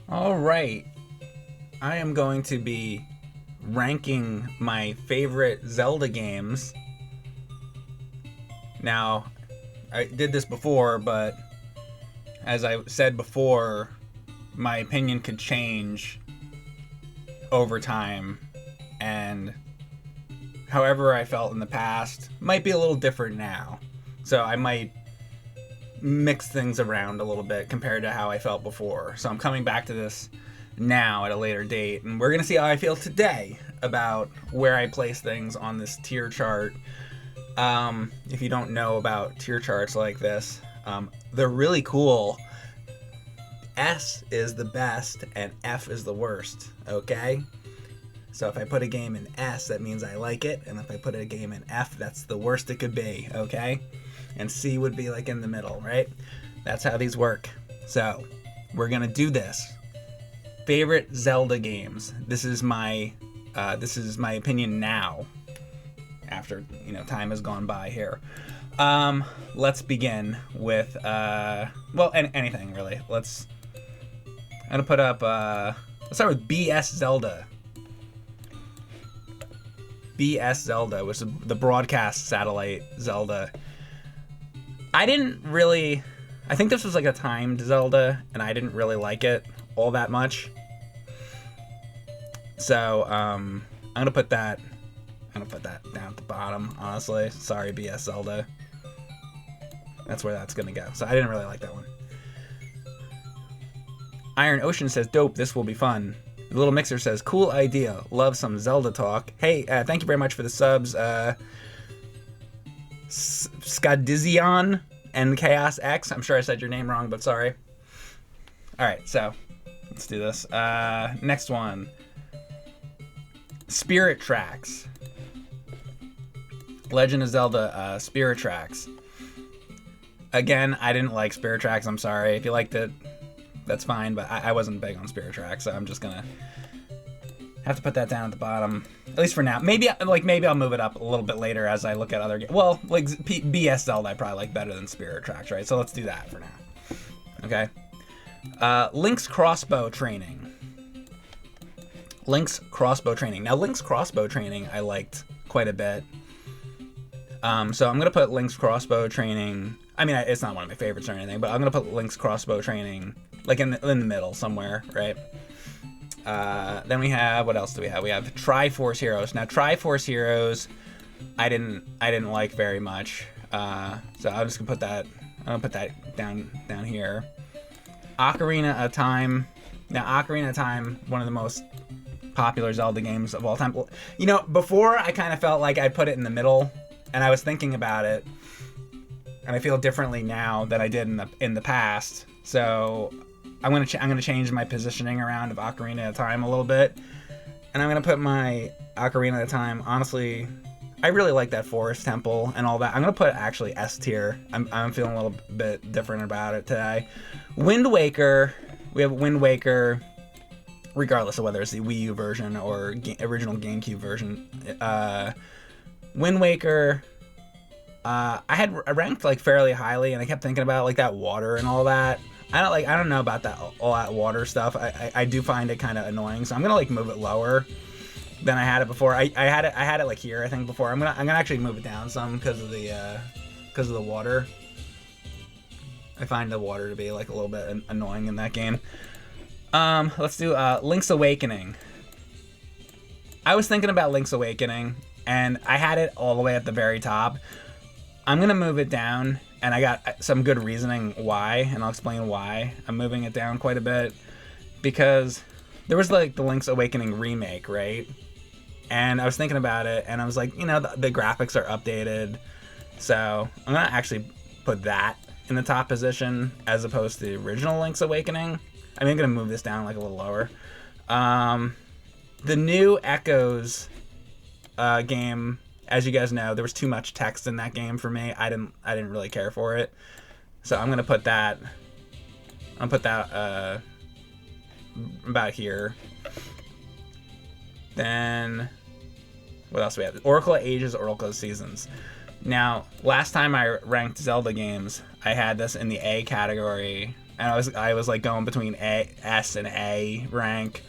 All right. I am going to be ranking my favorite Zelda games. Now, I did this before, but as I said before, my opinion could change over time, and however I felt in the past might be a little different now. So I might mix things around a little bit compared to how I felt before. So I'm coming back to this now at a later date, and we're gonna see how I feel today about where I place things on this tier chart. If you don't know about tier charts like this, they're really cool. S is the best and F is the worst, okay? So if I put a game in S, that means I like it, and if I put a game in F, that's the worst it could be, okay? And C would be like in the middle, right? That's how these work. So we're gonna do this. Favorite Zelda games. This is my opinion now, after time has gone by here. Let's begin with anything really. I'm gonna put up let's start with BS Zelda. BS Zelda, which is the broadcast satellite Zelda. I think this was like a timed Zelda, and I didn't really like it all that much. So I'm gonna put that down at the bottom, honestly. Sorry, BS Zelda. That's where that's gonna go. So I didn't really like that one. Iron Ocean says, dope, this will be fun. The Little Mixer says, cool idea. Love some Zelda talk. Hey, thank you very much for the subs. Skadizion and Chaos X. I'm sure I said your name wrong, but sorry. Alright, so let's do this. Next one. Spirit Tracks. Legend of Zelda Spirit Tracks. Again, I didn't like Spirit Tracks. I'm sorry. If you liked it, that's fine, but I wasn't big on Spirit Tracks, so I'm just gonna have to put that down at the bottom, at least for now. Maybe I'll move it up a little bit later as I look at other games. Well, like BS Zelda, I probably like better than Spirit Tracks, right? So let's do that for now. Okay. Link's Crossbow Training. Link's Crossbow Training. Now, Link's Crossbow Training I liked quite a bit. So I'm gonna put Link's Crossbow Training. I mean, it's not one of my favorites or anything, but I'm gonna put Link's Crossbow Training like in the middle somewhere, right? Then we have, what else do we have? We have Triforce Heroes. Now, Triforce Heroes, I didn't like very much. So I'm just gonna put that. I'm gonna put that down here. Ocarina of Time. Now, Ocarina of Time, one of the most popular Zelda games of all time. Before I kind of felt like I'd put it in the middle, and I was thinking about it, and I feel differently now than I did in the past. So I'm gonna change my positioning around of Ocarina of Time a little bit, and I'm gonna put my Ocarina of Time. Honestly, I really like that forest temple and all that. I'm gonna put actually S tier. I'm feeling a little bit different about it today. Wind Waker. We have Wind Waker, regardless of whether it's the Wii U version or original GameCube version. Wind Waker. I ranked like fairly highly, and I kept thinking about like that water and all that. I don't know about all that water stuff. I do find it kind of annoying, so I'm gonna like move it lower than I had it before. I had it like here, I think, before. I'm gonna actually move it down some because of the water. I find the water to be like a little bit annoying in that game. Let's do Link's Awakening. I was thinking about Link's Awakening, and I had it all the way at the very top. I'm gonna move it down, and I got some good reasoning why, and I'll explain why I'm moving it down quite a bit. Because there was like the Link's Awakening remake, right? And I was thinking about it, and I was like, the graphics are updated, so I'm gonna actually put that in the top position as opposed to the original Link's Awakening. I'm gonna move this down like a little lower. The new Echoes game, as you guys know, there was too much text in that game for me. I didn't really care for it, so I'm gonna put that. About here. Then what else do we have? Oracle of Ages, Oracle of Seasons. Now, last time I ranked Zelda games, I had this in the A category and I was like going between S and A rank.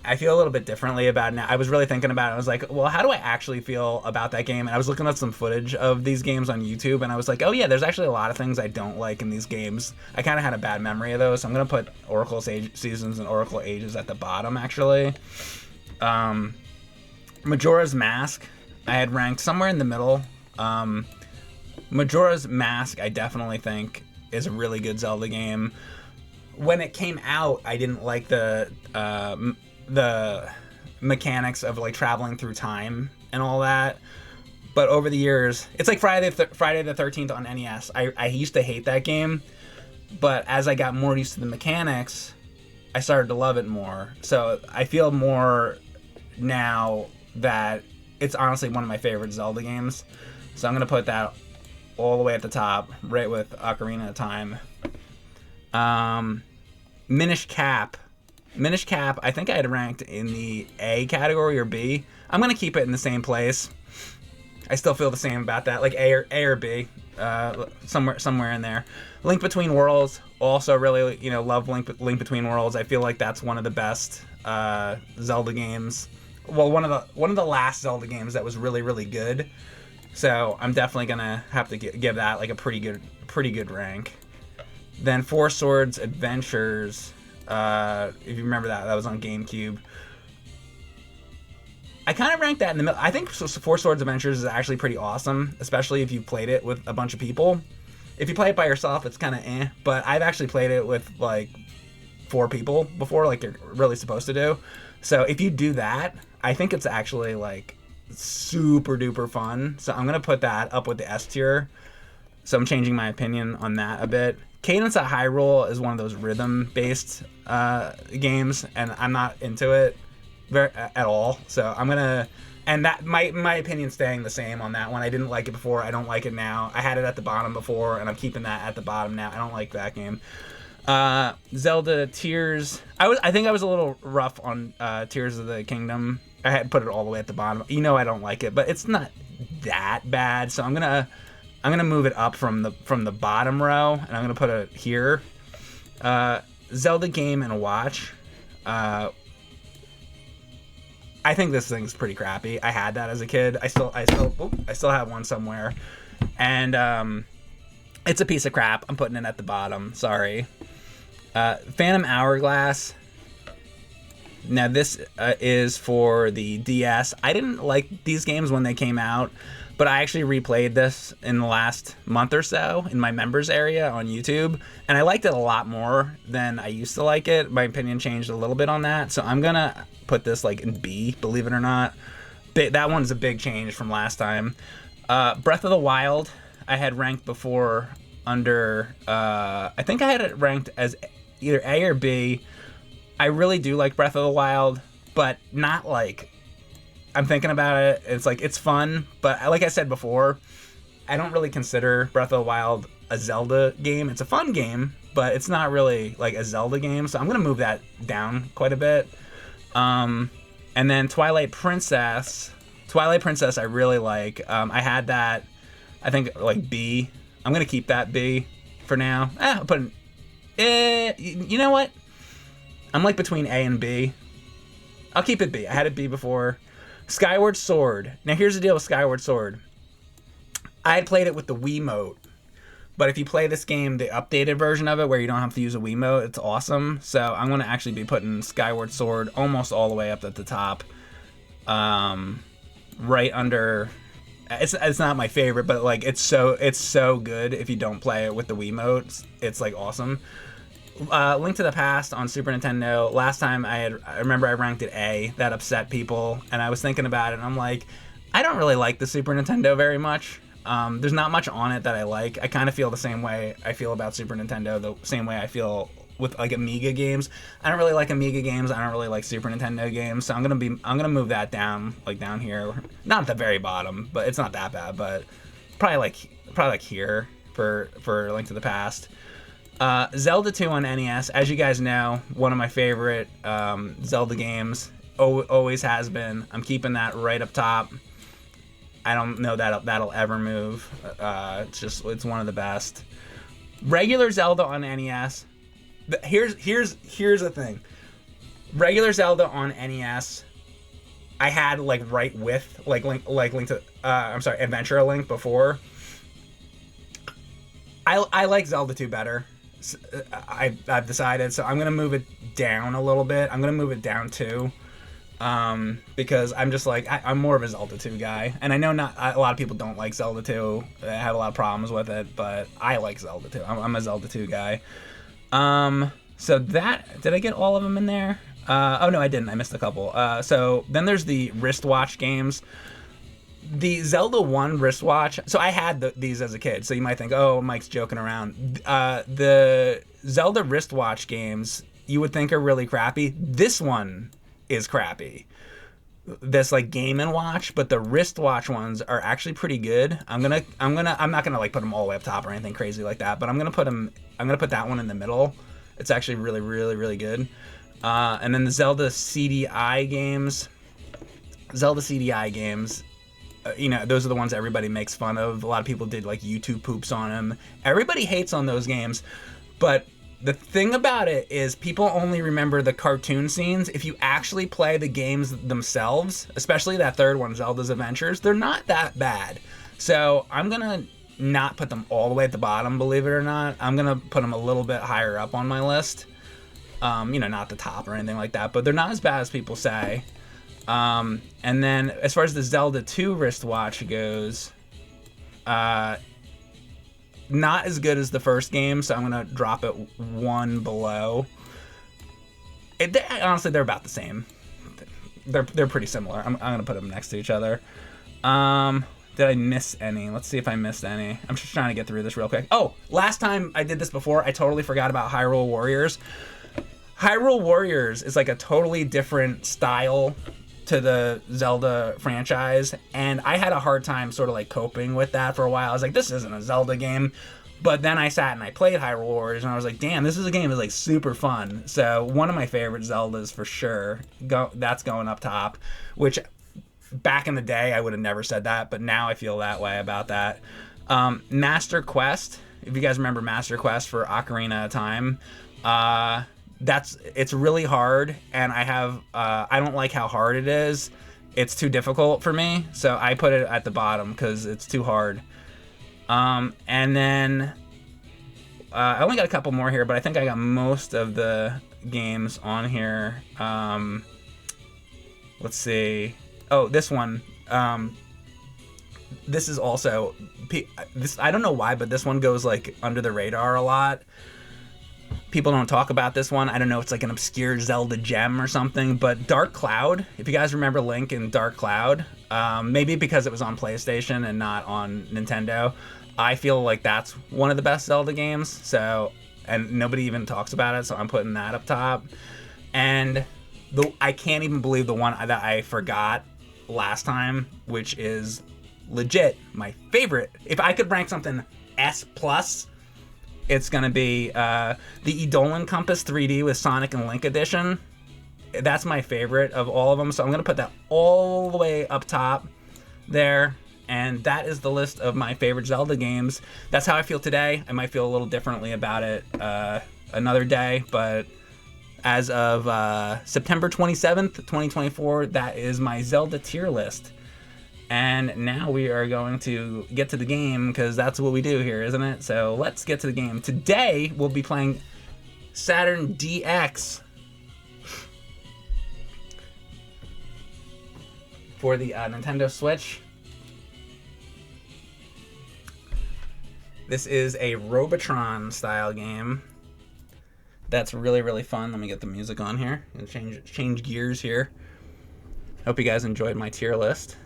I feel a little bit differently about it now. I was really thinking about it. I was like, well, how do I actually feel about that game? And I was looking at some footage of these games on YouTube, and I was like, oh yeah, there's actually a lot of things I don't like in these games. I kind of had a bad memory of those, so I'm going to put Oracle Seasons and Oracle Ages at the bottom, actually. Majora's Mask, I had ranked somewhere in the middle. Majora's Mask, I definitely think, is a really good Zelda game. When it came out, I didn't like the mechanics of like traveling through time and all that, but over the years, it's like Friday the 13th on NES. I used to hate that game, but as I got more used to the mechanics, I started to love it more. So I feel more now that it's honestly one of my favorite Zelda games. So I'm gonna put that all the way at the top, right with Ocarina of Time. Minish Cap, I think I had ranked in the A category or B. I'm going to keep it in the same place. I still feel the same about that, like A or B, somewhere in there. Link Between Worlds, also really, love Link Between Worlds. I feel like that's one of the best Zelda games. Well, one of the last Zelda games that was really, really good. So I'm definitely going to have to give that like a pretty good rank. Then Four Swords Adventures, if you remember that was on GameCube. I kind of ranked that in the middle. I think Four Swords Adventures is actually pretty awesome, especially if you played it with a bunch of people. If you play it by yourself, it's kind of eh, but I've actually played it with like 4 people before, like you're really supposed to do. So if you do that, I think it's actually like super duper fun. So I'm going to put that up with the S tier. So I'm changing my opinion on that a bit. Cadence of Hyrule is one of those rhythm-based games, and I'm not into it at all. So I'm gonna, and that my opinion's staying the same on that one. I didn't like it before. I don't like it now. I had it at the bottom before, and I'm keeping that at the bottom now. I don't like that game. Zelda Tears. I think I was a little rough on Tears of the Kingdom. I had put it all the way at the bottom. I don't like it, but it's not that bad. So I'm gonna move it up from the bottom row, and I'm gonna put it here. Zelda Game and Watch. I think this thing's pretty crappy. I had that as a kid. I still have one somewhere, and it's a piece of crap. I'm putting it at the bottom. Sorry. Phantom Hourglass. Now this is for the DS. I didn't like these games when they came out, but I actually replayed this in the last month or so in my members area on YouTube, and I liked it a lot more than I used to like it. My opinion changed a little bit on that, so I'm gonna put this like in B, believe it or not. That one's a big change from last time. Breath of the Wild, I had ranked before under, I think I had it ranked as either A or B. I really do like Breath of the Wild, but not like, I'm thinking about it, it's like, it's fun, but like I said before, I don't really consider Breath of the Wild a Zelda game. It's a fun game, but it's not really like a Zelda game, so I'm going to move that down quite a bit. And then Twilight Princess I really like. I had that, I think, like B. I'm going to keep that B for now. I'll put you know what? I'm like between A and B. I'll keep it B. I had it B before. Skyward Sword. Now here's the deal with Skyward Sword. I had played it with the Wiimote, but if you play this game, the updated version of it where you don't have to use a Wiimote, it's awesome. So I'm going to actually be putting Skyward Sword almost all the way up at the top. Right under, it's not my favorite, but like it's so good if you don't play it with the Wiimote. It's like awesome. Link to the Past on Super Nintendo. Last time I remember I ranked it A. That upset people, and I was thinking about it, and I'm like, I don't really like the Super Nintendo very much. There's not much on it that I like. I kind of feel the same way I feel about Super Nintendo, the same way I feel with like Amiga games. I don't really like Amiga games. I don't really like Super Nintendo games. So I'm gonna move that down, like down here, not at the very bottom, but it's not that bad. But probably like here for Link to the Past. Zelda 2 on NES, as you guys know, one of my favorite Zelda games. Always has been. I'm keeping that right up top. I don't know that'll ever move. It's one of the best. Regular Zelda on NES, Here's the thing. Regular Zelda on NES, I had like right with Link to Adventure Link before. I like Zelda 2 better. I've decided, so I'm gonna move it down a little bit. I'm gonna move it down 2. Because I'm just like I'm more of a Zelda 2 guy, and I know not a lot of people don't like Zelda 2. I have a lot of problems with it, but I like Zelda 2. I'm a Zelda 2 guy. So that, did I get all of them in there? Oh no, I didn't. I missed a couple. So then there's the wristwatch games. The Zelda 1 wristwatch. So I had these as a kid. So you might think, oh, Mike's joking around. The Zelda wristwatch games you would think are really crappy. This one is crappy. This like Game and Watch, but the wristwatch ones are actually pretty good. I'm not gonna like put them all the way up top or anything crazy like that, but I'm gonna put that one in the middle. It's actually really, really, really good. And then the Zelda CDI games. Those are the ones everybody makes fun of. A lot of people did like YouTube poops on them. Everybody hates on those games, but the thing about it is people only remember the cartoon scenes. If you actually play the games themselves, especially that third one, Zelda's Adventures, they're not that bad. So I'm going to not put them all the way at the bottom, believe it or not. I'm going to put them a little bit higher up on my list. Not the top or anything like that, but they're not as bad as people say. And then as far as the Zelda 2 wristwatch goes, not as good as the first game, so I'm gonna drop it 1 below. Honestly, they're about the same. They're pretty similar. I'm gonna put them next to each other. Did I miss any? Let's see if I missed any. I'm just trying to get through this real quick. Oh, last time I did this before, I totally forgot about Hyrule Warriors. Hyrule Warriors is like a totally different style to the Zelda franchise, and I had a hard time sort of like coping with that for a while. I was like, this isn't a Zelda game. But then I sat and I played Hyrule Warriors, and I was like, damn, this is a game that's like super fun. So one of my favorite Zeldas for sure. That's going up top, which back in the day I would have never said that, but now I feel that way about that. Master Quest, if you guys remember Master Quest for Ocarina of Time, it's really hard, and I don't like how hard it is. It's too difficult for me, so I put it at the bottom because it's too hard. And then I only got a couple more here, but I think I got most of the games on here. Let's see. Oh, this one. This is also this. I don't know why, but this one goes like under the radar a lot. People don't talk about this one. I don't know, it's like an obscure Zelda gem or something, but Dark Cloud, if you guys remember Link in Dark Cloud, maybe because it was on PlayStation and not on Nintendo, I feel like that's one of the best Zelda games, so, and nobody even talks about it, so I'm putting that up top. And I can't even believe the one that I forgot last time, which is legit my favorite. If I could rank something S+, it's going to be the Eidolon Compass 3D with Sonic and Link Edition. That's my favorite of all of them, so I'm going to put that all the way up top there. And that is the list of my favorite Zelda games. That's how I feel today. I might feel a little differently about it another day, but as of September 27th, 2024, that is my Zelda tier list. And now we are going to get to the game, because that's what we do here, isn't it? So let's get to the game. Today, we'll be playing Saturn DX for the Nintendo Switch. This is a Robotron-style game that's really, really fun. Let me get the music on here and change gears here. Hope you guys enjoyed my tier list.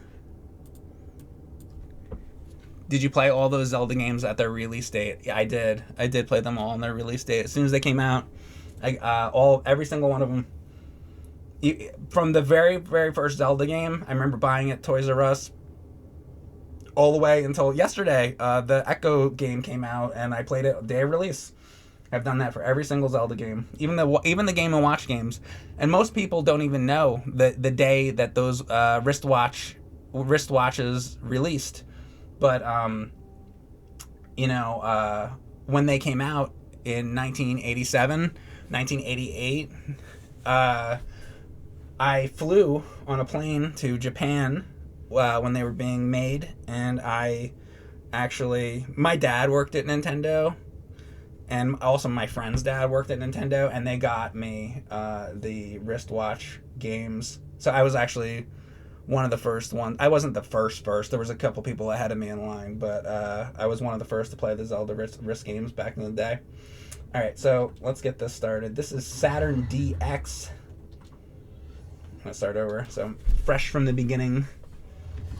Did you play all those Zelda games at their release date? Yeah, I did. I did play them all on their release date. As soon as they came out, every single one of them. From the very, very first Zelda game, I remember buying it at Toys R Us, all the way until yesterday. The Echo game came out, and I played it day of release. I've done that for every single Zelda game, even the Game and Watch games. And most people don't even know the day that those wristwatches released. But when they came out, in 1987, 1988. I flew on a plane to Japan when they were being made, and my dad worked at Nintendo, and also my friend's dad worked at Nintendo, and they got me the wristwatch games. So I was actually one of the first ones. I wasn't the first. There was a couple people ahead of me in line, but I was one of the first to play the Zelda wrist games back in the day. All right, so let's get this started. This is Saturn DX. I'm going to start over. So fresh from the beginning.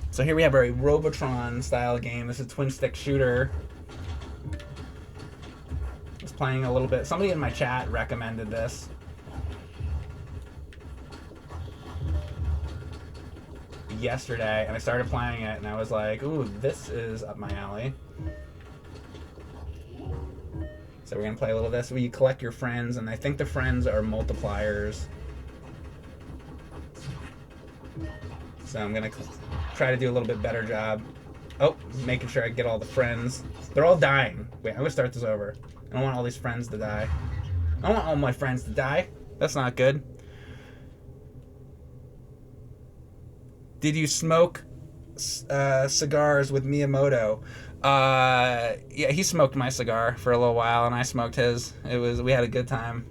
So here we have a Robotron style game. This is a twin stick shooter. Just playing a little bit. Somebody in my chat recommended this. Yesterday, and I started playing it, and I was like, ooh, this is up my alley. So we're going to play a little of this where you collect your friends, and I think the friends are multipliers. So I'm going to try to do a little bit better job. Oh, making sure I get all the friends. They're all dying. Wait, I'm going to start this over. I don't want all these friends to die. I don't want all my friends to die. That's not good. Did you smoke cigars with Miyamoto? Yeah, he smoked my cigar for a little while, and I smoked his. We had a good time.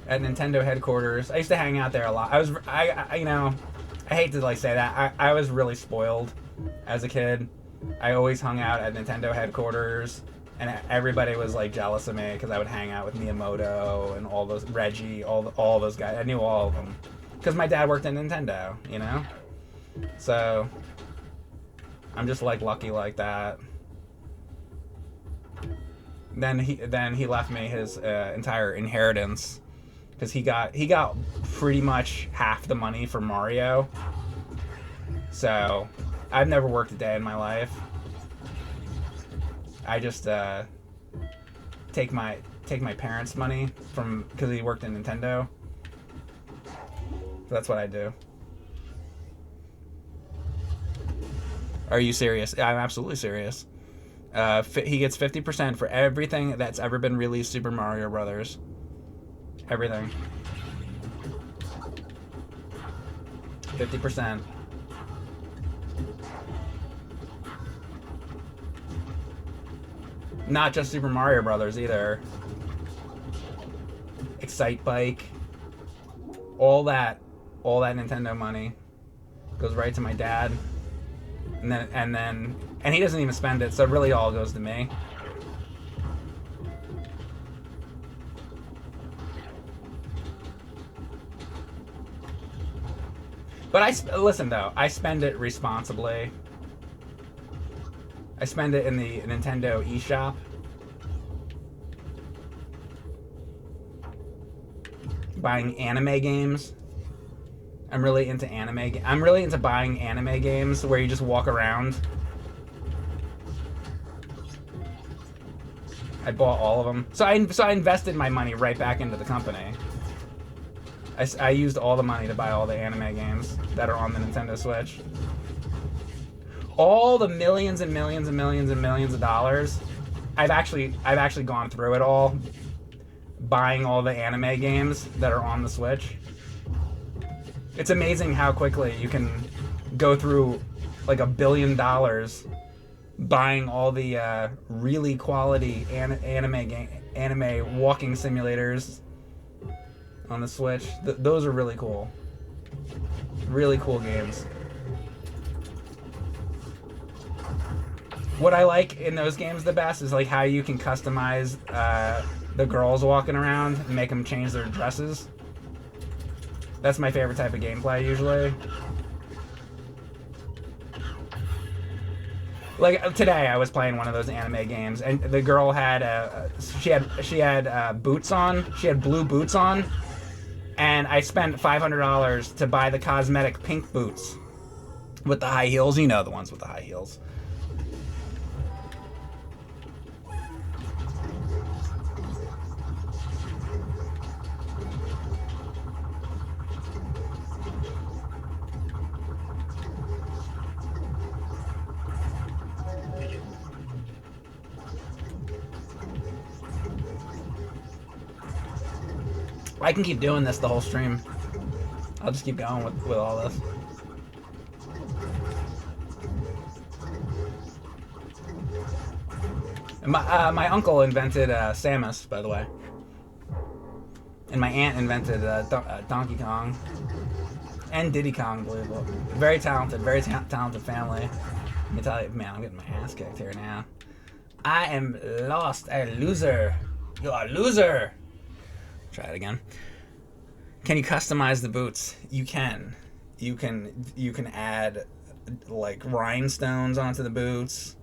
At Nintendo headquarters, I used to hang out there a lot. I hate to say that. I was really spoiled as a kid. I always hung out at Nintendo headquarters, and everybody was jealous of me because I would hang out with Miyamoto and all those Reggie, all those guys. I knew all of them because my dad worked at Nintendo, So I'm just lucky like that. Then he left me his entire inheritance because he got pretty much half the money for Mario. So I've never worked a day in my life. I just take my parents' money because he worked in Nintendo. So that's what I do. Are you serious? I'm absolutely serious. He gets 50% for everything that's ever been released Super Mario Brothers. Everything. 50%. Not just Super Mario Brothers either. Excite Bike. All that Nintendo money goes right to my dad. And he doesn't even spend it, so it really all goes to me. But listen though, I spend it responsibly. I spend it in the Nintendo eShop. Buying anime games. I'm really into anime. I'm really into buying anime games where you just walk around. I bought all of them. So I invested my money right back into the company. I used all the money to buy all the anime games that are on the Nintendo Switch. All the millions and millions and millions and millions of dollars, I've actually gone through it all, buying all the anime games that are on the Switch. It's amazing how quickly you can go through $1 billion buying all the really quality anime walking simulators on the Switch. Those are really cool. Really cool games. What I like in those games the best is how you can customize the girls walking around and make them change their dresses. That's my favorite type of gameplay usually. Today I was playing one of those anime games and the girl had she had boots on. She had blue boots on, and I spent $500 to buy the cosmetic pink boots with the high heels. You know, the ones with the high heels. I can keep doing this the whole stream. I'll just keep going with all this. My uncle invented Samus, by the way. And my aunt invented Donkey Kong. And Diddy Kong, believe it. Very talented family. Let me tell you, man, I'm getting my ass kicked here now. I am lost, a loser. You're a loser. Try it again. Can you customize the boots? You can. You can add like rhinestones onto the boots.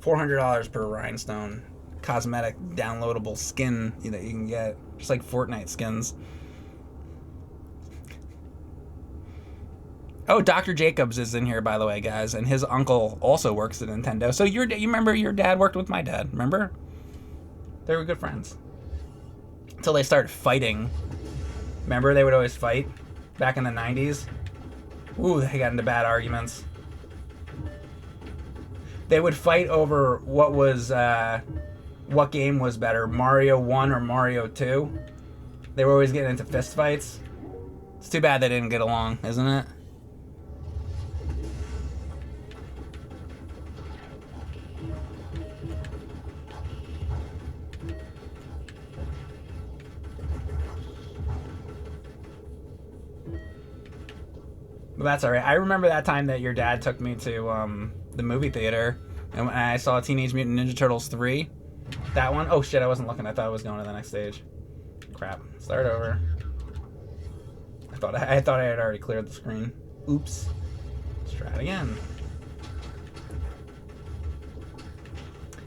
$400 per rhinestone. Cosmetic downloadable skin that you can get. Just like Fortnite skins. Oh, Dr. Jacobs is in here, by the way, guys, and his uncle also works at Nintendo. So you remember your dad worked with my dad, remember? They were good friends. Until they started fighting. Remember, they would always fight back in the 90s? Ooh, they got into bad arguments. They would fight over what game was better, Mario 1 or Mario 2. They were always getting into fist fights. It's too bad they didn't get along, isn't it? But that's alright. I remember that time that your dad took me to the movie theater, and when I saw Teenage Mutant Ninja Turtles 3. That one? Oh shit, I wasn't looking. I thought I was going to the next stage. Crap. Start over. I thought I had already cleared the screen. Oops. Let's try it again.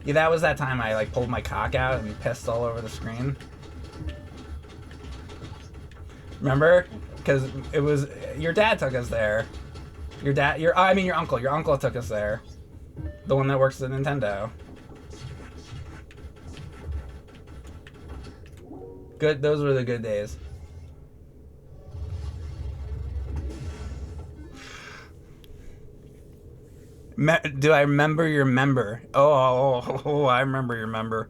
Yeah, that was that time I like pulled my cock out and pissed all over the screen. Remember? Because it was your dad took us there. Your uncle. Your uncle took us there. The one that works at Nintendo. Good. Those were the good days. Do I remember your member? Oh, I remember your member.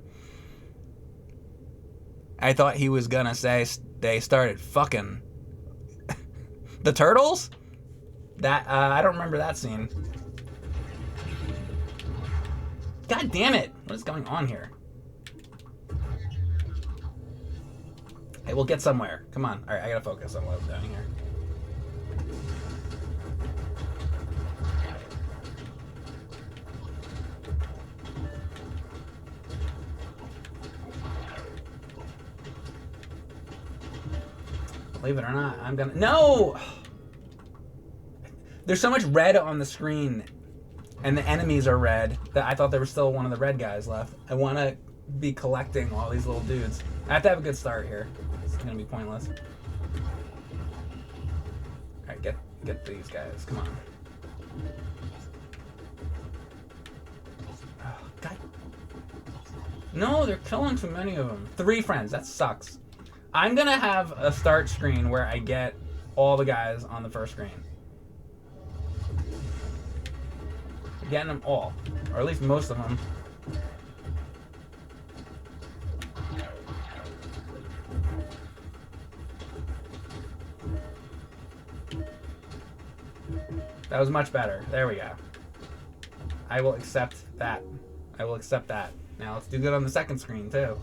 I thought he was gonna say they started fucking. The turtles? That I don't remember that scene. God damn it! What is going on here? Hey, we'll get somewhere. Come on. All right, I gotta focus on what I'm doing here. Believe it or not, I'm gonna... No! There's so much red on the screen, and the enemies are red, that I thought there was still one of the red guys left. I want to be collecting all these little dudes. I have to have a good start here. It's gonna be pointless. Alright, get these guys. Come on. Oh, God. No, they're killing too many of them. 3 friends. That sucks. I'm gonna have a start screen where I get all the guys on the first screen. Getting them all, or at least most of them. That was much better. There we go. I will accept that. I will accept that. Now let's do good on the second screen too.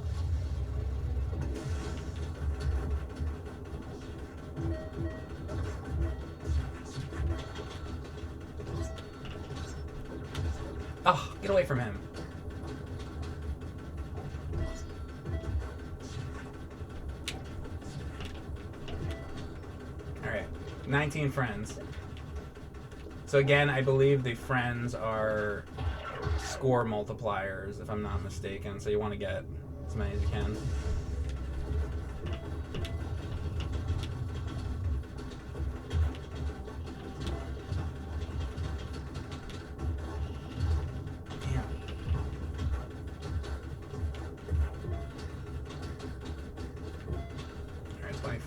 Oh, get away from him. Alright, 19 friends. So again, I believe the friends are score multipliers, if I'm not mistaken. So you want to get as many as you can.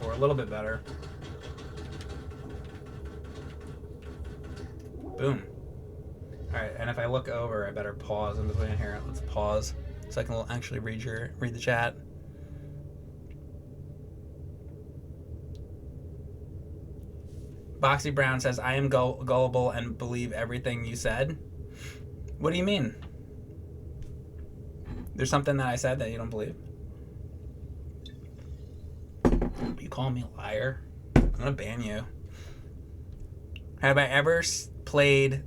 A little bit better. Boom. Alright, and if I look over, I better pause in between here. Let's pause so I can actually read the chat. Boxy Brown says, I am gullible and believe everything you said. What do you mean? There's something that I said that you don't believe? You call me a liar? I'm gonna ban you. Have I ever played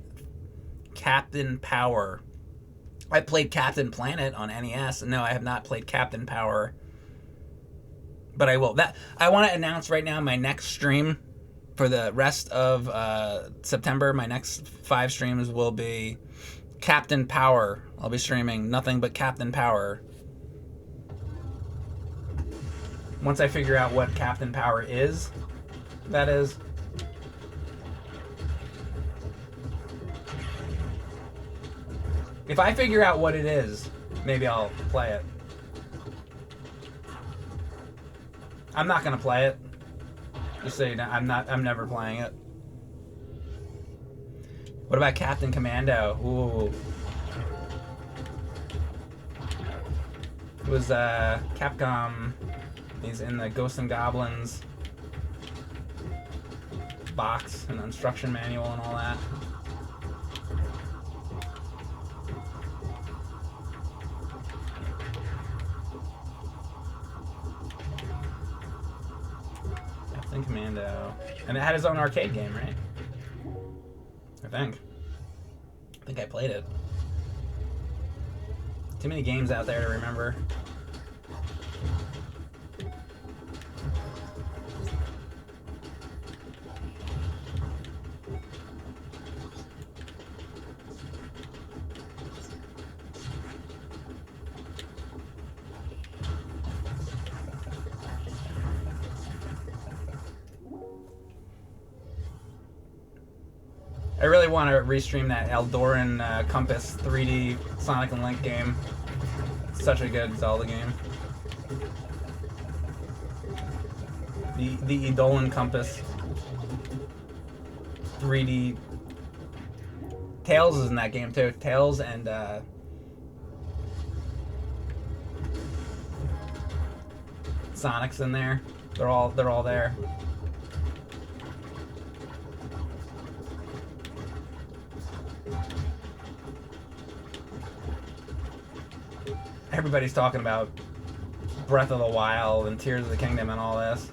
Captain Power? I played Captain Planet on NES. No, I have not played Captain Power. But I will. I want to announce right now my next stream for the rest of September. My next 5 streams will be Captain Power. I'll be streaming nothing but Captain Power. Once I figure out what Captain Power is, that is. If I figure out what it is, maybe I'll play it. I'm not gonna play it. Just so you know, I'm never playing it. What about Captain Commando? Ooh. It was Capcom. He's in the Ghosts and Goblins box and the instruction manual and all that. Captain Commando. And it had his own arcade game, right? I think I played it. Too many games out there to remember. I really want to restream that Eldoran Compass 3D Sonic and Link game. It's such a good Zelda game. The Edolan Compass 3D. Tails is in that game too. Tails and Sonic's in there. They're all there. Everybody's talking about Breath of the Wild and Tears of the Kingdom and all this.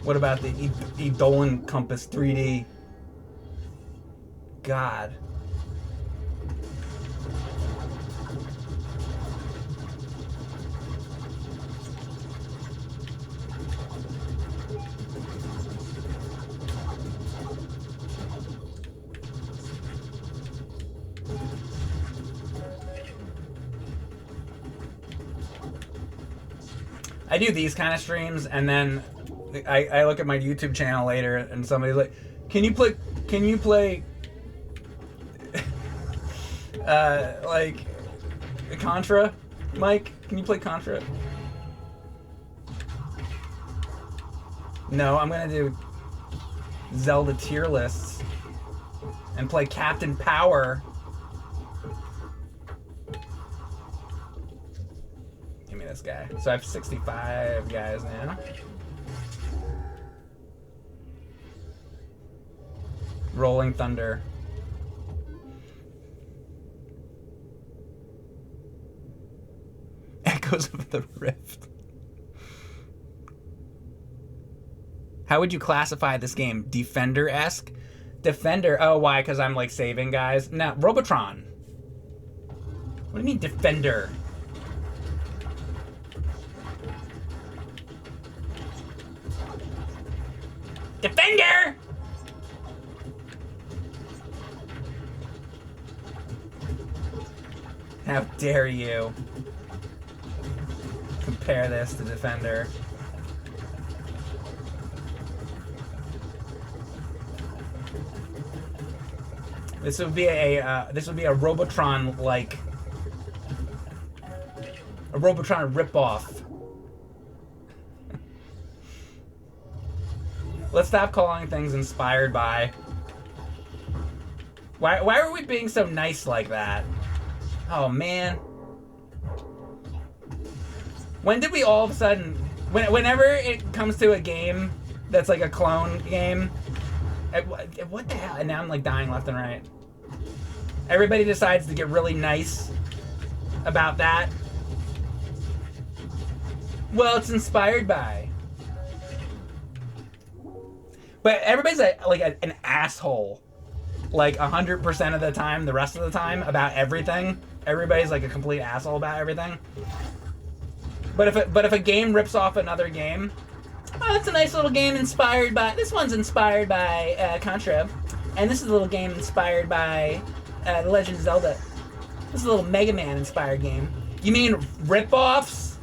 What about the Edolan Compass 3D? God. I do these kind of streams, and then I look at my YouTube channel later, and somebody's like, "Can you play, like Contra, Mike? Can you play Contra?" No, I'm gonna do Zelda tier lists and play Captain Power. This guy. So I have 65 guys now. Rolling Thunder. Echoes of the Rift. How would you classify this game? Defender-esque? Defender? Oh, why? Because I'm like saving guys? No, Robotron. What do you mean Defender? Defender! How dare you compare this to Defender? This would be a Robotron like a Robotron ripoff. Let's stop calling things inspired by. Why are we being so nice like that? Oh man. When did we all of a sudden Whenever it comes to a game that's like a clone game, what the hell? And now I'm like dying left and right. Everybody decides to get really nice about that. Well, it's inspired by. But everybody's an asshole. Like 100% of the time, the rest of the time, about everything. Everybody's like a complete asshole about everything. But if a game rips off another game, oh, that's a nice little game inspired by. This one's inspired by Contra, and this is a little game inspired by The Legend of Zelda. This is a little Mega Man inspired game. You mean rip-offs?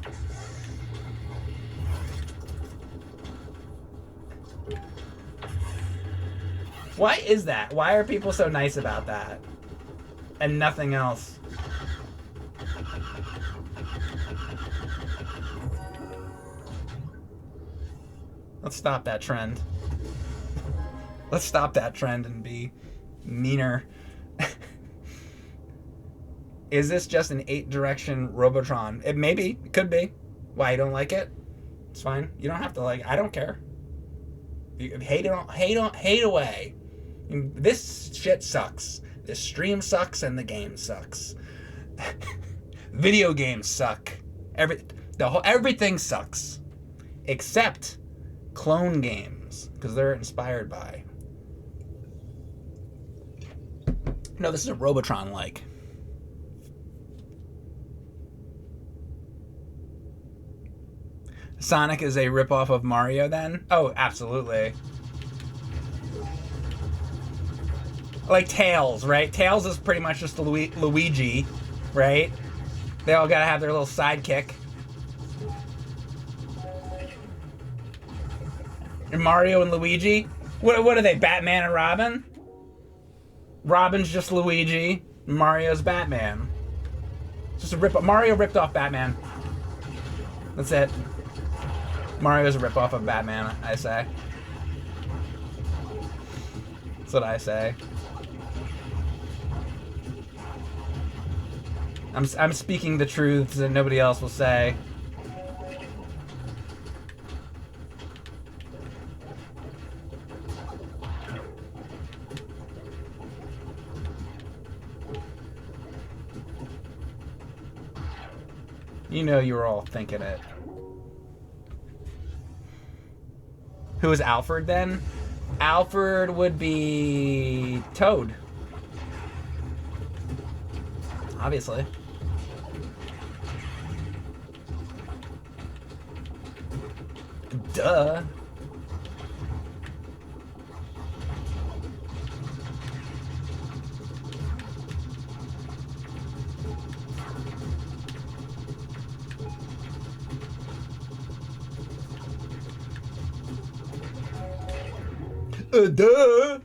Why is that? Why are people so nice about that? And nothing else? Let's stop that trend. Let's stop that trend and be meaner. Is this just an 8-direction Robotron? It maybe. It could be. Why, you don't like it? It's fine. You don't have to like it. I don't care. You hate away. This shit sucks. This stream sucks and the game sucks. Video games suck. Everything sucks. Except clone games, because they're inspired by. No, this is a Robotron-like. Sonic is a ripoff of Mario, then? Oh, absolutely. Like Tails, right? Tails is pretty much just Luigi, right? They all gotta have their little sidekick. And Mario and Luigi? What are they, Batman and Robin? Robin's just Luigi. Mario's Batman. It's just a rip-off. Mario ripped off Batman. That's it. Mario's a rip-off of Batman, I say. That's what I say. I'm speaking the truths that nobody else will say. You know you were all thinking it. Who is Alfred then? Alfred would be Toad. Obviously. Duh. Duh.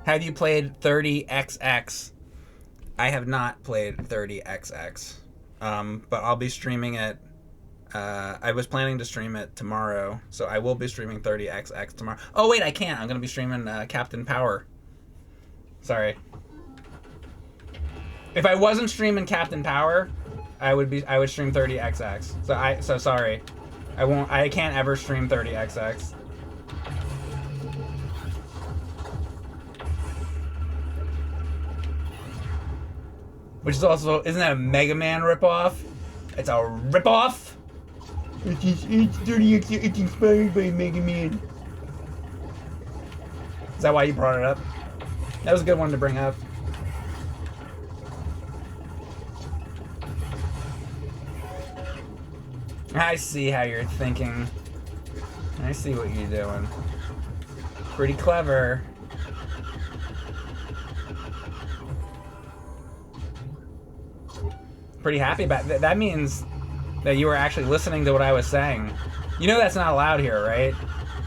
Have you played 30XX? I have not played 30XX. But I'll be streaming it. I was planning to stream it tomorrow, so I will be streaming 30XX tomorrow. Oh wait, I can't. I'm gonna be streaming Captain Power. Sorry. If I wasn't streaming Captain Power, I would stream 30XX. So sorry. I can't ever stream 30XX. Which is also, isn't that a Mega Man ripoff? It's a ripoff? It's inspired by Mega Man. Is that why you brought it up? That was a good one to bring up. I see how you're thinking. I see what you're doing. Pretty clever. Pretty happy about that. That means that you were actually listening to what I was saying. You know that's not allowed here, right?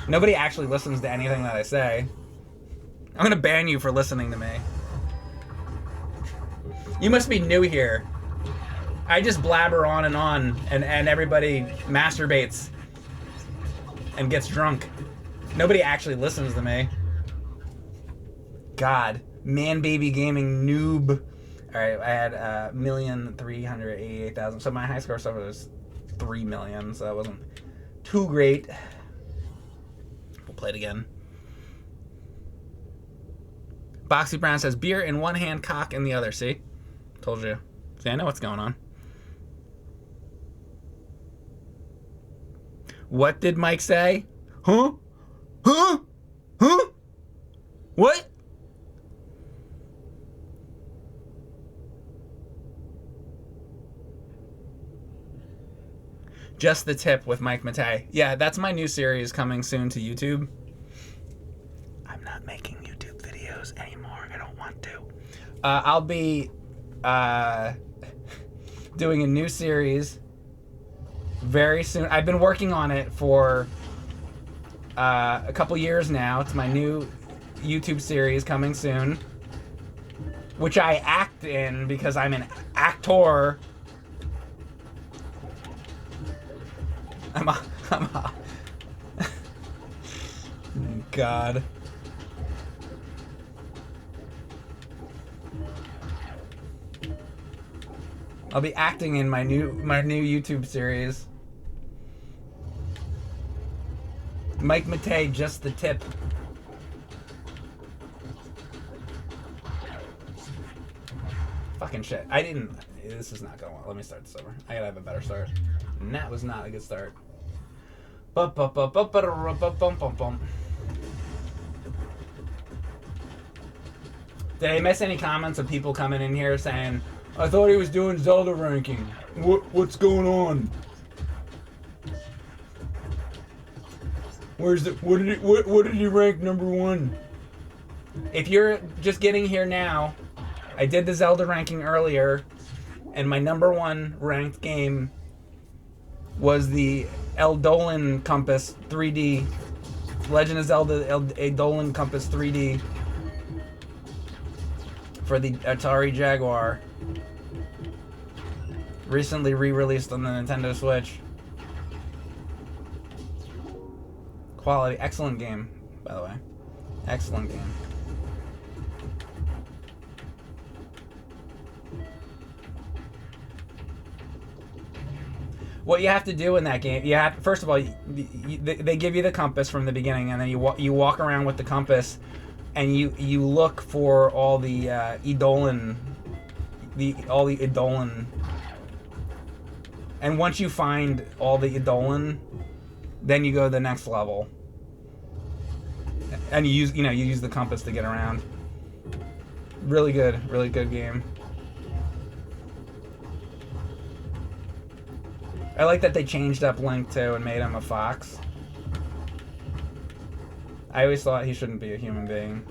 Nobody actually listens to anything that I say. I'm gonna ban you for listening to me. You must be new here. I just blabber on, and everybody masturbates and gets drunk. Nobody actually listens to me. God, man baby gaming noob. All right, I had 1,388,000. So my high score so far was 3 million. So that wasn't too great. We'll play it again. Boxy Brown says beer in one hand, cock in the other. See, told you. See, I know what's going on. What did Mike say? Huh? Huh? Huh? What? Just the Tip with Mike Matei. Yeah, that's my new series coming soon to YouTube. I'm not making YouTube videos anymore. I don't want to. I'll be doing a new series very soon. I've been working on it for a couple years now. It's my new YouTube series coming soon, which I act in because I'm an actor. God. I'll be acting in my new YouTube series. Mike Matei, Just the Tip. Fucking shit. I didn't. This is not going well. Let me start this over. I gotta have a better start. And that was not a good start. Did I miss any comments of people coming in here saying, I thought he was doing Zelda ranking. What's going on? Where's the what did he rank number 1? If you're just getting here now, I did the Zelda ranking earlier, and my number 1 ranked game was the Eldolon Compass 3D. Legend of Zelda Eldolon Compass 3D for the Atari Jaguar. Recently re-released on the Nintendo Switch. Quality, excellent game, by the way. Excellent game. What you have to do in that game, you have, first of all, they give you the compass from the beginning, and then you walk around with the compass, and you look for all the Eidolon, and once you find all the Eidolon, then you go to the next level, and you use the compass to get around. Really good game. I like that they changed up Link too and made him a fox. I always thought he shouldn't be a human being.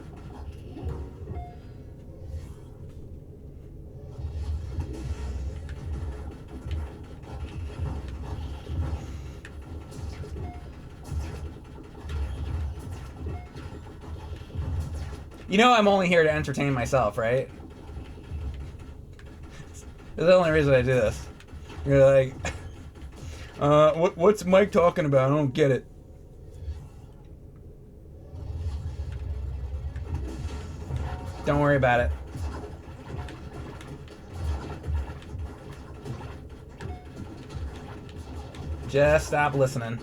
You know I'm only here to entertain myself, right? That's the only reason I do this. You're like, what's Mike talking about? I don't get it. Don't worry about it. Just stop listening.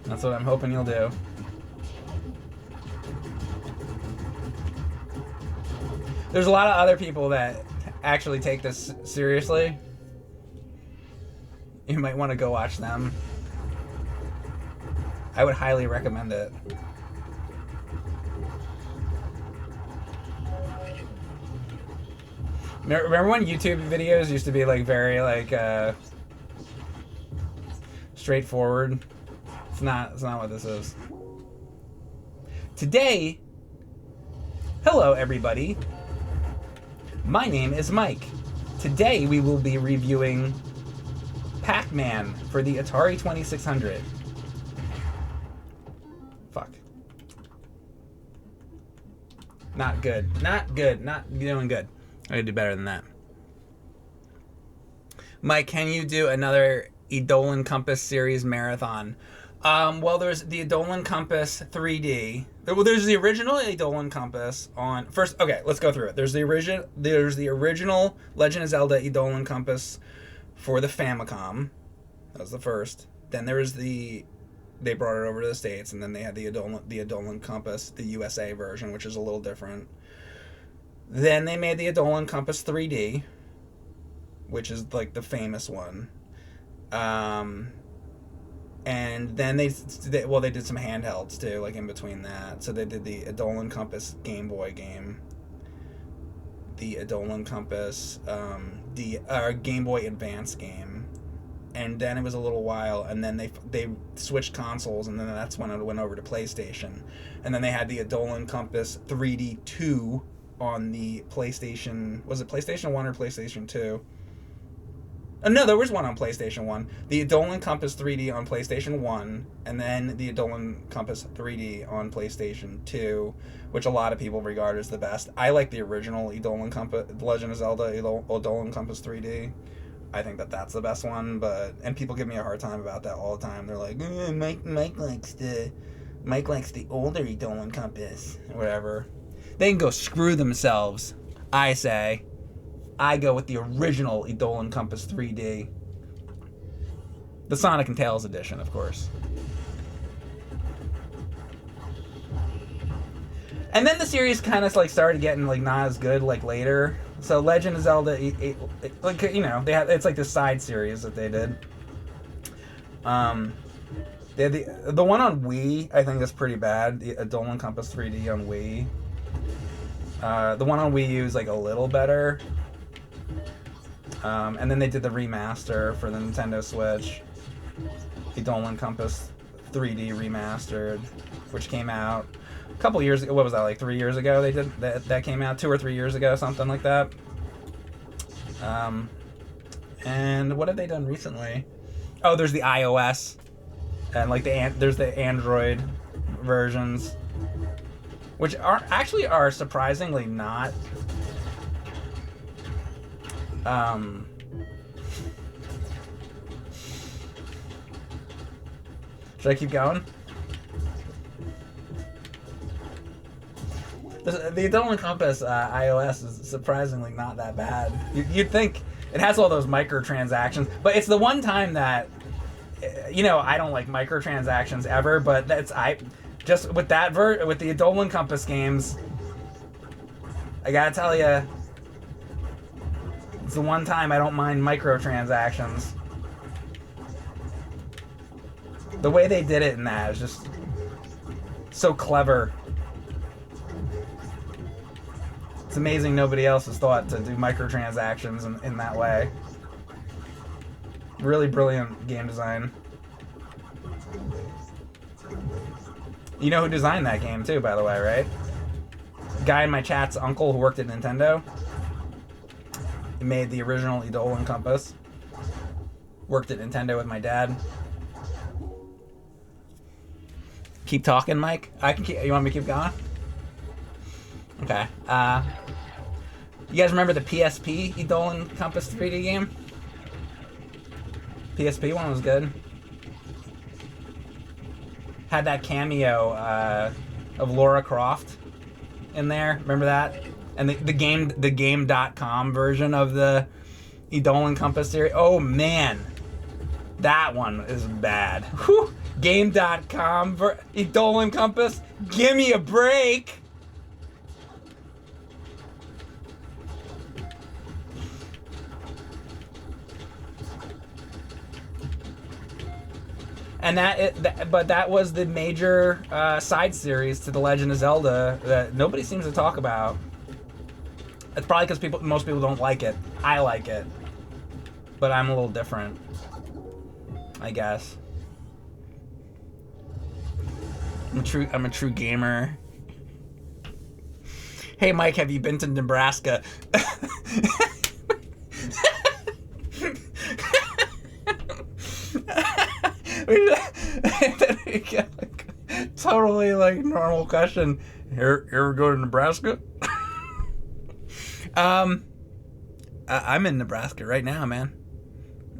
That's what I'm hoping you'll do. There's a lot of other people that actually take this seriously. You might want to go watch them. I would highly recommend it. Remember when YouTube videos used to be like very like straightforward? It's not what this is. Today, hello everybody. My name is Mike. Today we will be reviewing Pac-Man for the Atari 2600. Fuck. Not good. Not good. Not doing good. I gotta do better than that. Mike, can you do another Eidolon Compass series marathon? Well, there's the Eidolon Compass 3D. Well, there's the original Eidolon Compass on first. Okay, let's go through it. There's the original Legend of Zelda Eidolon Compass for the Famicom. That was the first. Then there was they brought it over to the States, and then they had the Eidolon Compass, the USA version, which is a little different. Then they made the Eidolon Compass 3D, which is like the famous one. And then they did some handhelds too, like in between that. So they did the Eidolon Compass Game Boy game, the Eidolon Compass, the Game Boy Advance game, and then it was a little while, and then they switched consoles, and then that's when it went over to PlayStation, and then they had the Eidolon Compass 3D 2 on the PlayStation. Was it PlayStation 1 or PlayStation 2? No, there was one on PlayStation 1. The Eidolon Compass 3D on PlayStation 1, and then the Eidolon Compass 3D on PlayStation 2, which a lot of people regard as the best. I like the original Eidolon Compass, Legend of Zelda Eidolon Compass 3D. I think that's the best one, and people give me a hard time about that all the time. They're like, Mike likes the older Eidolon Compass, or whatever. They can go screw themselves, I say. I go with the original Eidolon Compass 3D. The Sonic and Tails edition, of course. And then the series kind of like started getting like not as good like later. So Legend of Zelda, like, you know, it's like the side series that they did. They had the one on Wii, I think is pretty bad. The Eidolon Compass 3D on Wii. The one on Wii U is like a little better. And then they did the remaster for the Nintendo Switch, Eidolon Compass 3D Remastered, which came out a couple years ago. What was that, like 3 years ago? They did that came out 2 or 3 years ago, something like that. And what have they done recently? Oh, there's the iOS, and like there's the Android versions, which are surprisingly not. Should I keep going? The Eidolon Compass iOS is surprisingly not that bad. You'd think it has all those microtransactions, but it's the one time that, you know, I don't like microtransactions ever, but just with with the Eidolon Compass games, I gotta tell you, it's the one time I don't mind microtransactions. The way they did it in that is just so clever. It's amazing nobody else has thought to do microtransactions in that way. Really brilliant game design. You know who designed that game too, by the way, right? Guy in my chat's uncle who worked at Nintendo. He made the original Eidolon Compass. Worked at Nintendo with my dad. Keep talking, Mike? I can keep. You want me to keep going? Okay. You guys remember the PSP Eidolon Compass 3D game? PSP one was good. Had that cameo of Lara Croft in there. Remember that? And the game.com version of the Eidolon Compass series. Oh man, that one is bad. Whew. Game.com Eidolon Compass. Give me a break. And that was the major side series to The Legend of Zelda that nobody seems to talk about. It's probably because most people don't like it. I like it, but I'm a little different, I guess. I'm a true gamer. Hey Mike, have you been to Nebraska? Totally like normal question. You ever go to Nebraska? I'm in Nebraska right now, man.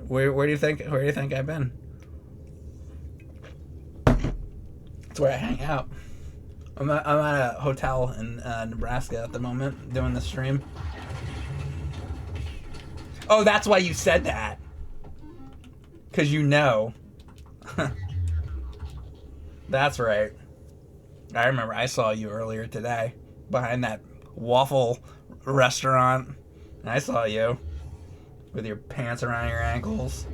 Where do you think I've been? It's where I hang out. I'm at a hotel in Nebraska at the moment doing the stream. Oh, that's why you said that. Because you know. That's right. I remember I saw you earlier today behind that waffle restaurant. And I saw you with your pants around your ankles.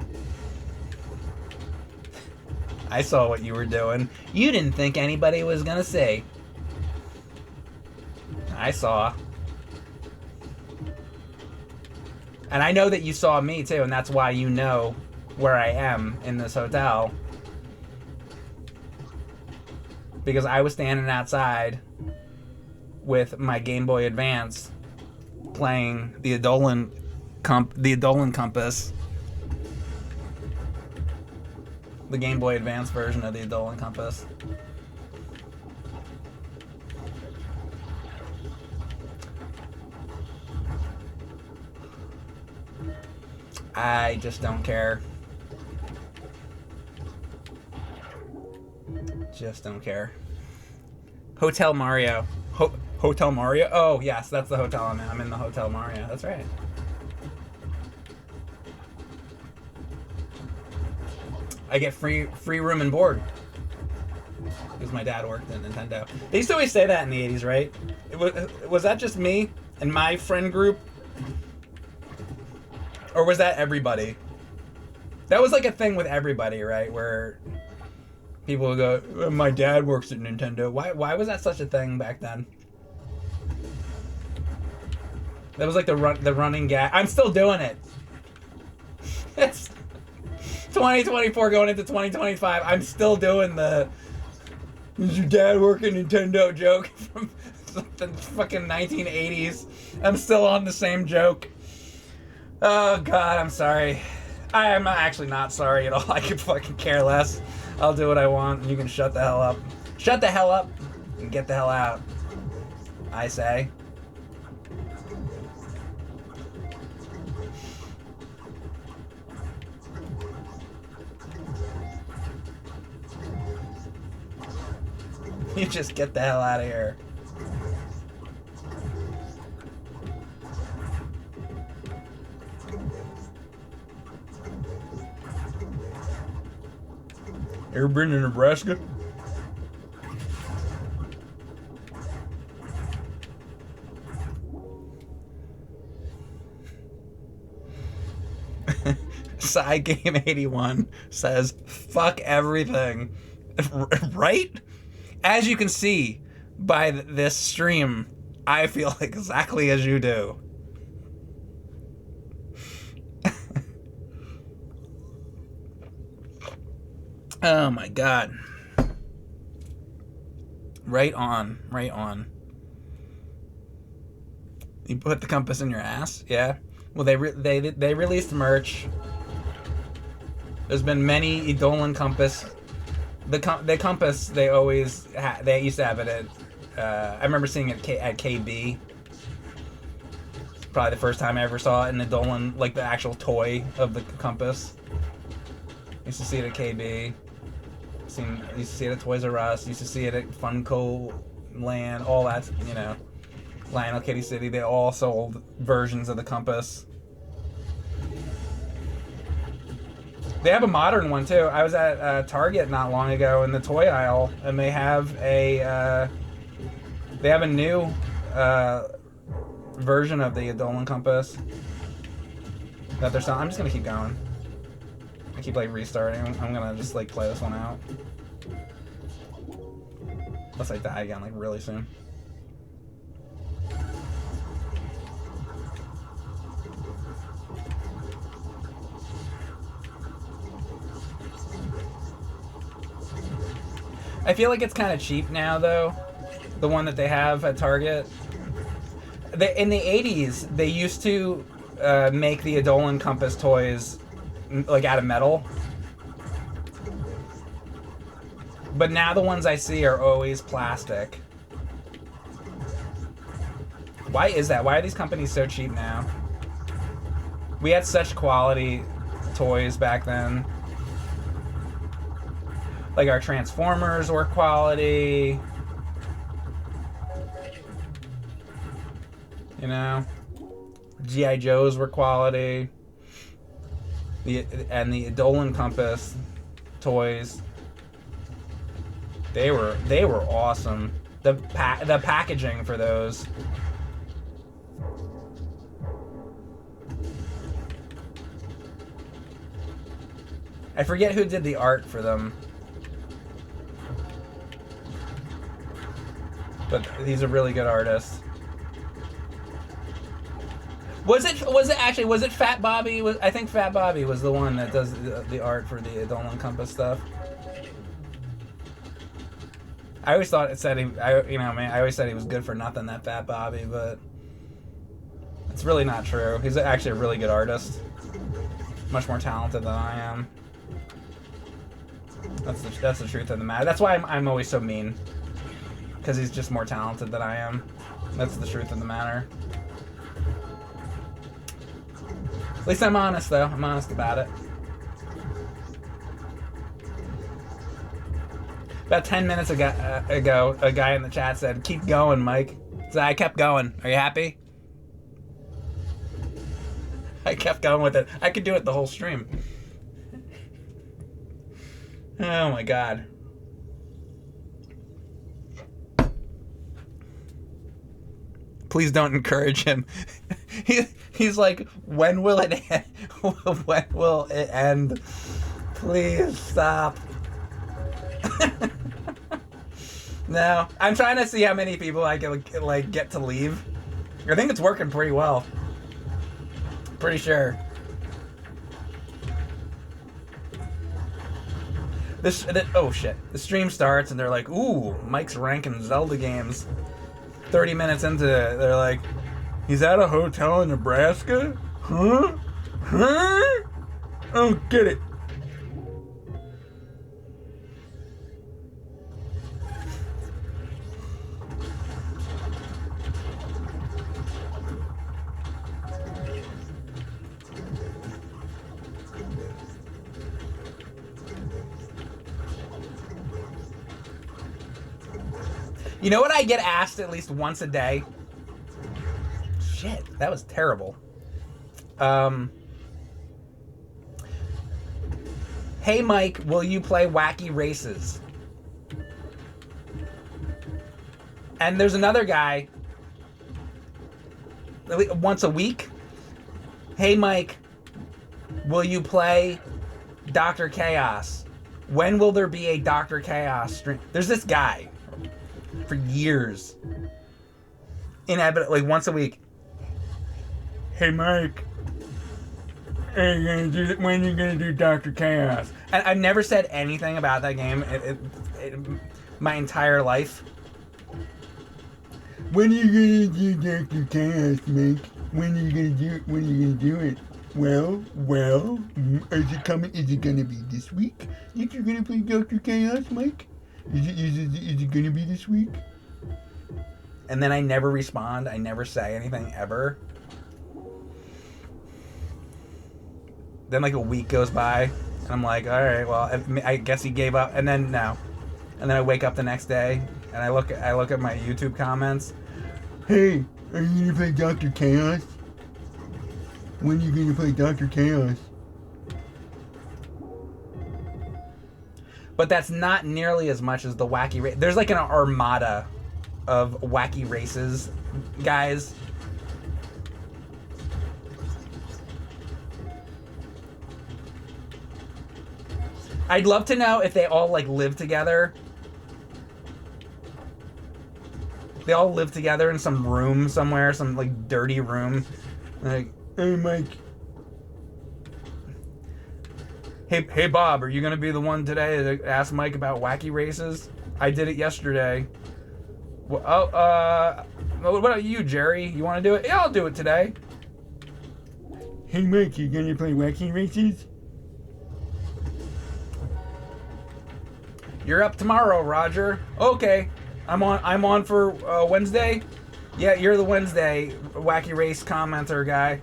I saw what you were doing. You didn't think anybody was gonna see. I saw. And I know that you saw me too, and that's why you know where I am in this hotel. Because I was standing outside with my Game Boy Advance playing the Eidolon Compass. The Game Boy Advance version of the Eidolon Compass. I just don't care. Just don't care. Hotel Mario. Hotel Mario? Oh, yes, that's the hotel I'm in. I'm in the Hotel Mario. That's right. I get free room and board. Because my dad worked at Nintendo. They used to always say that in the 80s, right? Was that just me and my friend group? Or was that everybody? That was like a thing with everybody, right? Where people would go, my dad works at Nintendo. Why was that such a thing back then? That was like the running gag. I'm still doing it. It's 2024 going into 2025. I'm still doing the "Does your dad work at Nintendo" joke from the fucking 1980s. I'm still on the same joke. Oh god, I'm sorry. I am actually not sorry at all. I could fucking care less. I'll do what I want, and you can shut the hell up. Shut the hell up and get the hell out, I say. You just get the hell out of here. Ever been to Nebraska? Side Game 81 says, fuck everything. Right? As you can see by this stream, I feel exactly as you do. Oh my god. Right on, right on. You put the compass in your ass? Yeah. Well, they released merch. There's been many Eidolon compass. The compass they always they used to have it at. I remember seeing it at KB. Probably the first time I ever saw it in Eidolon, like the actual toy of the compass. Used to see it at KB. Used to see it at Toys R Us. Used to see it at Funko Land. All that, you know. Lionel Kitty City. They all sold versions of the compass. They have a modern one too. I was at Target not long ago in the toy aisle, and they have a new version of the Eidolon compass that they're selling. I'm just gonna keep going. I keep like restarting. I'm gonna just like play this one out. Unless I die again like really soon. I feel like it's kind of cheap now though. The one that they have at Target. In the 80s, they used to make the Eidolon compass toys like out of metal. But now the ones I see are always plastic. Why is that? Why are these companies so cheap now? We had such quality toys back then. Like our Transformers were quality. You know, G.I. Joes were quality. And the Dolan Compass toys, they were awesome. The packaging for those. I forget who did the art for them. But he's a really good artist. Was it Fat Bobby? I think Fat Bobby was the one that does the art for the Dolan Compass stuff. I always thought it said I always said he was good for nothing, that Fat Bobby, but it's really not true. He's actually a really good artist. Much more talented than I am. That's the truth of the matter. That's why I'm always so mean. Because he's just more talented than I am. That's the truth of the matter. At least I'm honest, though. I'm honest about it. About 10 minutes ago, a guy in the chat said, "Keep going, Mike." So I kept going. Are you happy? I kept going with it. I could do it the whole stream. Oh my god. Please don't encourage him. He's like, when will it end? When will it end? Please stop. No, I'm trying to see how many people I can like get to leave. I think it's working pretty well. Pretty sure. Oh shit. The stream starts and they're like, ooh, Mike's ranking Zelda games. 30 minutes into it, they're like, he's at a hotel in Nebraska? Huh? Huh? I don't get it. You know what I get asked at least once a day? Shit, that was terrible. Hey Mike, will you play Wacky Races? And there's another guy, once a week. Hey Mike, will you play Dr. Chaos? When will there be a Dr. Chaos stream? There's this guy. For years, inevitably, once a week. Hey Mike, when are you gonna do Dr. Chaos? And I've never said anything about that game my entire life. When are you gonna do Dr. Chaos, Mike? When are you gonna do it? When are you gonna do it? Well, is it coming? Is it gonna be this week? Think you're gonna play Dr. Chaos, Mike? Is it gonna be this week? And then I never respond. I never say anything ever. Then like a week goes by, and I'm like, all right, well, I guess he gave up. And then no, and then I wake up the next day, and I look at my YouTube comments. Hey, are you gonna play Dr. Chaos? When are you gonna play Dr. Chaos? But that's not nearly as much as the Wacky Race. There's like an armada of Wacky Races guys. I'd love to know if they all like live together. They all live together in some room somewhere, some like dirty room. Like, hey Mike. Hey Bob, are you gonna be the one today to ask Mike about Wacky Races? I did it yesterday. Well, what about you, Jerry? You want to do it? Yeah, I'll do it today. Hey Mike, you gonna play Wacky Races? You're up tomorrow, Roger. Okay, I'm on for Wednesday. Yeah, you're the Wednesday Wacky Race commenter guy.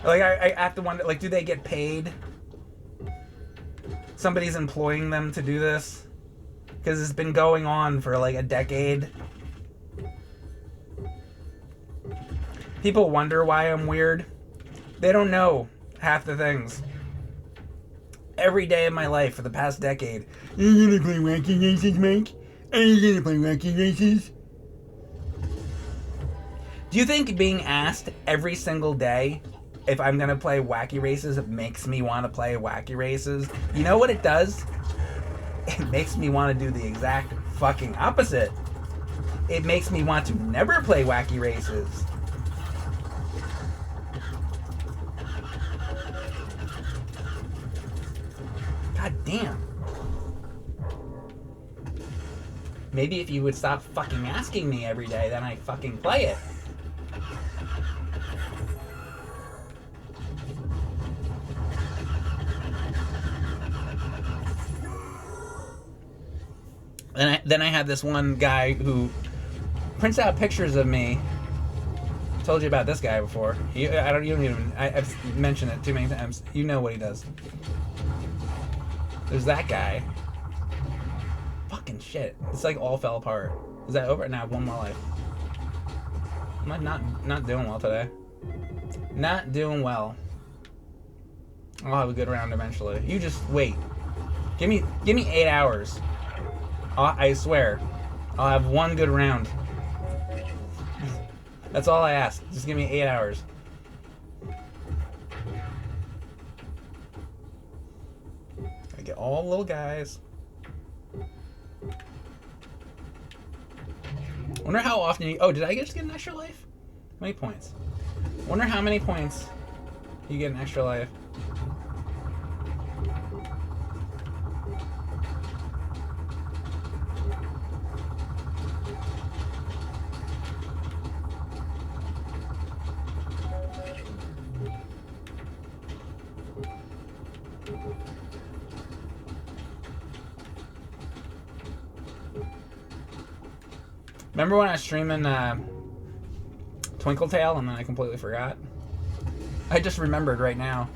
Like I have to wonder, like, do they get paid? somebody's employing them to do this, because it's been going on for like a decade. People wonder why I'm weird. They don't know half the things. Every day of my life for the past decade. Are you gonna play wacky races, Mike? Are you gonna play wacky races? Do you think being asked every single day if I'm gonna play wacky races makes me want to play wacky races? You know what it does? It makes me want to do the exact fucking opposite. It makes me want to never play wacky races. God damn. Maybe if you would stop fucking asking me every day, then I'd fucking play it. And then I had this one guy who prints out pictures of me. Told you about this guy before. I've mentioned it too many times. You know what he does. There's that guy. Fucking shit. It's like all fell apart. Is that over? Now one more life. I'm not doing well today. Not doing well. I'll have a good round eventually. You just wait. Give me 8 hours. I swear. I'll have one good round. That's all I ask. Just give me 8 hours. I get all little guys. Wonder how often you... Oh, did I just get an extra life? How many points? Wonder how many points you get an extra life. Remember when I was streaming Twinkle Tail and then I completely forgot? I just remembered right now.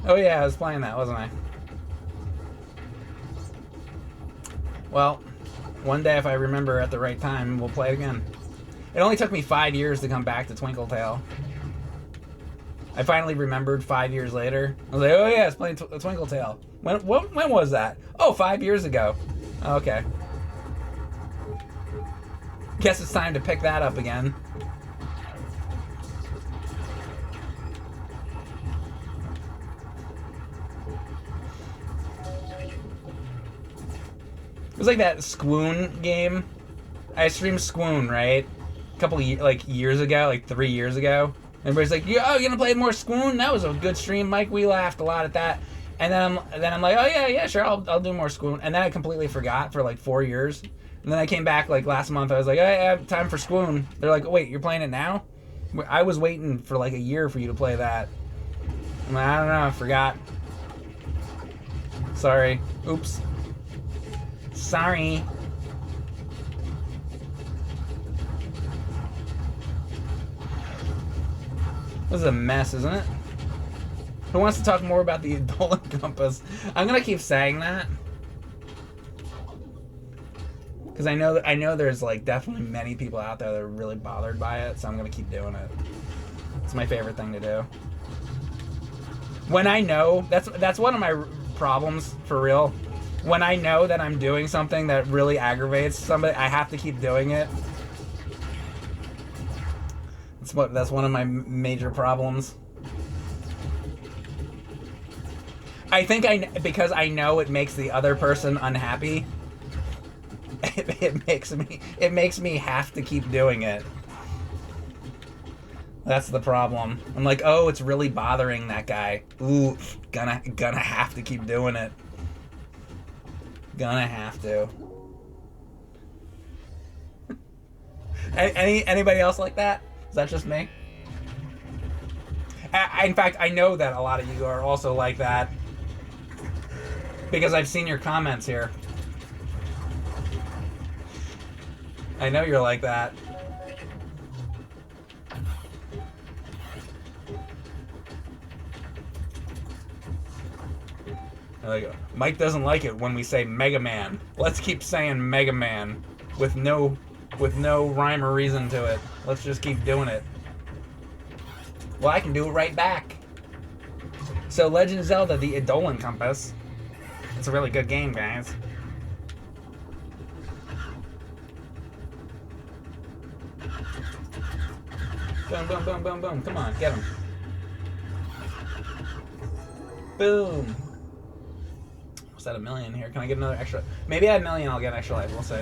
Oh yeah, I was playing that, wasn't I? Well, one day if I remember at the right time, we'll play it again. It only took me 5 years to come back to Twinkle Tail. I finally remembered 5 years later. I was like, oh yeah, I was playing Twinkle Tail. When was that? Oh, 5 years ago. Okay. Guess it's time to pick that up again. It was like that Squoon game. I streamed Squoon, right? A couple years ago, like 3 years ago. Everybody's like, "Oh, you gonna play more Squoon? That was a good stream, Mike. We laughed a lot at that." And then I'm like, "Oh yeah, sure, I'll do more Squoon." And then I completely forgot for like 4 years. And then I came back like last month. I was like, "Oh, I have time for Squoon." They're like, "Wait, you're playing it now?" I was waiting for like a year for you to play that. I'm like, I don't know, I forgot. Sorry. Oops. Sorry. This is a mess, isn't it? Who wants to talk more about the Dolan Compass? I'm gonna keep saying that because I know there's like definitely many people out there that are really bothered by it, so I'm gonna keep doing it. It's my favorite thing to do. When I know, that's one of my problems for real. When I know that I'm doing something that really aggravates somebody, I have to keep doing it. That's one of my major problems. I think because I know it makes the other person unhappy. It makes me have to keep doing it. That's the problem. I'm like, oh, it's really bothering that guy. Ooh, gonna have to keep doing it. Gonna have to. Anybody else like that? Is that just me? In fact, I know that a lot of you are also like that because I've seen your comments here. I know you're like that. Like, Mike doesn't like it when we say Mega Man. Let's keep saying Mega Man with no rhyme or reason to it. Let's just keep doing it. Well, I can do it right back. So, Legend of Zelda: The Eidolon Compass. It's a really good game, guys. Boom, boom, boom, boom, boom. Come on, get him. Boom. Was that a million here? Can I get another extra? Maybe at a million I'll get an extra life. We'll see.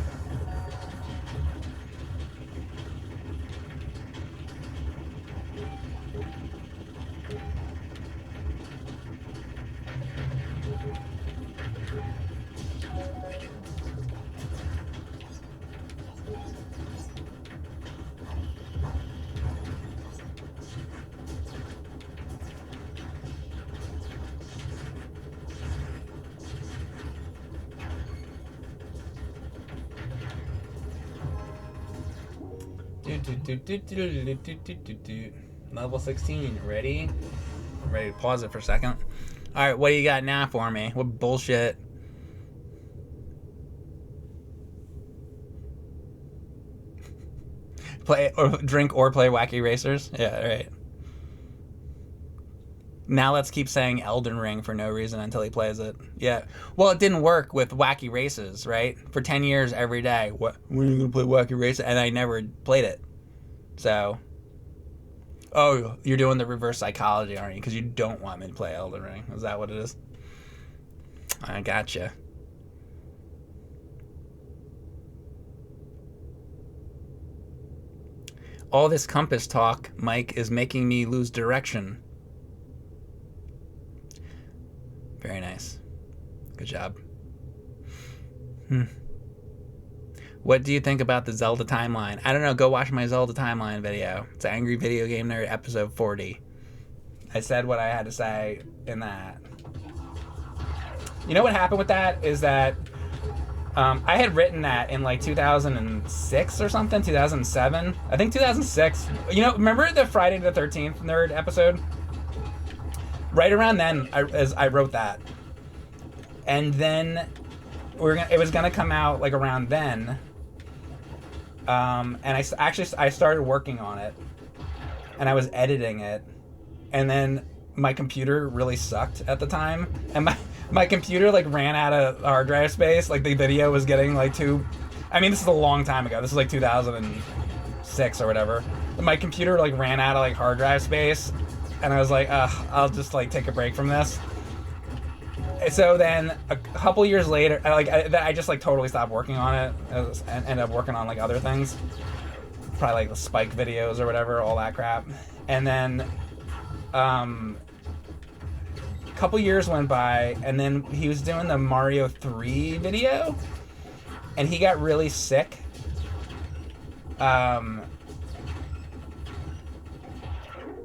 Level 16. Ready? I'm ready to pause it for a second. Alright, what do you got now for me? What bullshit? Play or drink or play Wacky Racers? Yeah, right. Now let's keep saying Elden Ring for no reason until he plays it. Yeah. Well, it didn't work with Wacky Races, right? For 10 years every day. What? When are you going to play Wacky Races? And I never played it. So. Oh, you're doing the reverse psychology, aren't you? Because you don't want me to play Elden Ring. Is that what it is? I gotcha. All this compass talk, Mike, is making me lose direction. Very nice. Good job. What do you think about the Zelda timeline? I don't know. Go watch my Zelda timeline video. It's Angry Video Game Nerd episode 40. I said what I had to say in that. You know what happened with that is that I had written that in like 2006 or something, 2007. I think 2006. You know, remember the Friday the 13th Nerd episode? Right around then, I wrote that. And then it was gonna come out like around then. And I started working on it, and I was editing it, and then my computer really sucked at the time, and my computer like ran out of hard drive space. Like the video was getting like too. I mean, this is a long time ago. This is like 2006 or whatever. My computer like ran out of like hard drive space, and I was like, I'll just like take a break from this. So then a couple years later, I just like totally stopped working on it and ended up working on like other things, probably like the Spike videos or whatever, all that crap. And then a couple years went by, and then he was doing the Mario 3 video, and he got really sick.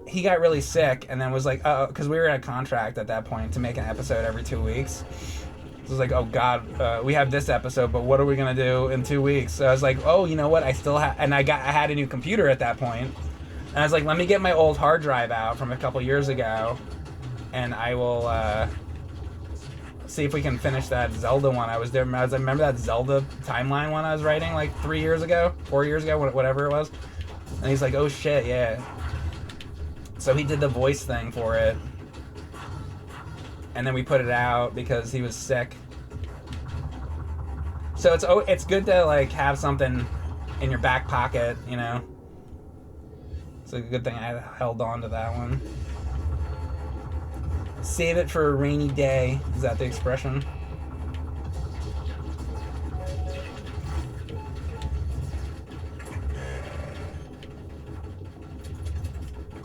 He got really sick, and then was like, oh, because we were in a contract at that point to make an episode every 2 weeks. So it was like, oh God, we have this episode, but what are we gonna do in 2 weeks? So I was like, oh, you know what? I still have, and I had a new computer at that point, and I was like, let me get my old hard drive out from a couple years ago, and I will see if we can finish that Zelda one. I remember that Zelda timeline one I was writing like 4 years ago, whatever it was. And he's like, oh shit, yeah. So he did the voice thing for it, and then we put it out because he was sick. So it's good to like have something in your back pocket, you know. It's a good thing I held on to that one. Save it for a rainy day. Is that the expression?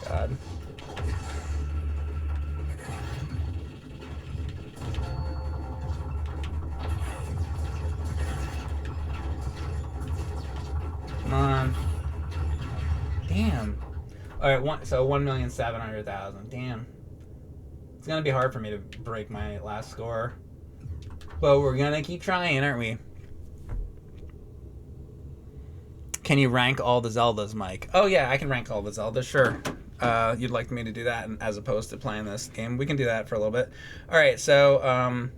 God. Come on. Damn. Alright, so 1,700,000. Damn. It's gonna be hard for me to break my last score. But we're gonna keep trying, aren't we? Can you rank all the Zeldas, Mike? Oh yeah, I can rank all the Zeldas, sure. You'd like me to do that as opposed to playing this game? We can do that for a little bit. Alright, so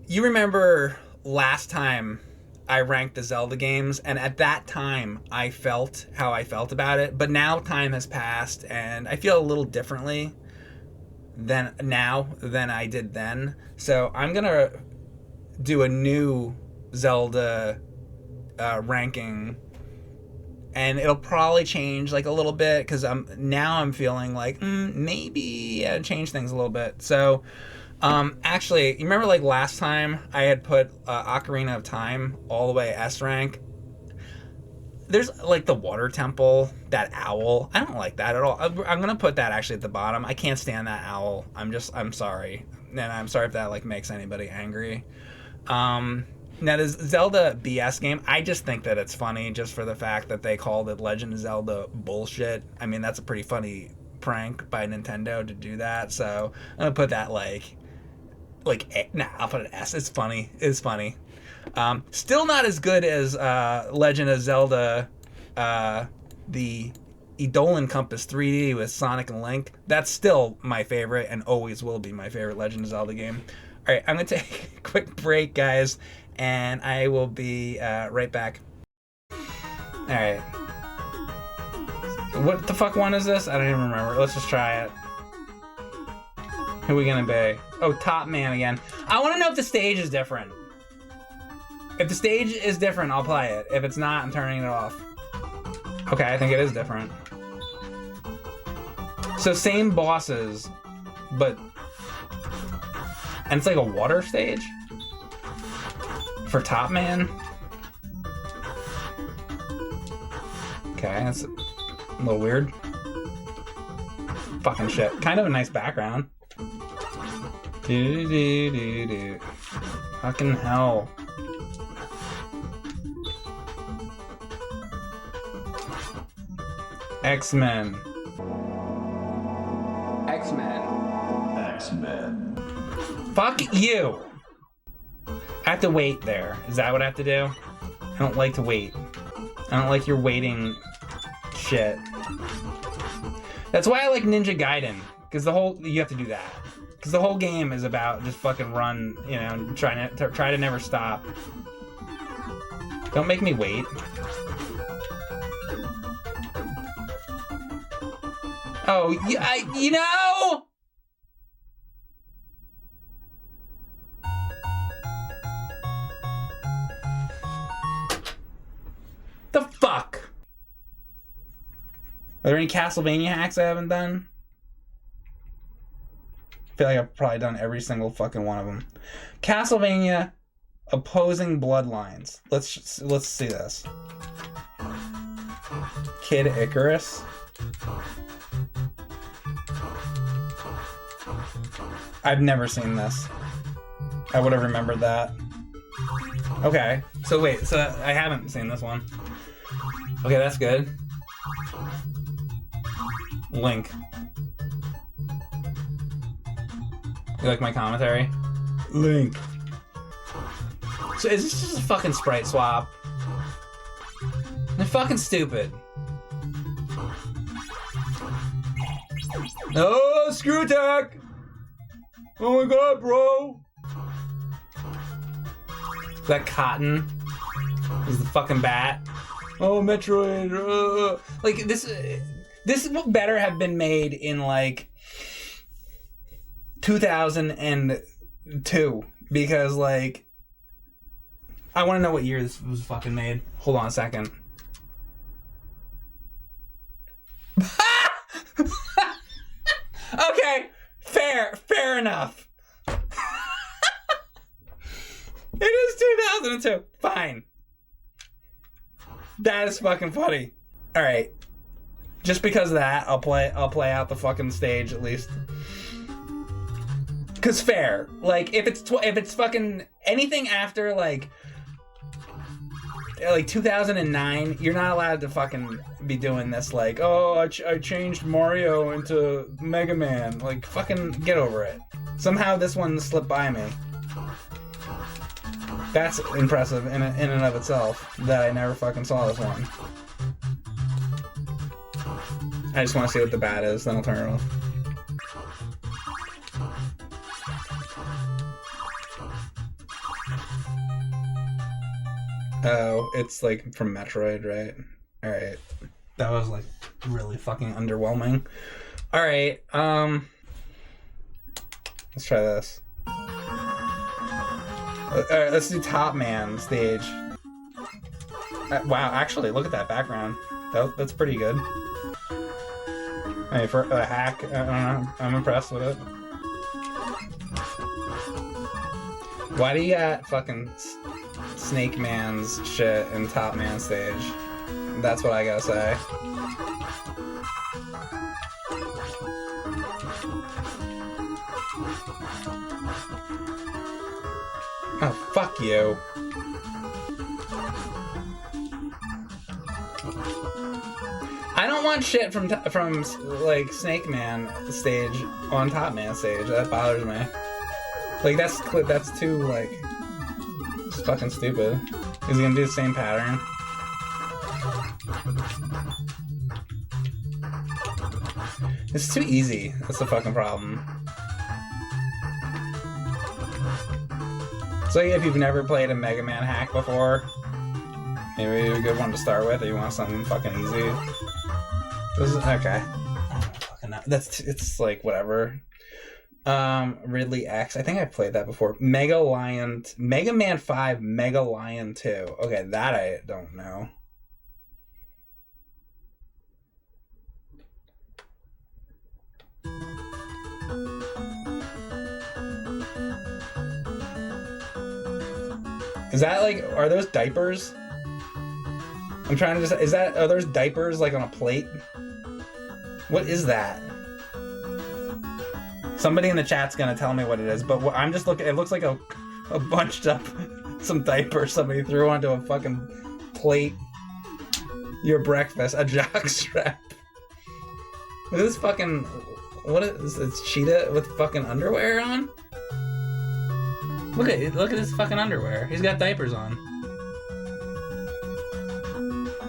You remember last time I ranked the Zelda games, and at that time I felt how I felt about it, but now time has passed and I feel a little differently than I did then. So I'm gonna do a new Zelda ranking, and it'll probably change like a little bit because I'm feeling like maybe change things a little bit. So actually, you remember like last time I had put Ocarina of Time all the way S rank? There's like the water temple, that owl. I don't like that at all. I'm gonna put that actually at the bottom. I can't stand that owl. I'm sorry. And I'm sorry if that like makes anybody angry. Now this Zelda BS game, I just think that it's funny just for the fact that they called it Legend of Zelda bullshit. I mean, that's a pretty funny prank by Nintendo to do that. So I'm gonna put that I'll put an S. It's funny. It's funny. Still not as good as Legend of Zelda, the Eidolon Compass 3D with Sonic and Link. That's still my favorite and always will be my favorite Legend of Zelda game. All right, I'm going to take a quick break, guys, and I will be right back. All right. What the fuck one is this? I don't even remember. Let's just try it. Who are we going to be? Oh, Top Man again. I want to know if the stage is different. If the stage is different, I'll play it. If it's not, I'm turning it off. Okay, I think it is different. So same bosses, but... And it's like a water stage? For Top Man? Okay, that's a little weird. Fucking shit. Kind of a nice background. Do. Fucking hell. X-Men. Fuck you! I have to wait there. Is that what I have to do? I don't like to wait. I don't like your waiting shit. That's why I like Ninja Gaiden. Because you have to do that. Because the whole game is about just fucking run, you know, try to never stop. Don't make me wait. Oh, you know! The fuck? Are there any Castlevania hacks I haven't done? I feel like I've probably done every single fucking one of them. Castlevania opposing bloodlines. Let's see this. Kid Icarus. I've never seen this. I would have remembered that. Okay, so wait, so I haven't seen this one. Okay, that's good. Link. You like my commentary? Link. So is this just a fucking sprite swap? They're fucking stupid. Oh, screw attack! Oh my god, bro! That Cotton is the fucking bat. Oh, Metroid. Like this better have been made in like 2002 because like I want to know what year this was fucking made. Hold on a second. Okay, fair enough. It is 2002. Fine. That is fucking funny. All right. Just because of that, I'll play out the fucking stage at least. Cause fair. Like if it's fucking anything after like 2009, you're not allowed to fucking be doing this. Like, oh, I changed Mario into Mega Man. Like, fucking get over it. Somehow this one slipped by me. That's impressive in and of itself that I never fucking saw this one. I just want to see what the bat is, then I'll turn it off. Oh, it's like from Metroid, right? All right. That was like really fucking underwhelming. All right. Let's try this. All right, let's do Top Man stage. Wow, actually, look at that background. That's pretty good. I mean, for a hack, I don't know. I'm impressed with it. Why do you got fucking Snake Man's shit in Top Man stage? That's what I gotta say. Oh, fuck you. I don't want shit from like Snake Man stage on Top Man stage. That bothers me. Like that's too like just fucking stupid. Is he gonna do the same pattern? It's too easy. That's the fucking problem. So if you've never played a Mega Man hack before, maybe a good one to start with, or you want something fucking easy. This is okay. I don't fucking know. It's like whatever. Ridley X. I think I played that before. Mega Man 5, Mega Lion 2. Okay, that I don't know. Is that like, are those diapers? I'm trying to just, are those diapers like on a plate? What is that? Somebody in the chat's gonna tell me what it is, but I'm just looking, it looks like a bunched up, some diapers somebody threw onto a fucking plate. Your breakfast, a jock strap. Look at this fucking, what is, it's Cheetah with fucking underwear on? Look at his fucking underwear. He's got diapers on.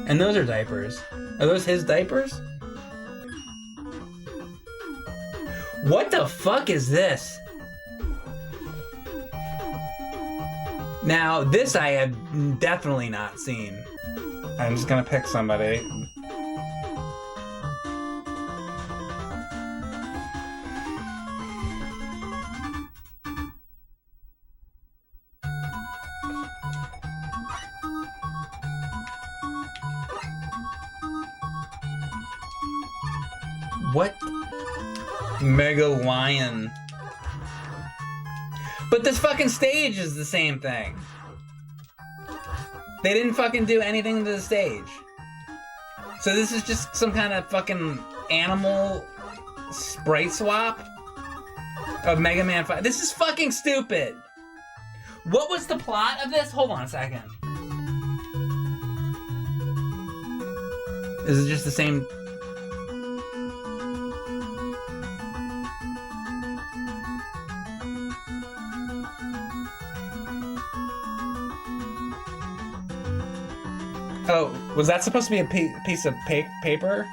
And those are diapers. Are those his diapers? What the fuck is this? Now, this I have definitely not seen. I'm just gonna pick somebody. What? Mega Lion. But this fucking stage is the same thing. They didn't fucking do anything to the stage. So this is just some kind of fucking animal sprite swap of Mega Man 5. This is fucking stupid. What was the plot of this? Hold on a second. Is it just the same? Oh, was that supposed to be a piece of paper?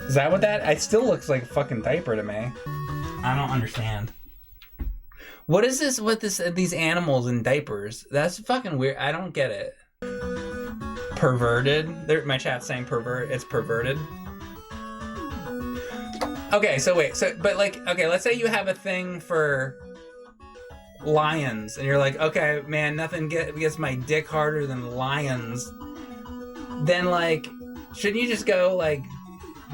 Is that what that? It still looks like a fucking diaper to me. I don't understand. What is this with these animals in diapers? That's fucking weird. I don't get it. Perverted? My chat's saying pervert. It's perverted. Okay, so wait. But like, okay, let's say you have a thing for lions, and you're like, okay, man, nothing gets my dick harder than lions. Then, like, shouldn't you just go, like,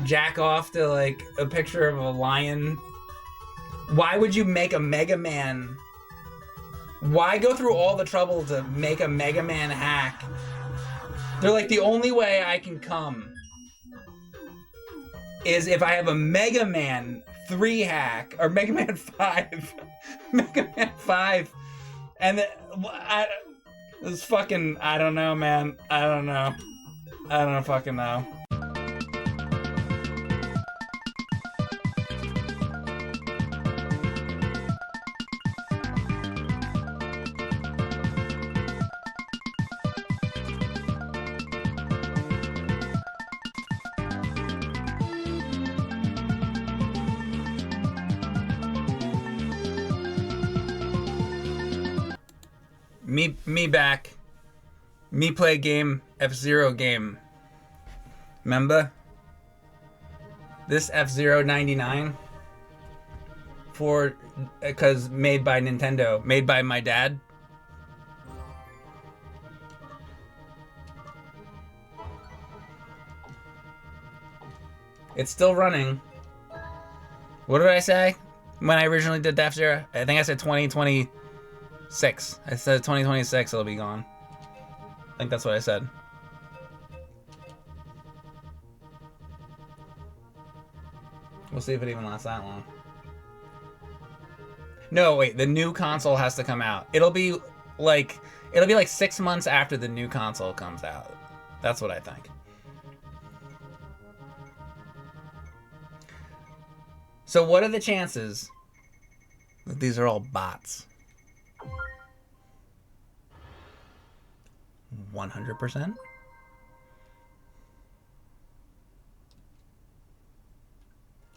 jack off to, like, a picture of a lion? Why would you make a Mega Man? Why go through all the trouble to make a Mega Man hack? They're like, the only way I can come is if I have a Mega Man 3 hack, or Mega Man 5. Mega Man 5. And this fucking, I don't know, man. I don't know. I don't fucking know. Me back. Me play game, F-Zero game. Remember? This F-Zero 99? Because made by Nintendo. Made by my dad. It's still running. What did I say when I originally did the F-Zero? I think I said 2026. I said 2026 it'll be gone. I think that's what I said. We'll see if it even lasts that long. No, wait, the new console has to come out. It'll be like 6 months after the new console comes out. That's what I think. So what are the chances that these are all bots? 100%?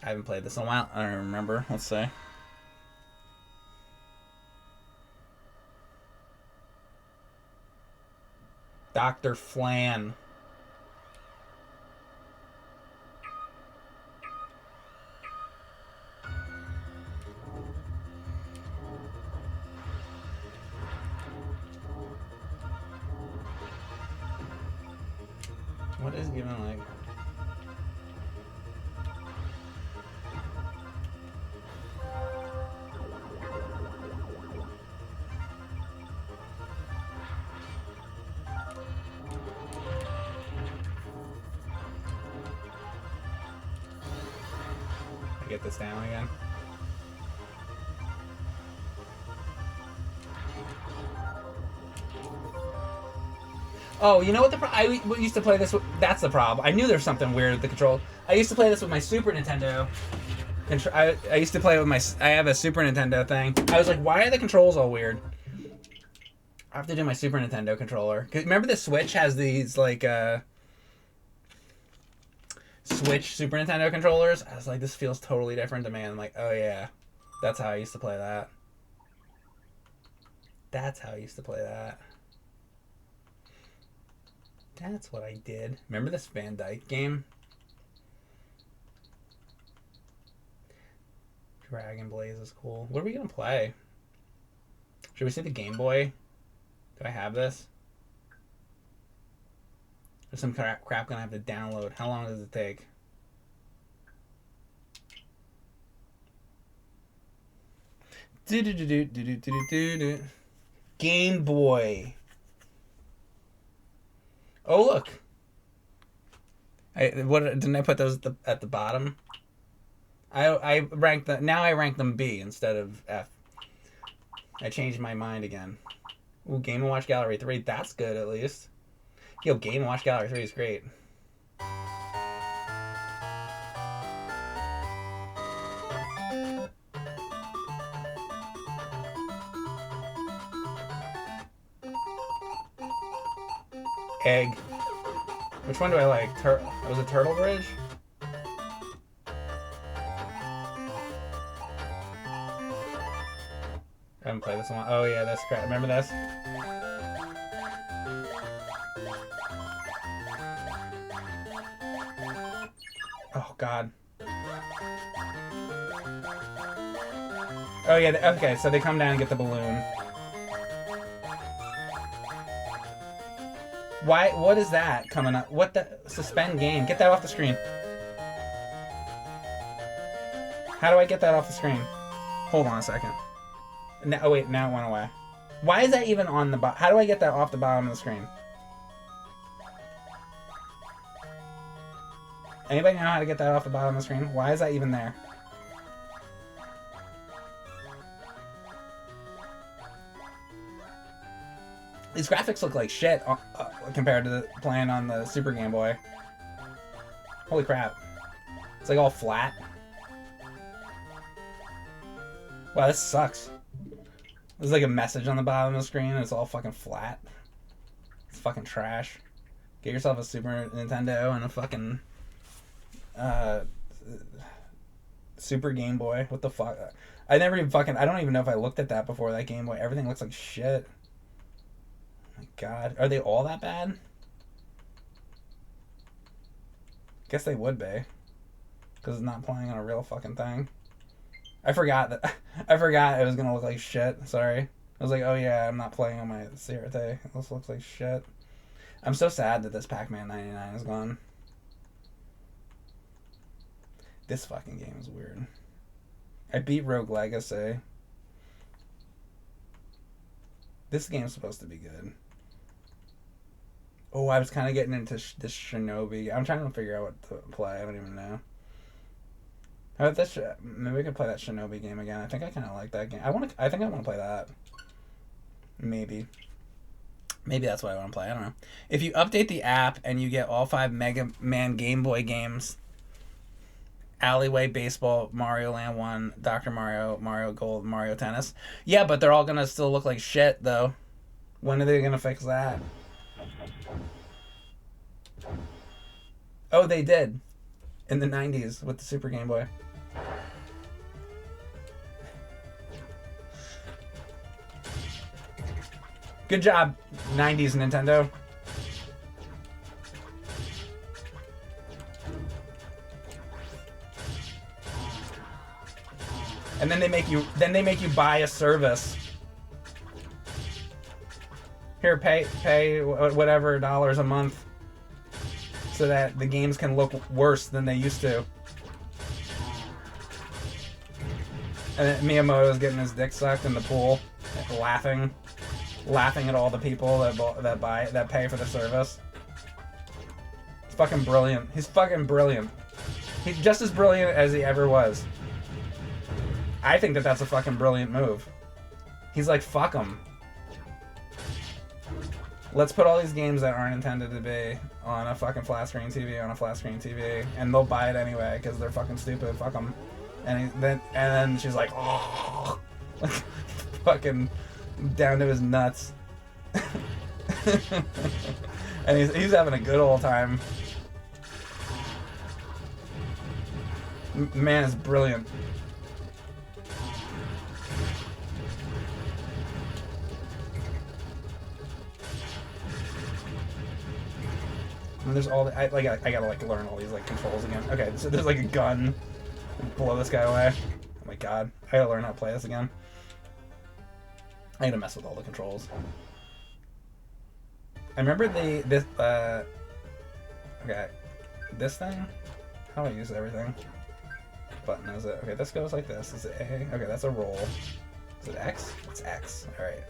I haven't played this in a while. I don't remember. Let's see. Dr. Flan. What is given like? Get this down again. Oh, you know what I used to play this with? That's the problem. I knew there was something weird with the control. I used to play this with my Super Nintendo. I used to play with my... I have a Super Nintendo thing. I was like, why are the controls all weird? I have to do my Super Nintendo controller. Remember the Switch has these, like, Switch Super Nintendo controllers? I was like, this feels totally different to me. I'm like, oh yeah, that's how I used to play that. That's how I used to play that. That's what I did. Remember this Van Dyke game? Dragon Blaze is cool. What are we gonna play? Should we see the Game Boy? Do I have this? There's some crap gonna have to download. How long does it take? Game Boy. Oh look. Didn't I put those at the bottom? I ranked now I rank them B instead of F. I changed my mind again. Ooh, Game & Watch Gallery 3. That's good at least. Yo, Game & Watch Gallery 3 is great. Egg. Which one do I like? Was it Turtle Bridge? I haven't played this one. Oh yeah, that's great. Remember this? Oh god. Oh yeah, okay, so they come down and get the balloon. Why? What is that coming up? What the? Suspend game. Get that off the screen. How do I get that off the screen? Hold on a second. Oh wait, now it went away. Why is that even on the bottom? How do I get that off the bottom of the screen? Anybody know how to get that off the bottom of the screen? Why is that even there? These graphics look like shit compared to playing on the Super Game Boy. Holy crap. It's like all flat. Wow, this sucks. There's like a message on the bottom of the screen and it's all fucking flat. It's fucking trash. Get yourself a Super Nintendo and a fucking Super Game Boy. What the fuck? I don't even know if I looked at that before that Game Boy. Everything looks like shit. My God, are they all that bad? Guess they would be, because it's not playing on a real fucking thing. I forgot that. I forgot it was gonna look like shit. Sorry. I was like, oh yeah, I'm not playing on my CRT. This looks like shit. I'm so sad that this Pac-Man 99 is gone. This fucking game is weird. I beat Rogue Legacy. This game's supposed to be good. Oh, I was kind of getting into this Shinobi. I'm trying to figure out what to play. I don't even know. How about this? Maybe we could play that Shinobi game again. I think I kind of like that game. I think I want to play that. Maybe that's what I want to play. I don't know. If you update the app and you get all 5 Mega Man Game Boy games, Alleyway Baseball, Mario Land 1, Dr. Mario, Mario Gold, Mario Tennis. Yeah, but they're all gonna still look like shit though. When are they gonna fix that? Oh, they did. In the 90s with the Super Game Boy. Good job, 90s Nintendo. And then they make you buy a service. Here, pay whatever dollars a month so that the games can look worse than they used to. And then Miyamoto's getting his dick sucked in the pool, laughing at all the people that pay for the service. It's fucking brilliant. He's fucking brilliant. He's just as brilliant as he ever was. I think that that's a fucking brilliant move. He's like, fuck them. Let's put all these games that aren't intended to be on a fucking flat screen TV on a flat screen TV, and they'll buy it anyway because they're fucking stupid. Fuck them. And then she's like, oh, fucking down to his nuts. And he's having a good old time. Man is brilliant. And there's all the, I gotta like learn all these like controls again. Okay, so there's like a gun, blow this guy away. Oh my god, I gotta learn how to play this again. I gotta mess with all the controls. I remember okay, this thing. How do I use everything? Button is it? Okay, this goes like this. Is it A? Okay, that's a roll. Is it X? It's X. All right.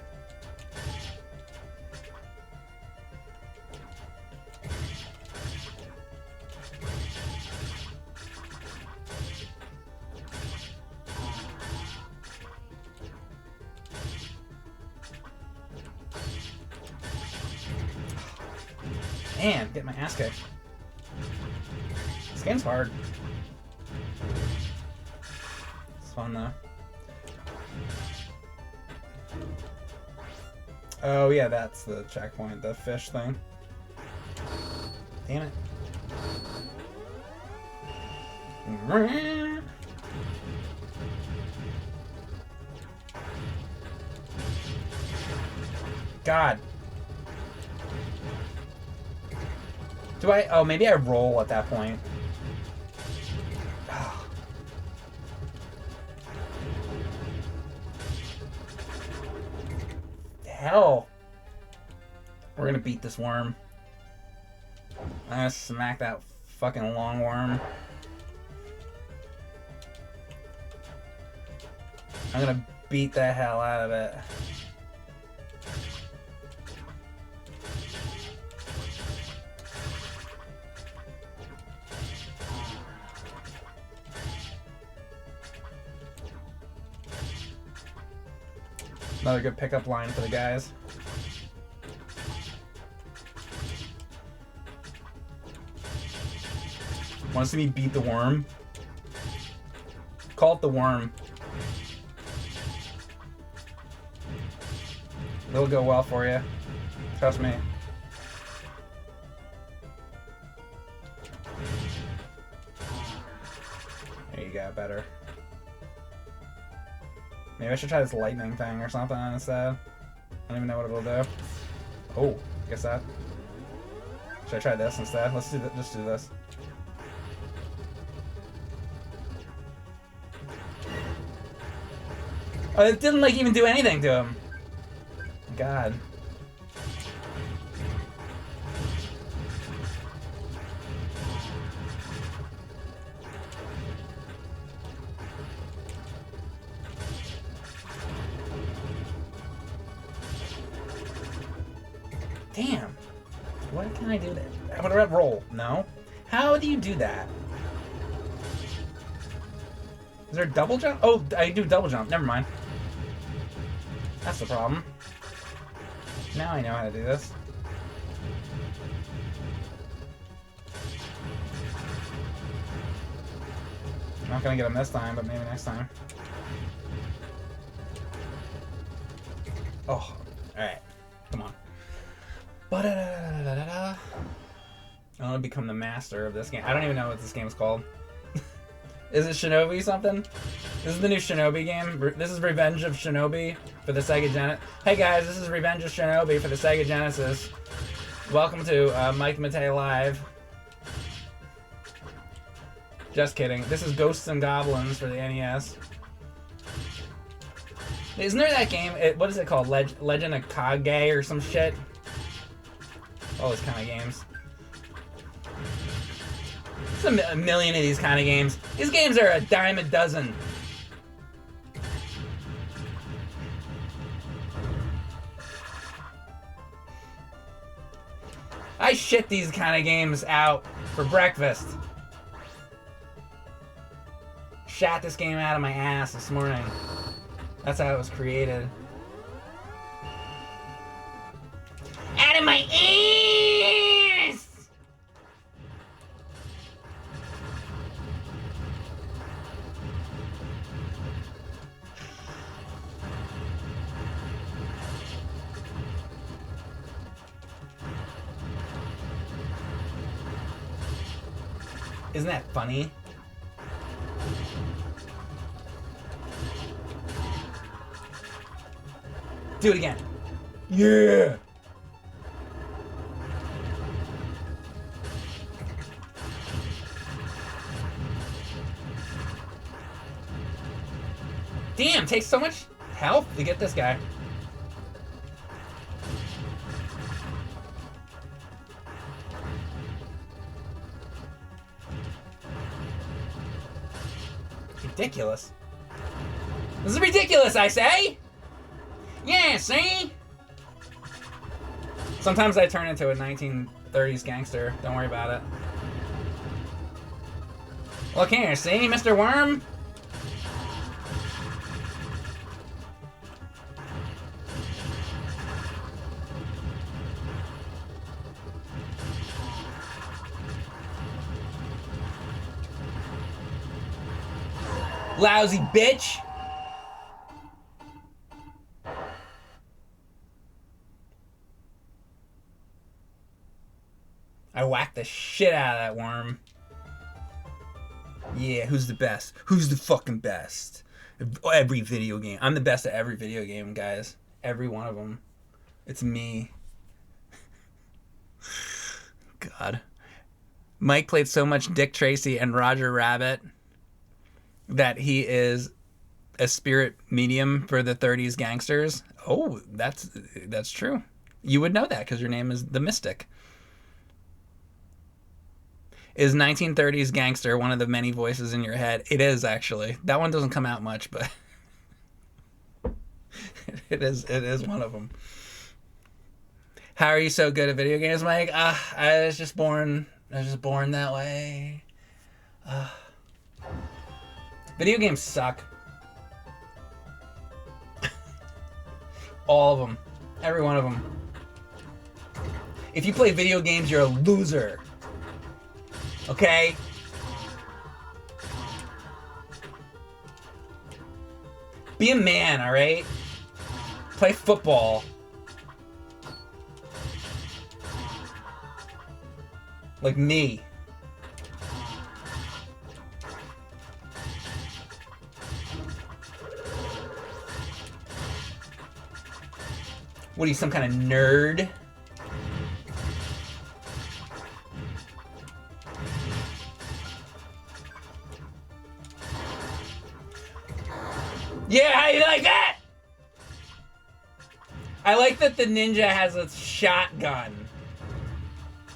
Man, get my ass kicked. This game's hard. It's fun though. Oh yeah, that's the checkpoint, the fish thing. Damn it. God. Do I? Oh, maybe I roll at that point. Hell. We're gonna beat this worm. I'm gonna smack that fucking long worm. I'm gonna beat the hell out of it. Another good pickup line for the guys. Want to see me beat the worm? Call it the worm. It'll go well for you. Trust me. There you go, better. Maybe I should try this lightning thing or something instead. I don't even know what it'll do. Oh, guess that. Should I try this instead? Let's do that. Just do this. Oh, it didn't like even do anything to him. God. Damn. What can I do there? I'm gonna roll. No? How do you do that? Is there a double jump? Oh, I do double jump. Never mind. That's the problem. Now I know how to do this. I'm not gonna get him this time, but maybe next time. Oh, alright. Come on. I want to become the master of this game. I don't even know what this game is called. Is it Shinobi something? This is the new Shinobi game. This is Revenge of Shinobi for the Sega Genesis. Hey guys, this is Revenge of Shinobi for the Sega Genesis. Welcome to Mike Matei Live. Just kidding. This is Ghosts and Goblins for the NES. Isn't there that game? What is it called? Legend of Kage or some shit? All those kind of games. There's a million of these kind of games. These games are a dime a dozen. I shit these kind of games out for breakfast. Shat this game out of my ass this morning. That's how it was created. Out of my ass! Isn't that funny? Do it again. Yeah! Damn, takes so much health to get this guy. Ridiculous. This is ridiculous, I say! Yeah, see? Sometimes I turn into a 1930s gangster. Don't worry about it. Look here, see, Mr. Worm? Lousy bitch! I whacked the shit out of that worm. Yeah, who's the best? Who's the fucking best? Every video game. I'm the best at every video game, guys. Every one of them. It's me. God. Mike played so much Dick Tracy and Roger Rabbit that he is a spirit medium for the 30s gangsters. Oh, that's true. You would know that because your name is the Mystic. Is 1930s gangster one of the many voices in your head? It is, actually. That one doesn't come out much, but it is one of them. How are you so good at video games, Mike? I was just born that way. Video games suck. All of them. Every one of them. If you play video games, you're a loser. Okay? Be a man, alright? Play football. Like me. What are you, some kind of nerd? Yeah, how you like that? I like that the ninja has a shotgun.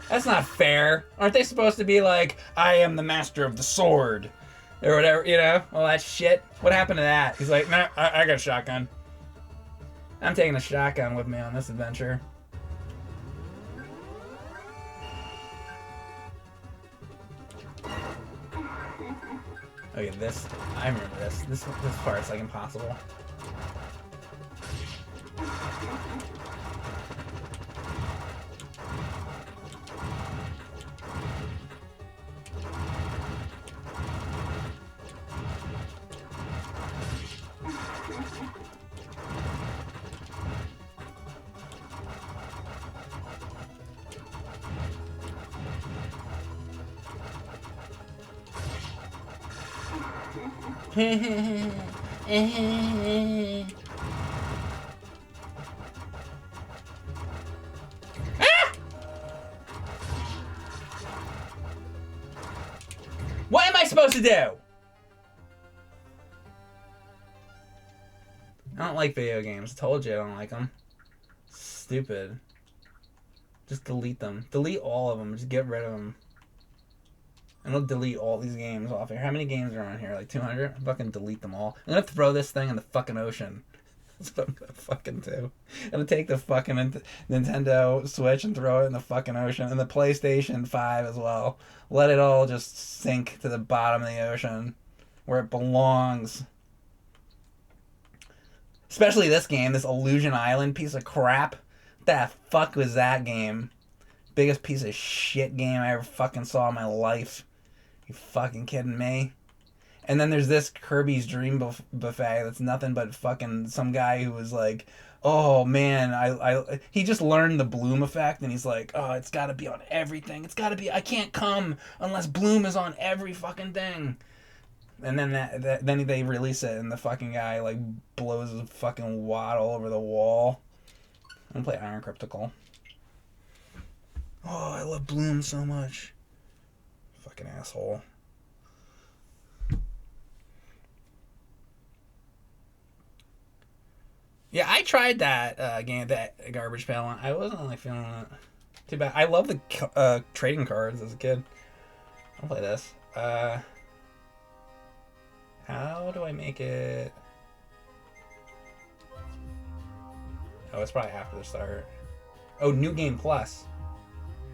That's not fair. Aren't they supposed to be like, I am the master of the sword? Or whatever, you know? All that shit. What happened to that? He's like, nah, I got a shotgun. I'm taking a shotgun with me on this adventure. Okay, this, I remember this. This part's like impossible. What am I supposed to do? I don't like video games. I told you I don't like them. Stupid. Just delete them. Delete all of them. Just get rid of them. And I'll delete all these games off here. How many games are on here? Like 200? Fucking delete them all. I'm gonna throw this thing in the fucking ocean. That's what I'm gonna fucking do. I'm gonna take the fucking Nintendo Switch and throw it in the fucking ocean. And the PlayStation 5 as well. Let it all just sink to the bottom of the ocean. Where it belongs. Especially this game, this Illusion Island piece of crap. What the fuck was that game? Biggest piece of shit game I ever fucking saw in my life. You fucking kidding me? And then there's this Kirby's Dream Buffet that's nothing but fucking some guy who was like, oh man, he just learned the Bloom effect and he's like, oh, it's gotta be on everything. It's gotta be, I can't come unless Bloom is on every fucking thing. And then then they release it and the fucking guy like blows a fucking wad all over the wall. I'm gonna play Iron Cryptical. Oh, I love Bloom so much. Fucking asshole. Yeah, I tried that game, that Garbage Pail one. I wasn't like feeling it. Too bad. I love the trading cards as a kid. I'll play this. How do I make it? Oh, it's probably after the start. Oh, New Game Plus.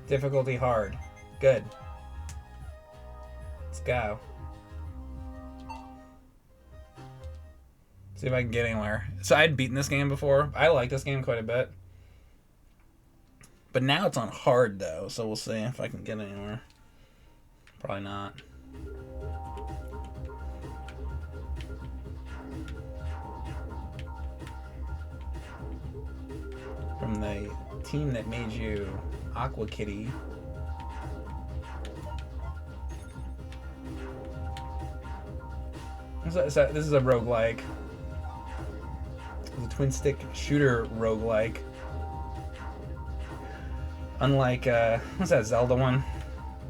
Difficulty hard. Good. Let's go. See if I can get anywhere. So I'd beaten this game before. I like this game quite a bit. But now it's on hard though, so we'll see if I can get anywhere. Probably not. From the team that made you Aqua Kitty. This is a roguelike. It's a twin stick shooter roguelike. Unlike what's that Zelda one?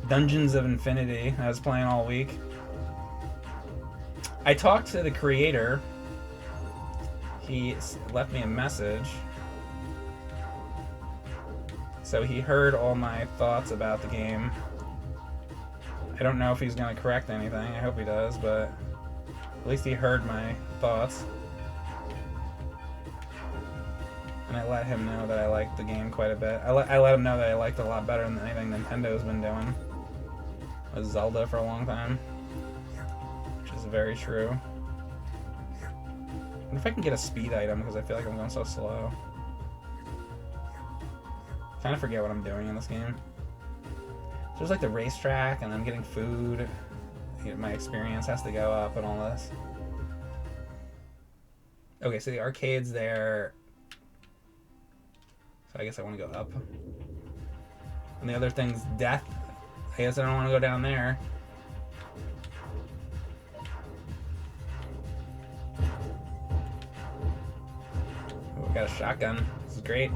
Dungeons of Infinity I was playing all week. I talked to the creator. He left me a message. So he heard all my thoughts about the game. I don't know if he's going to correct anything. I hope he does, but at least he heard my thoughts. And I let him know that I liked the game quite a bit. I let him know that I liked it a lot better than anything Nintendo's been doing. It was Zelda for a long time. Which is very true. I wonder if I can get a speed item because I feel like I'm going so slow. I kind of forget what I'm doing in this game. There's like the racetrack and I'm getting food. My experience has to go up and all this. Okay, so the arcade's there. So I guess I want to go up. And the other thing's death. I guess I don't want to go down there. Oh, we got a shotgun. This is great.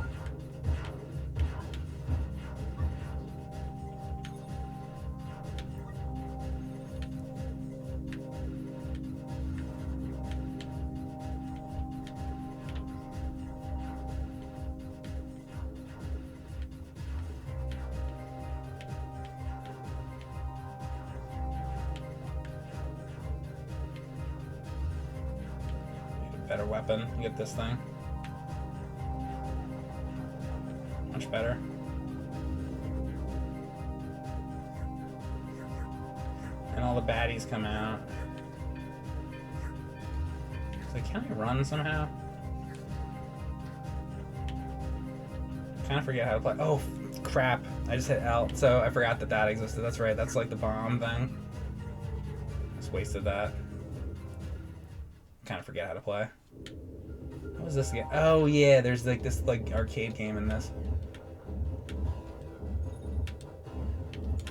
better weapon. You get this thing. Much better. And all the baddies come out. So can I run somehow? Kind of forget how to play. Oh, crap. I just hit L. So I forgot that that existed. That's right. That's like the bomb thing. Just wasted that. Kind of forget how to play. What was this again? Oh, yeah. There's like this like arcade game in this.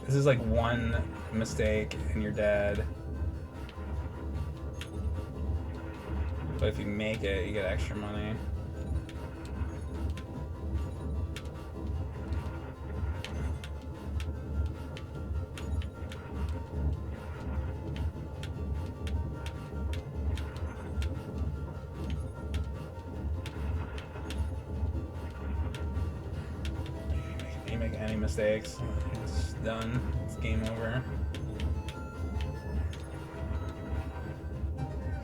This is like one mistake and you're dead. But if you make it, you get extra money. You make any mistakes, it's done. It's game over.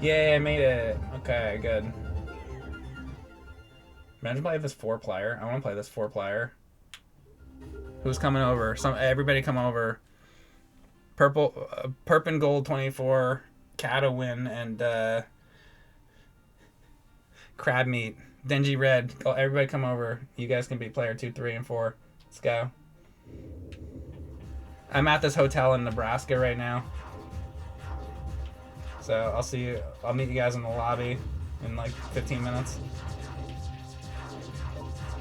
Yeah, I made it. Okay, good. Imagine play this 4-player. I want to play this 4-player. Who's coming over? Everybody come over. Purple, Perp and Gold 24, Catawin, and Crab Meat, Dingy Red. Oh, everybody come over. You guys can be player 2, 3, and 4. Let's go. I'm at this hotel in Nebraska right now. So I'll see you. I'll meet you guys in the lobby in like 15 minutes.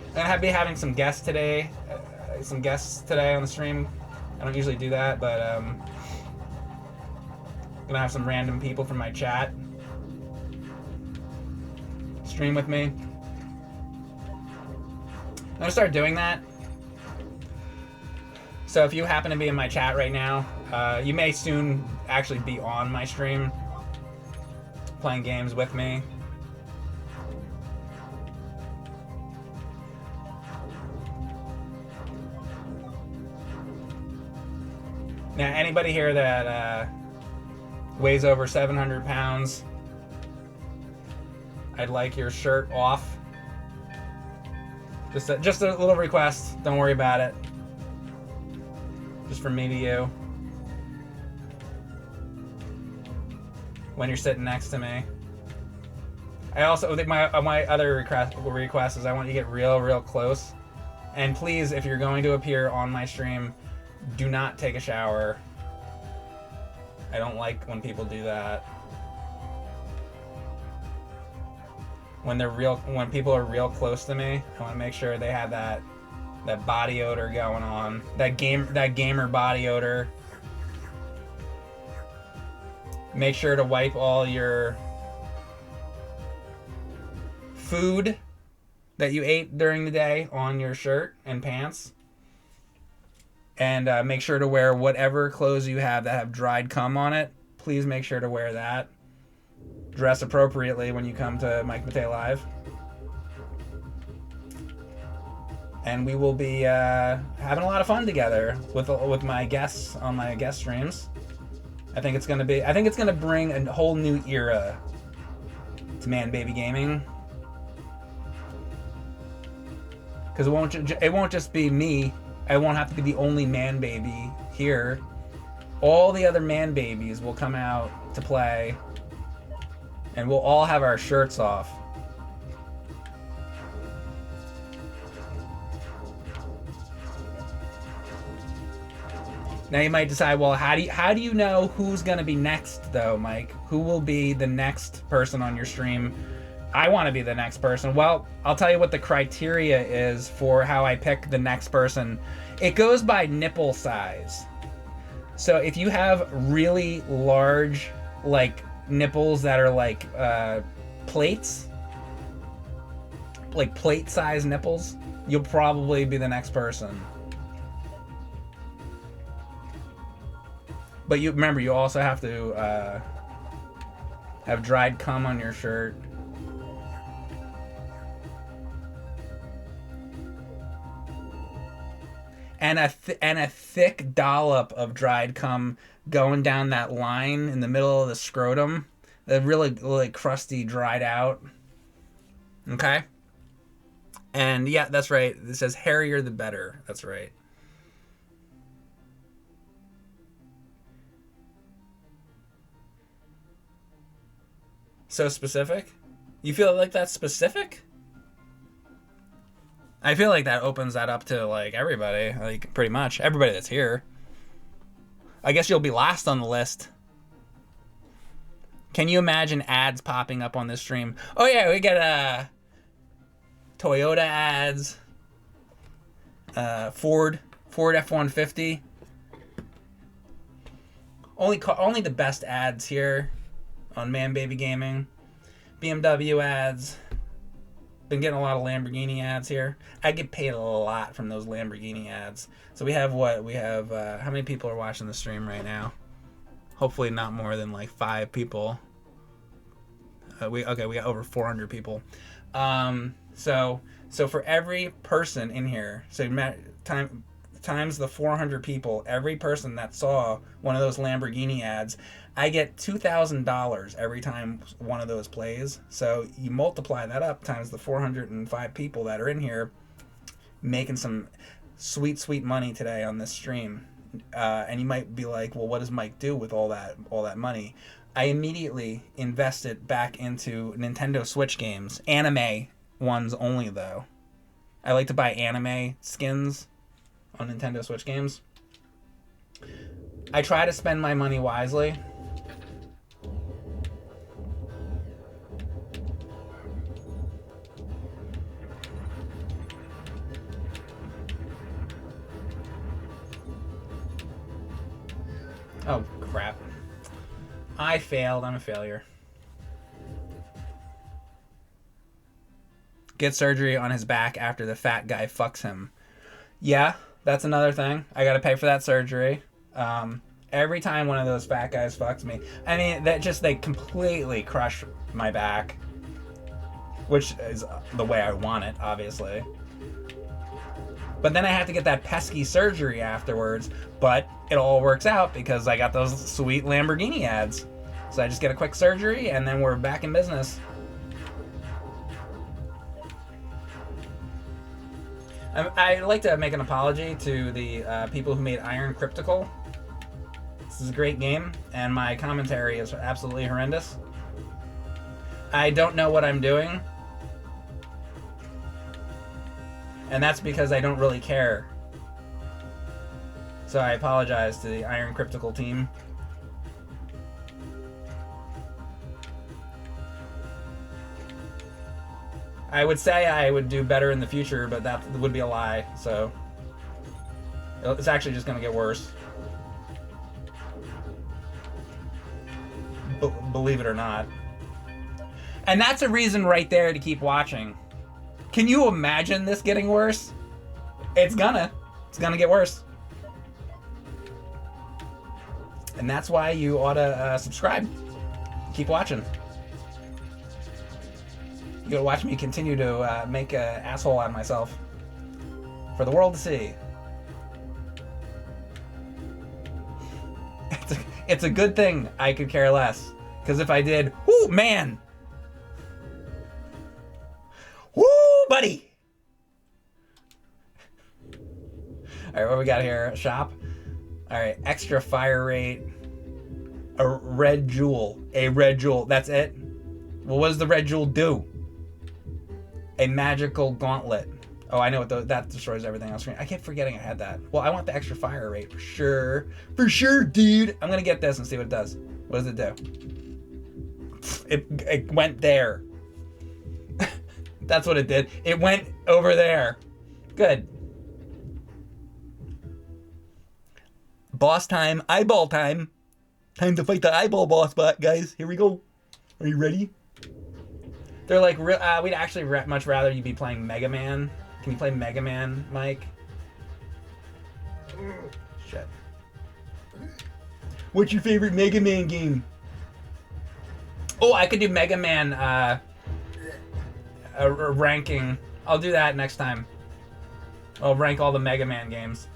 I'm gonna be having some guests today. On the stream. I don't usually do that, but gonna have some random people from my chat stream with me. I'm gonna start doing that. So if you happen to be in my chat right now, you may soon actually be on my stream playing games with me. Now, anybody here that weighs over 700 pounds, I'd like your shirt off. Just a little request. Don't worry about it. Just from me to you. When you're sitting next to me. I also think my other request is I want you to get real close. And please, if you're going to appear on my stream, do not take a shower. I don't like when people do that. When people are real close to me, I want to make sure they have that body odor going on. That gamer body odor. Make sure to wipe all your food that you ate during the day on your shirt and pants. And make sure to wear whatever clothes you have that have dried cum on it. Please make sure to wear that. Dress appropriately when you come to Mike Matei Live. And we will be having a lot of fun together with my guests on my guest streams. I think it's gonna bring a whole new era to Man Baby Gaming. Because it won't just be me. I won't have to be the only man baby here. All the other man babies will come out to play, and we'll all have our shirts off. Now you might decide, well, how do you know who's gonna be next though, Mike? Who will be the next person on your stream? I want to be the next person. Well, I'll tell you what the criteria is for how I pick the next person. It goes by nipple size. So if you have really large, like, nipples that are like plates, like plate-sized nipples, you'll probably be the next person. But you remember, you also have to have dried cum on your shirt. And a thick dollop of dried cum going down that line in the middle of the scrotum. They're really crusty, dried out. Okay? And yeah, that's right. It says hairier the better. That's right. So specific? You feel like that's specific? I feel like that opens that up to like everybody, like pretty much everybody that's here. I guess you'll be last on the list. Can you imagine ads popping up on this stream? Oh yeah, we get Toyota ads, Ford F-150. Only the best ads here on Man Baby Gaming. BMW ads. Been getting a lot of Lamborghini ads here. I get paid a lot from those Lamborghini ads. So we have what? We have, how many people are watching the stream right now? Hopefully not more than like 5 people. We got over 400 people. So for every person in here, times the 400 people, every person that saw one of those Lamborghini ads, I get $2,000 every time one of those plays. So you multiply that up times the 405 people that are in here, making some sweet money today on this stream. And you might be like, well, what does Mike do with all that money? I immediately invested back into Nintendo Switch games, anime ones only though. I like to buy anime skins on Nintendo Switch games. I try to spend my money wisely. Oh, crap. I failed. I'm a failure. Get surgery on his back after the fat guy fucks him. Yeah, that's another thing. I gotta pay for that surgery. Every time one of those fat guys fucks me, I mean, they completely crush my back. Which is the way I want it, obviously. But then I have to get that pesky surgery afterwards. But it all works out because I got those sweet Lamborghini ads. So I just get a quick surgery and then we're back in business. I'd like to make an apology to the people who made Iron Cryptical. This is a great game, and my commentary is absolutely horrendous. I don't know what I'm doing. And that's because I don't really care. So I apologize to the Iron Cryptical team. I would say I would do better in the future, but that would be a lie, so it's actually just gonna get worse. Believe it or not. And that's a reason right there to keep watching. Can you imagine this getting worse? It's gonna get worse. And that's why you ought to subscribe. Keep watching. You gotta watch me continue to make an asshole out of myself for the world to see. It's a good thing I could care less, because if I did, whoo, man, whoo, buddy. All right, what we got here? Shop. All right, extra fire rate. A red jewel. That's it. Well, what does the red jewel do? A magical gauntlet. Oh, I know what that destroys everything on screen. I kept forgetting I had that. Well, I want the extra fire rate for sure. For sure, dude. I'm gonna get this and see what it does. What does it do? It went there. That's what it did. It went over there. Good. Boss time. Eyeball time. Time to fight the eyeball boss bot, guys. Here we go. Are you ready? They're like, we'd actually much rather you be playing Mega Man. Can you play Mega Man, Mike? Shit. What's your favorite Mega Man game? Oh, I could do Mega Man a ranking. I'll do that next time. I'll rank all the Mega Man games.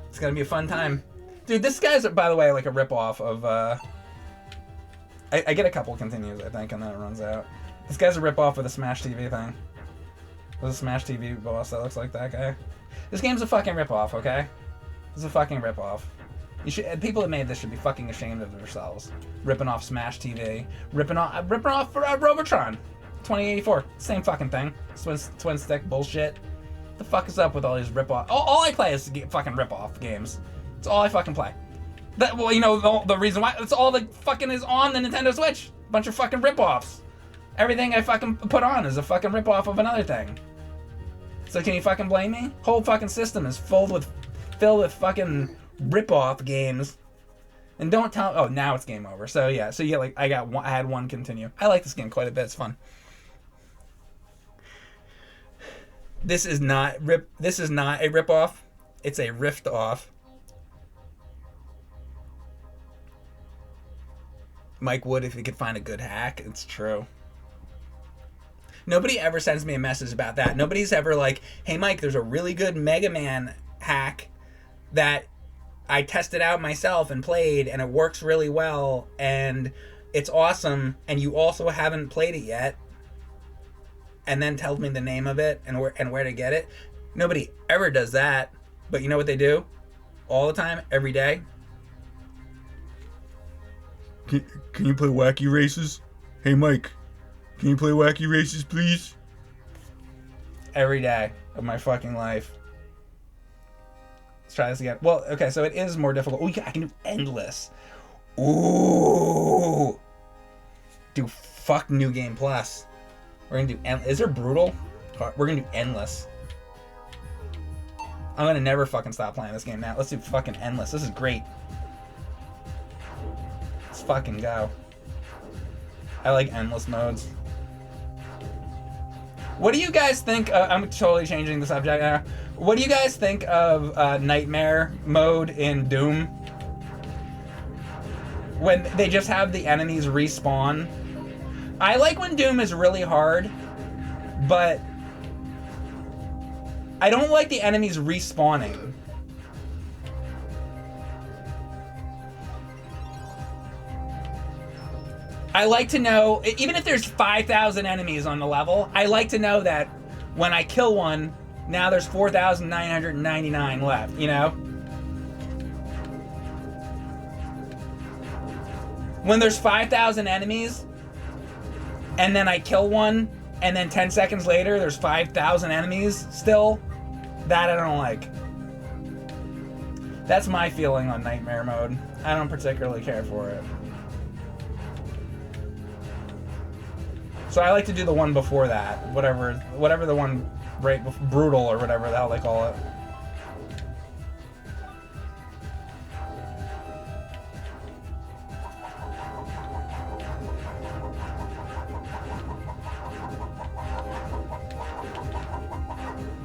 It's gonna be a fun time. Dude, this guy's, by the way, like a ripoff of I get a couple continues, I think, and then it runs out. This guy's a ripoff with a Smash TV thing. There's a Smash TV boss that looks like that guy. This game's a fucking ripoff, okay? It's a fucking ripoff. You should, people that made this should be fucking ashamed of themselves. Ripping off Smash TV, ripping off Robotron, 2084, same fucking thing. Twin stick bullshit. The fuck is up with all these rip off? All I play is fucking rip off games. It's all I fucking play. That, well, you know the reason why. It's all that fucking is on the Nintendo Switch. Bunch of fucking rip offs. Everything I fucking put on is a fucking rip off of another thing. So can you fucking blame me? Whole fucking system is filled with fucking rip-off games. And don't tell. Oh, now it's game over. So yeah. So yeah, like I had one continue. I like this game quite a bit. It's fun. This is not a rip-off. It's a rift-off. Mike would if he could find a good hack. It's true. Nobody ever sends me a message about that. Nobody's ever like, hey Mike, there's a really good Mega Man hack that I tested out myself and played, and it works really well, and it's awesome, and you also haven't played it yet, and then tells me the name of it and where to get it. Nobody ever does that, but you know what they do? All the time, every day. Can you play Wacky Races? Hey Mike, can you play Wacky Races, please? Every day of my fucking life. Let's try this again. Well, okay, so it is more difficult. Oh, yeah, I can do endless. Ooh. Do fuck New Game Plus. We're gonna do is there brutal? We're gonna do endless. I'm gonna never fucking stop playing this game now. Let's do fucking endless. This is great. Let's fucking go. I like endless modes. What do you guys think? I'm totally changing the subject now. What do you guys think of Nightmare mode in Doom? When they just have the enemies respawn. I like when Doom is really hard, but I don't like the enemies respawning. I like to know, even if there's 5,000 enemies on the level, I like to know that when I kill one, now there's 4,999 left, you know? When there's 5,000 enemies, and then I kill one, and then 10 seconds later there's 5,000 enemies still, that I don't like. That's my feeling on Nightmare mode. I don't particularly care for it. So I like to do the one before that, whatever the one right before, brutal or whatever the hell they call it.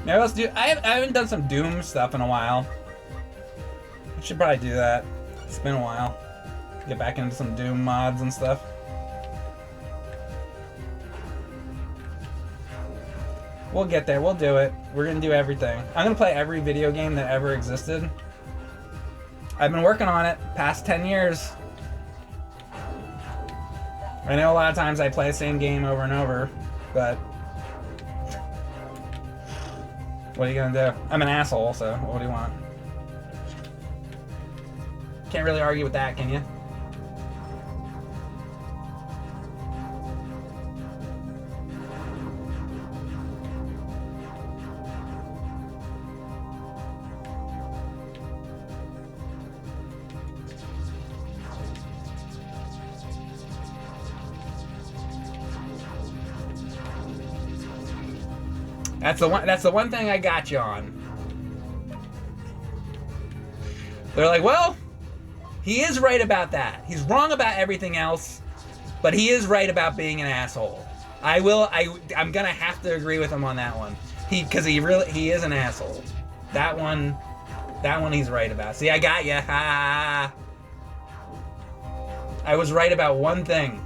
Now let's do. I haven't done some Doom stuff in a while. I should probably do that. It's been a while. Get back into some Doom mods and stuff. We'll get there. We'll do it. We're gonna do everything. I'm gonna play every video game that ever existed. I've been working on it past 10 years. I know a lot of times I play the same game over and over, but what are you gonna do? I'm an asshole, so what do you want? Can't really argue with that, can you? That's the one thing I got you on. They're like, well, he is right about that. He's wrong about everything else, but he is right about being an asshole. I'm gonna have to agree with him on that one. Because he is an asshole. That one he's right about. See, I got ya. Ha. I was right about one thing.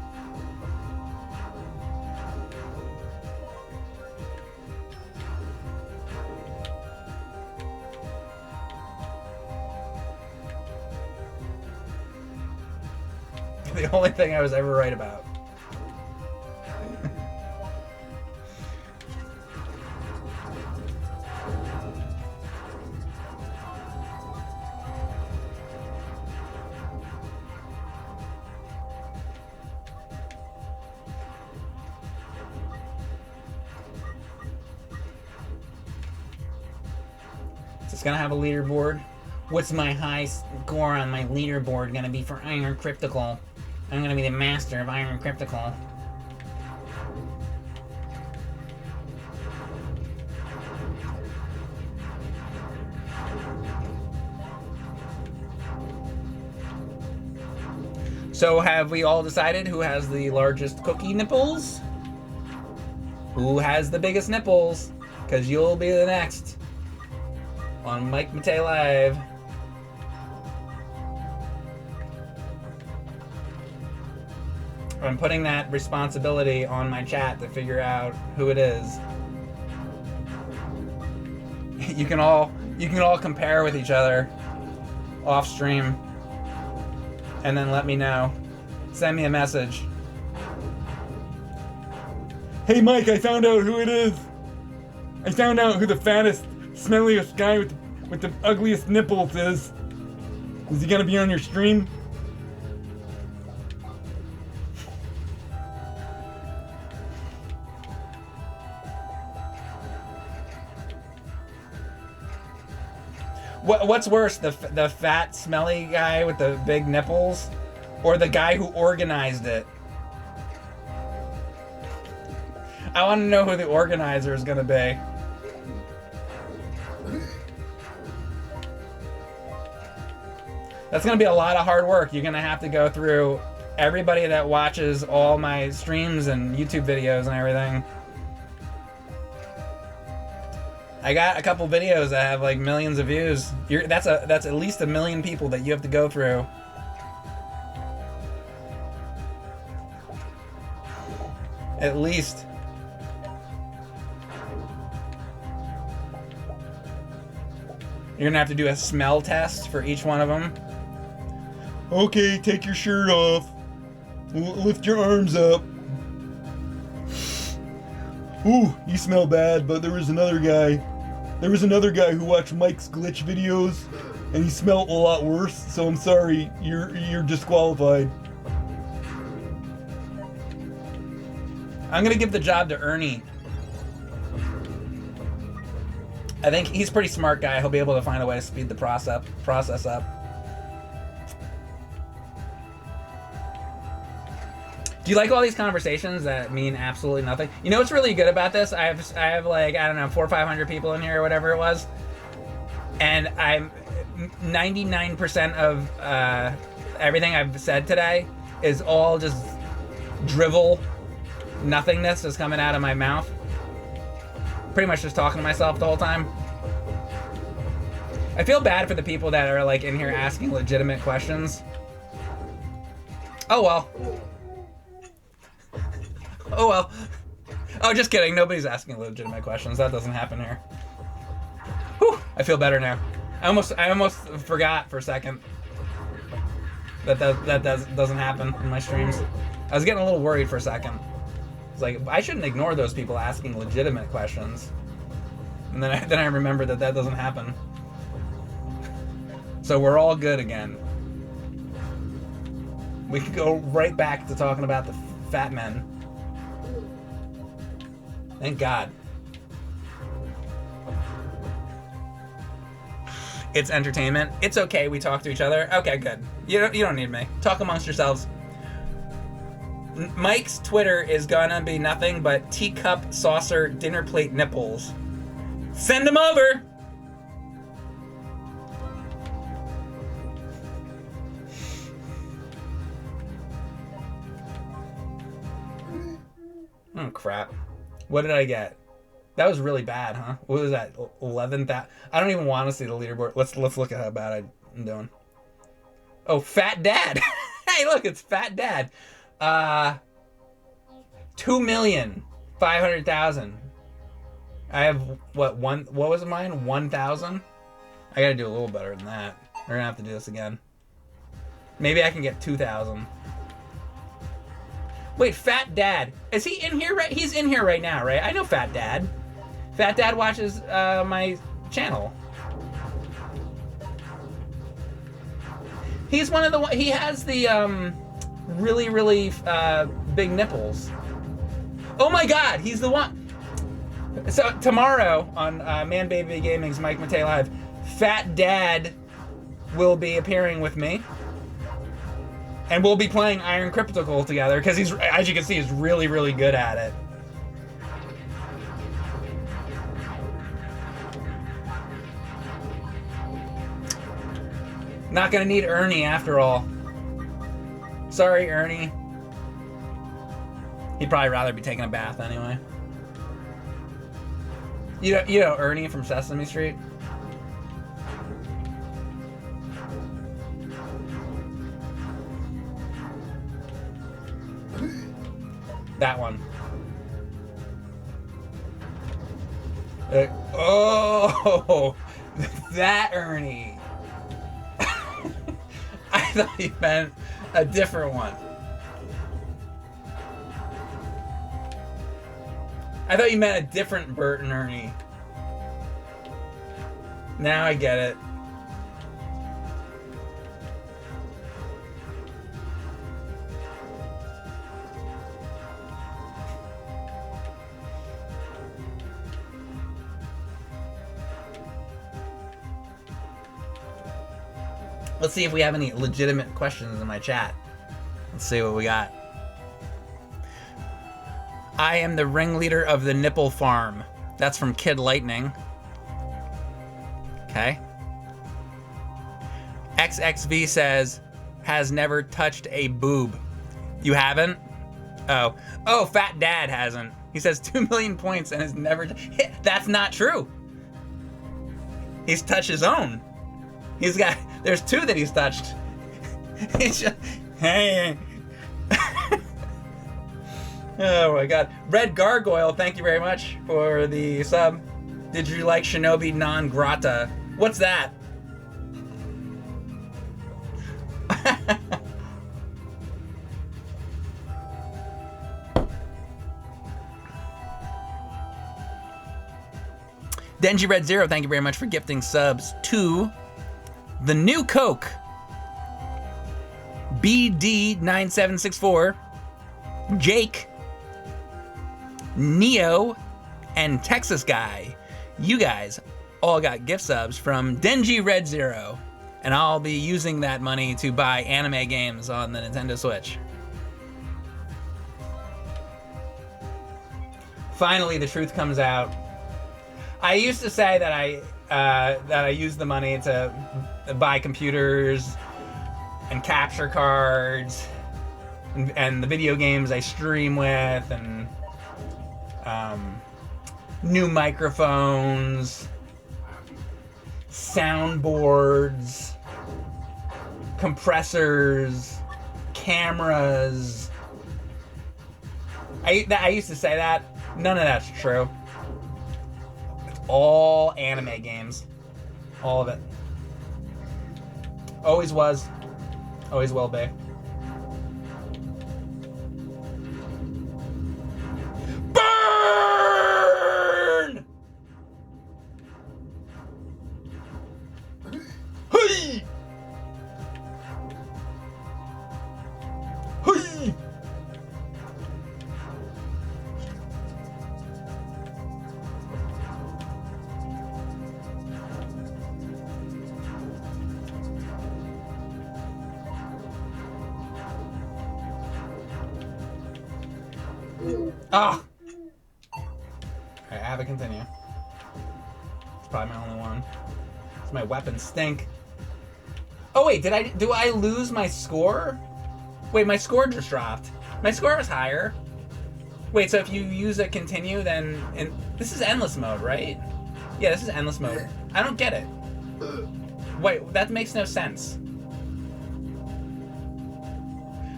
the only thing I was ever right about. It's gonna have a leaderboard. What's my high score on my leaderboard gonna be for Iron Cryptical? I'm gonna be the master of Iron Cryptical. So have we all decided who has the largest cookie nipples? Who has the biggest nipples? Because you'll be the next on Mike Matei Live. I'm putting that responsibility on my chat to figure out who it is. You can all compare with each other off stream, and then let me know. Send me a message. Hey Mike, I found out who it is. I found out who the fattest, smelliest guy with the ugliest nipples is. Is he gonna be on your stream? What's worse, the fat, smelly guy with the big nipples, or the guy who organized it? I want to know who the organizer is gonna be. That's gonna be a lot of hard work. You're gonna have to go through everybody that watches all my streams and YouTube videos and everything. I got a couple videos that have like millions of views. That's at least 1 million people that you have to go through. At least. You're gonna have to do a smell test for each one of them. Okay, take your shirt off. Lift your arms up. Ooh, you smell bad, but there was another guy. There was another guy who watched Mike's glitch videos, and he smelled a lot worse, so I'm sorry, you're disqualified. I'm gonna give the job to Ernie. I think he's a pretty smart guy. He'll be able to find a way to speed the process up. Do you like all these conversations that mean absolutely nothing? You know what's really good about this? I have like, I don't know, 400 or 500 people in here or whatever it was. And I'm 99% of everything I've said today is all just drivel, nothingness is coming out of my mouth. Pretty much just talking to myself the whole time. I feel bad for the people that are like in here asking legitimate questions. Oh well. Oh well. Oh, just kidding. Nobody's asking legitimate questions. That doesn't happen here. Whew, I feel better now. I almost forgot for a second that doesn't happen in my streams. I was getting a little worried for a second. It's like, I shouldn't ignore those people asking legitimate questions. And then I remembered that doesn't happen. So we're all good again. We could go right back to talking about the fat men. Thank God. It's entertainment. It's okay, we talk to each other. Okay, good. You don't need me. Talk amongst yourselves. Mike's Twitter is gonna be nothing but teacup, saucer, dinner plate nipples. Send them over! Oh, crap. What did I get? That was really bad, huh? What was that? 11,000? I don't even want to see the leaderboard. Let's look at how bad I'm doing. Oh, Fat Dad. Hey, look, it's Fat Dad. 2,500,000. I have what was mine? 1,000? I gotta do a little better than that. We're gonna have to do this again. Maybe I can get 2,000. Wait, Fat Dad. Is he in here right? He's in here right now, right? I know Fat Dad. Fat Dad watches my channel. He's one of the... He has the really, really big nipples. Oh my god, he's the one. So tomorrow on Man Baby Gaming's Mike Matei Live, Fat Dad will be appearing with me. And we'll be playing Iron Cryptical together, because he's, as you can see, he's really, really good at it. Not gonna need Ernie after all. Sorry, Ernie. He'd probably rather be taking a bath anyway. You know Ernie from Sesame Street? That one. Oh, that Ernie. I thought you meant a different one. I thought you meant a different Bert and Ernie. Now I get it. Let's see if we have any legitimate questions in my chat. Let's see what we got. I am the ringleader of the nipple farm. That's from Kid Lightning. Okay. XXV says, has never touched a boob. You haven't? Oh. Oh, Fat Dad hasn't. He says 2 million points and has never... That's not true. He's touched his own. He's got... There's 2 that he's touched. He's just... Hey. Oh my god. Red Gargoyle, thank you very much for the sub. Did you like Shinobi Non Grata? What's that? Denji Red Zero, thank you very much for gifting subs to the New Coke, BD9764, Jake, Neo, and Texas Guy. You guys all got gift subs from Denji Red Zero, and I'll be using that money to buy anime games on the Nintendo Switch. Finally, the truth comes out. I used to say that I use the money to buy computers and capture cards and the video games I stream with, and new microphones, soundboards, compressors, cameras. I used to say that. None of that's true. It's all anime games. All of it. Always was. Always will be. Burn! Hey! Hey! Ah! Alright, have it continue. It's probably my only one. Does my weapon stink? Oh wait, do I lose my score? Wait, my score just dropped. My score was higher. Wait, so if you use a continue, then... this is endless mode, right? Yeah, this is endless mode. I don't get it. Wait, that makes no sense.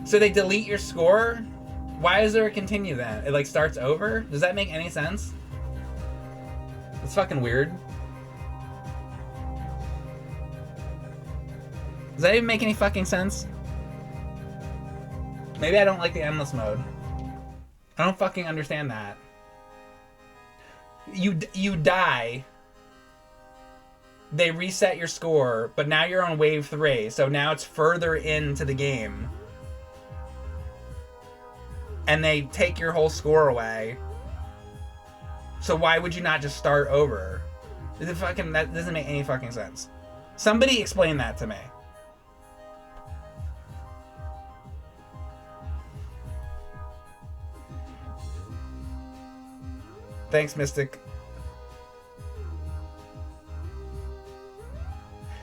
So they delete your score? Why is there a continue then? It like starts over? Does that make any sense? It's fucking weird. Does that even make any fucking sense? Maybe I don't like the endless mode. I don't fucking understand that. You die. They reset your score, but now you're on wave 3, so now it's further into the game. And they take your whole score away. So why would you not just start over? That doesn't make any fucking sense. Somebody explain that to me. Thanks, Mystic.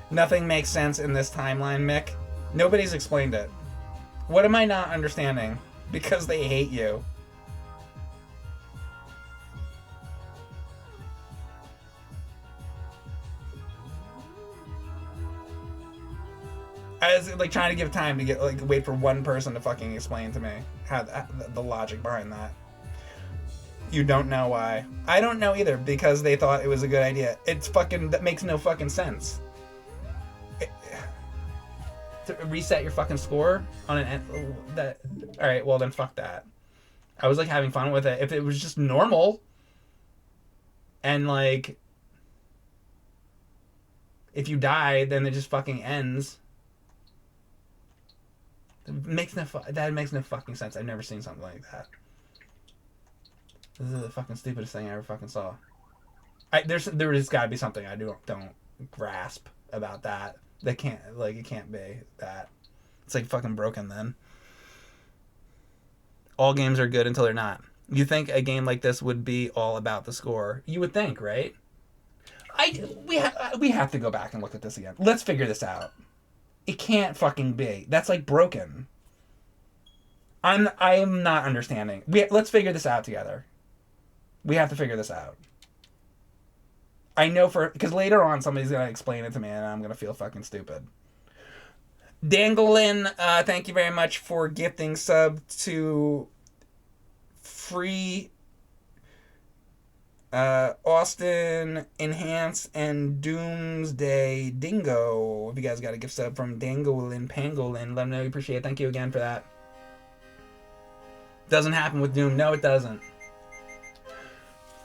Nothing makes sense in this timeline, Mick. Nobody's explained it. What am I not understanding? Because they hate you. I was like trying to give time to get wait for one person to fucking explain to me how the logic behind that. You don't know why. I don't know either, because they thought it was a good idea. That makes no fucking sense. To reset your fucking score on alright, well then fuck that. I was like having fun with it. If it was just normal and like if you die then it just fucking ends. That makes no fucking sense. I've never seen something like that. This is the fucking stupidest thing I ever fucking saw. There's gotta be something I don't grasp about that. It can't be that. It's like fucking broken then. All games are good until they're not. You think a game like this would be all about the score? You would think, right? We have to go back and look at this again. Let's figure this out. It can't fucking be. That's like broken. I'm not understanding. Let's figure this out together. We have to figure this out. I know because later on somebody's gonna explain it to me and I'm gonna feel fucking stupid. Danglin, thank you very much for gifting sub to Free, Austin, Enhance, and Doomsday Dingo. If you guys got a gift sub from Danglin Pangolin, let them know you appreciate it. Thank you again for that. Doesn't happen with Doom. No, it doesn't.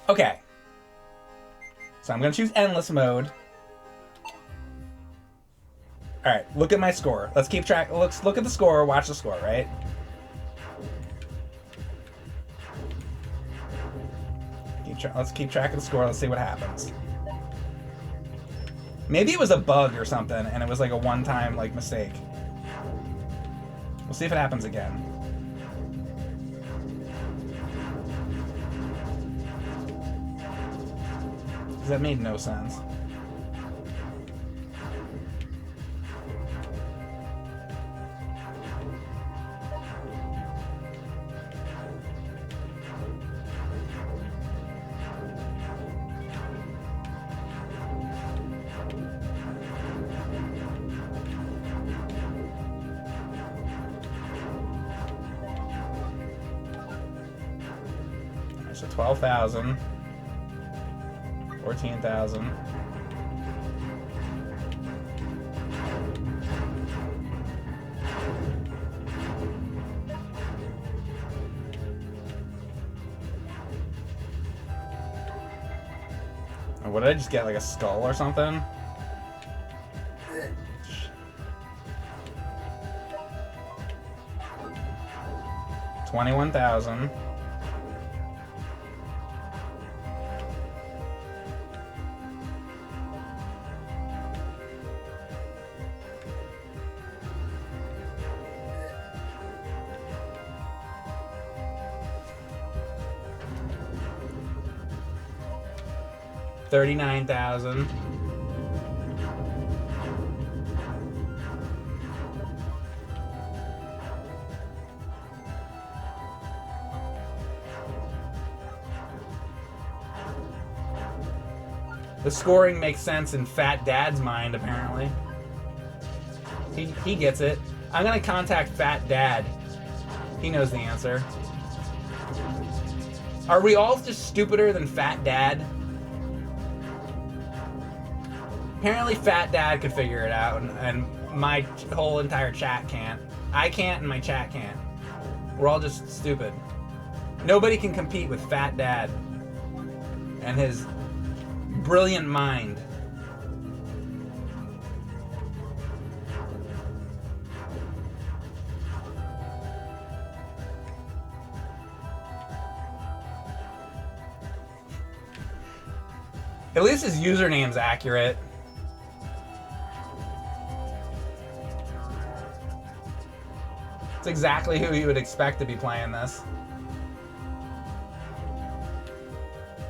Okay. So I'm going to choose endless mode. Alright, look at my score. Let's keep track. Let's look at the score. Watch the score, right? Let's keep track of the score. Let's see what happens. Maybe it was a bug or something, and it was like a one-time mistake. We'll see if it happens again. Because that made no sense. Alright, so 12,000. 14,000. What did I just get? Like a skull or something? $21,000. $39,000. The scoring makes sense in Fat Dad's mind, apparently. He gets it. I'm gonna contact Fat Dad. He knows the answer. Are we all just stupider than Fat Dad? Apparently Fat Dad could figure it out, and my whole entire chat can't. I can't, and my chat can't. We're all just stupid. Nobody can compete with Fat Dad and his brilliant mind. At least his username's accurate. It's exactly who you would expect to be playing this.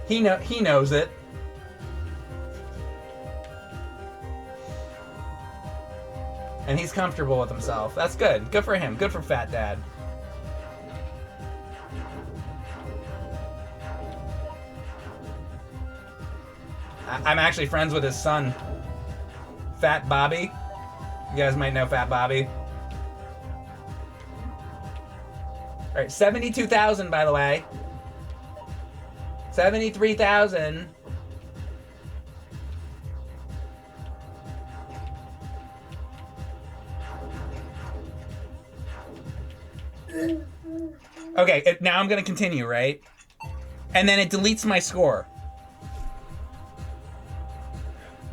He knows it. And he's comfortable with himself. That's good. Good for him. Good for Fat Dad. I'm actually friends with his son, Fat Bobby. You guys might know Fat Bobby. All right, 72,000, by the way. 73,000. Okay, now I'm gonna continue, right? And then it deletes my score.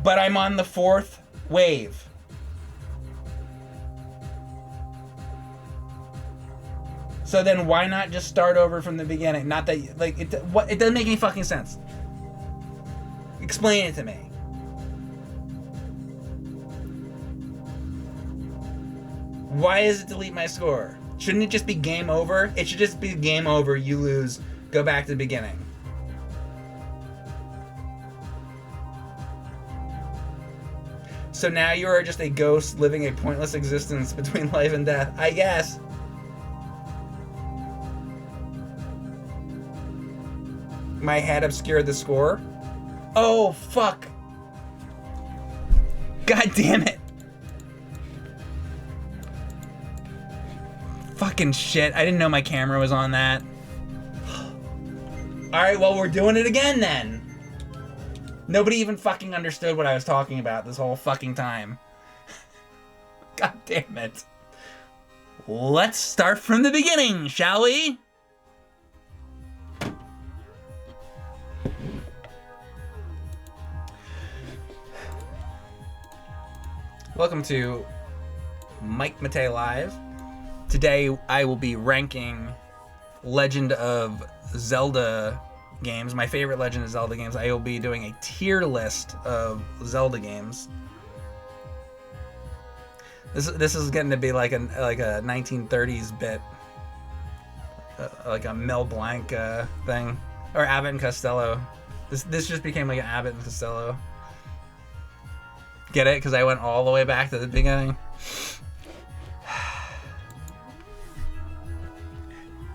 But I'm on the 4th wave. So then why not just start over from the beginning? Not that, like, it doesn't make any fucking sense. Explain it to me. Why does it delete my score? Shouldn't it just be game over? It should just be game over, you lose, go back to the beginning. So now you are just a ghost living a pointless existence between life and death, I guess. My head obscured the score. Oh, fuck. God damn it. Fucking shit. I didn't know my camera was on that. Alright, well, we're doing it again then. Nobody even fucking understood what I was talking about this whole fucking time. God damn it. Let's start from the beginning, shall we? Welcome to Mike Matei Live. Today I will be ranking Legend of Zelda games, my favorite Legend of Zelda games. I will be doing a tier list of Zelda games. This is getting to be like a 1930s bit, like a Mel Blanc thing, or Abbott and Costello. This just became like an Abbott and Costello. Get it? Because I went all the way back to the beginning.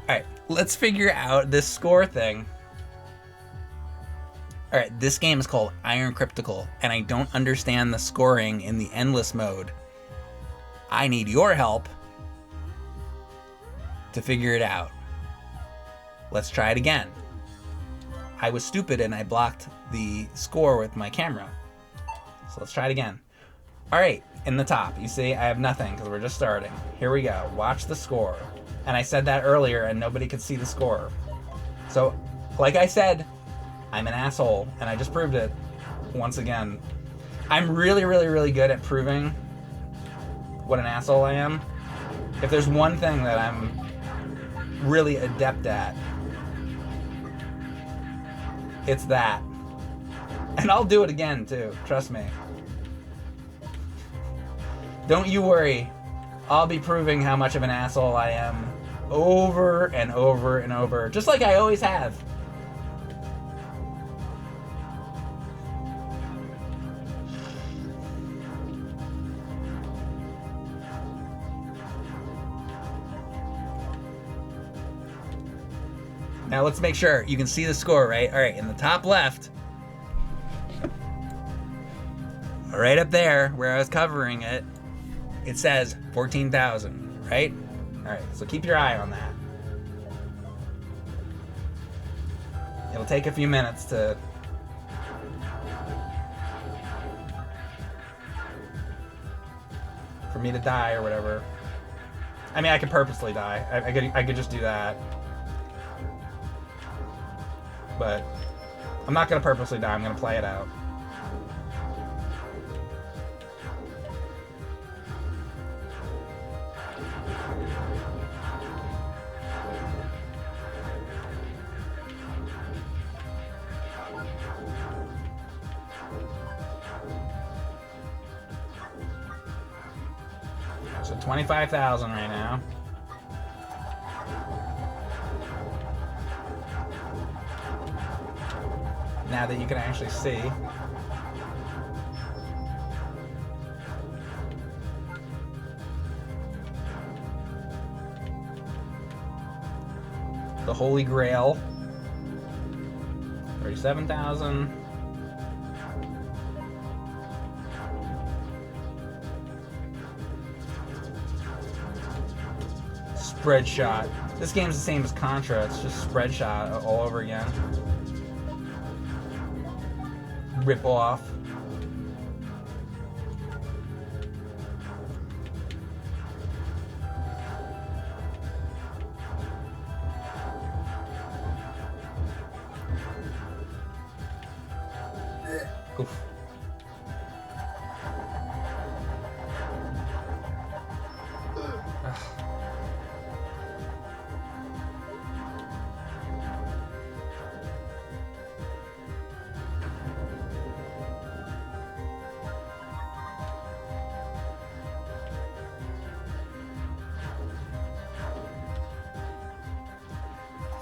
Alright, let's figure out this score thing. Alright, this game is called Iron Cryptical, and I don't understand the scoring in the endless mode. I need your help to figure it out. Let's try it again. I was stupid and I blocked the score with my camera. So let's try it again. Alright, in the top, you see I have nothing because we're just starting. Here we go. Watch the score. And I said that earlier and nobody could see the score. So, like I said, I'm an asshole, and I just proved it once again. I'm really, really, really good at proving what an asshole I am. If there's one thing that I'm really adept at, it's that. And I'll do it again, too. Trust me. Don't you worry. I'll be proving how much of an asshole I am over and over and over, just like I always have. Now let's make sure you can see the score, right? All right, in the top left, right up there where I was covering it, it says 14,000, right? All right, so keep your eye on that. It'll take a few minutes for me to die or whatever. I mean, I could purposely die. I could just do that. but I'm not gonna purposely die. I'm gonna play it out. So 25,000 right now. Now that you can actually see. The Holy Grail. 37,000. Spread shot. This game's the same as Contra. It's just spread shot all over again. Rip off. Oof.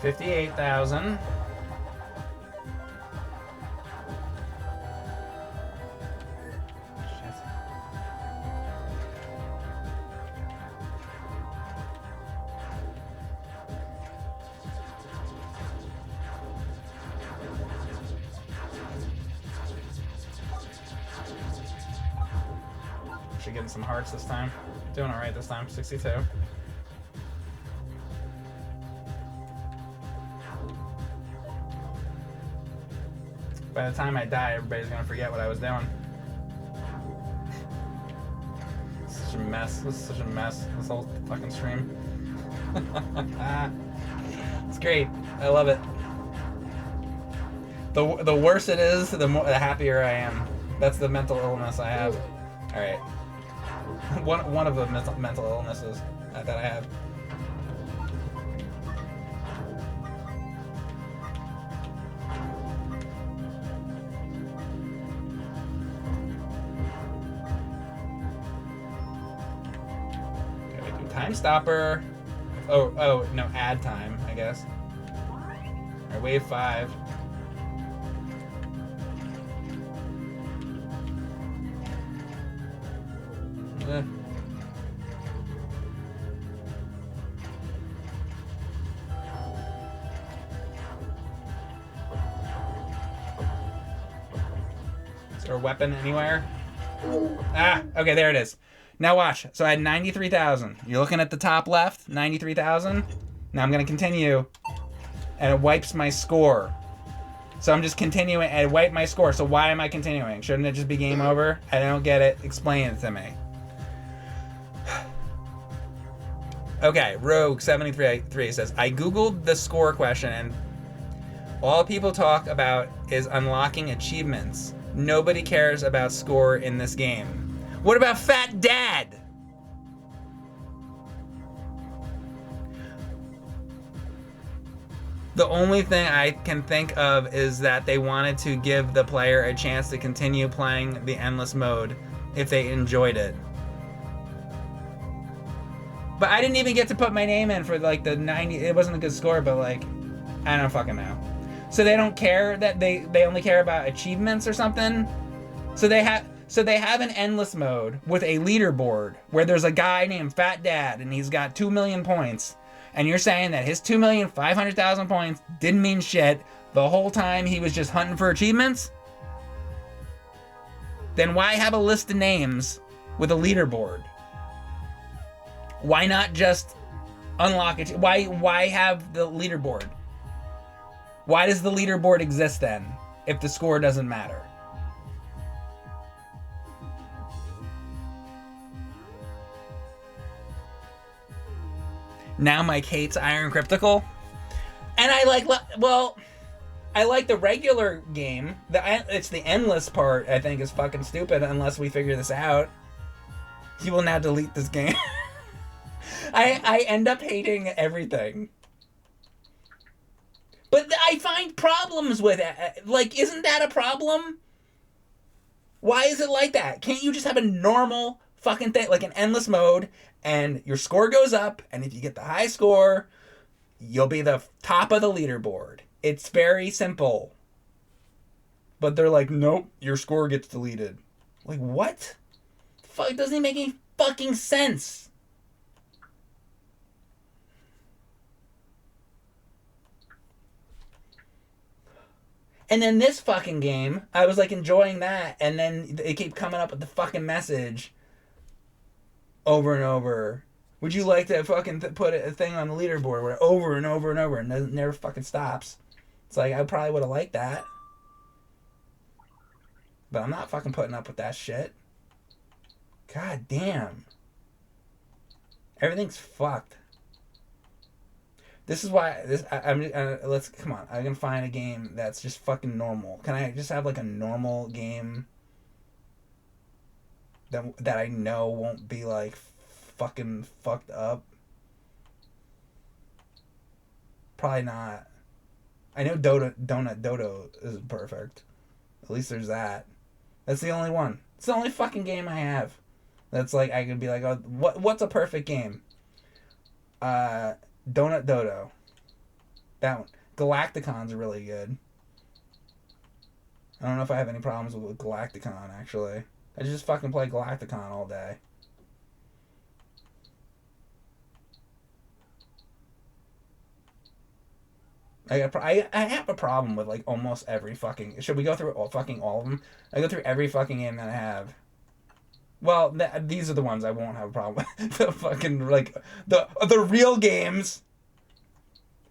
$58,000. Actually getting some hearts this time. Doing all right this time. 62. By the time I die, everybody's gonna forget what I was doing. Such a mess. This is such a mess. This whole fucking stream. It's great. I love it. The worse it is, the happier I am. That's the mental illness I have. All right. One of the mental illnesses that I have. Time stopper. Oh, no, add time, I guess. Alright, wave 5. Is there a weapon anywhere? Ah, okay, there it is. Now watch. So I had 93,000. You're looking at the top left, 93,000. Now I'm going to continue, and it wipes my score. So I'm just continuing, and it wiped my score. So why am I continuing? Shouldn't it just be game over? I don't get it. Explain it to me. Okay, Rogue73 says, I googled the score question, and all people talk about is unlocking achievements. Nobody cares about score in this game. What about Fat Dad? The only thing I can think of is that they wanted to give the player a chance to continue playing the endless mode if they enjoyed it. But I didn't even get to put my name in for like the 90. It wasn't a good score, but like, I don't fucking know. So they don't care that they only care about achievements or something. So they have an endless mode with a leaderboard where there's a guy named Fat Dad and he's got 2 million points. And you're saying that his 2,500,000 points didn't mean shit the whole time he was just hunting for achievements? Then why have a list of names with a leaderboard? Why not just unlock it? Why have the leaderboard? Why does the leaderboard exist then if the score doesn't matter? Now Mike hates Iron Cryptical. And I like, well, I like the regular game. It's the endless part, I think, is fucking stupid unless we figure this out. He will now delete this game. I end up hating everything. But I find problems with it. Like, isn't that a problem? Why is it like that? Can't you just have a normal fucking thing, like an endless mode, and your score goes up, and if you get the high score, you'll be the top of the leaderboard. It's very simple. But they're like, nope, your score gets deleted. Like, what? Fuck, it doesn't even make any fucking sense. And then this fucking game, I was like enjoying that, and then they keep coming up with the fucking message over and over. Would you like to fucking put a thing on the leaderboard where over and over and over and it never fucking stops? It's like, I probably would have liked that. But I'm not fucking putting up with that shit. God damn. Everything's fucked. This is why let's come on. I'm gonna find a game that's just fucking normal. Can I just have like a normal game that I know won't be like fucking fucked up? Probably not. I know Donut Dodo is perfect. At least there's that. That's the only one. It's the only fucking game I have. That's like I could be like, oh, what's a perfect game? Donut Dodo. That one. Galacticon's really good. I don't know if I have any problems with Galacticon, actually. I just fucking play Galacticon all day. I have a problem with like almost every fucking... Should we go through all of them? I go through every fucking game that I have. Well, these are the ones I won't have a problem with. The fucking, like, the real games,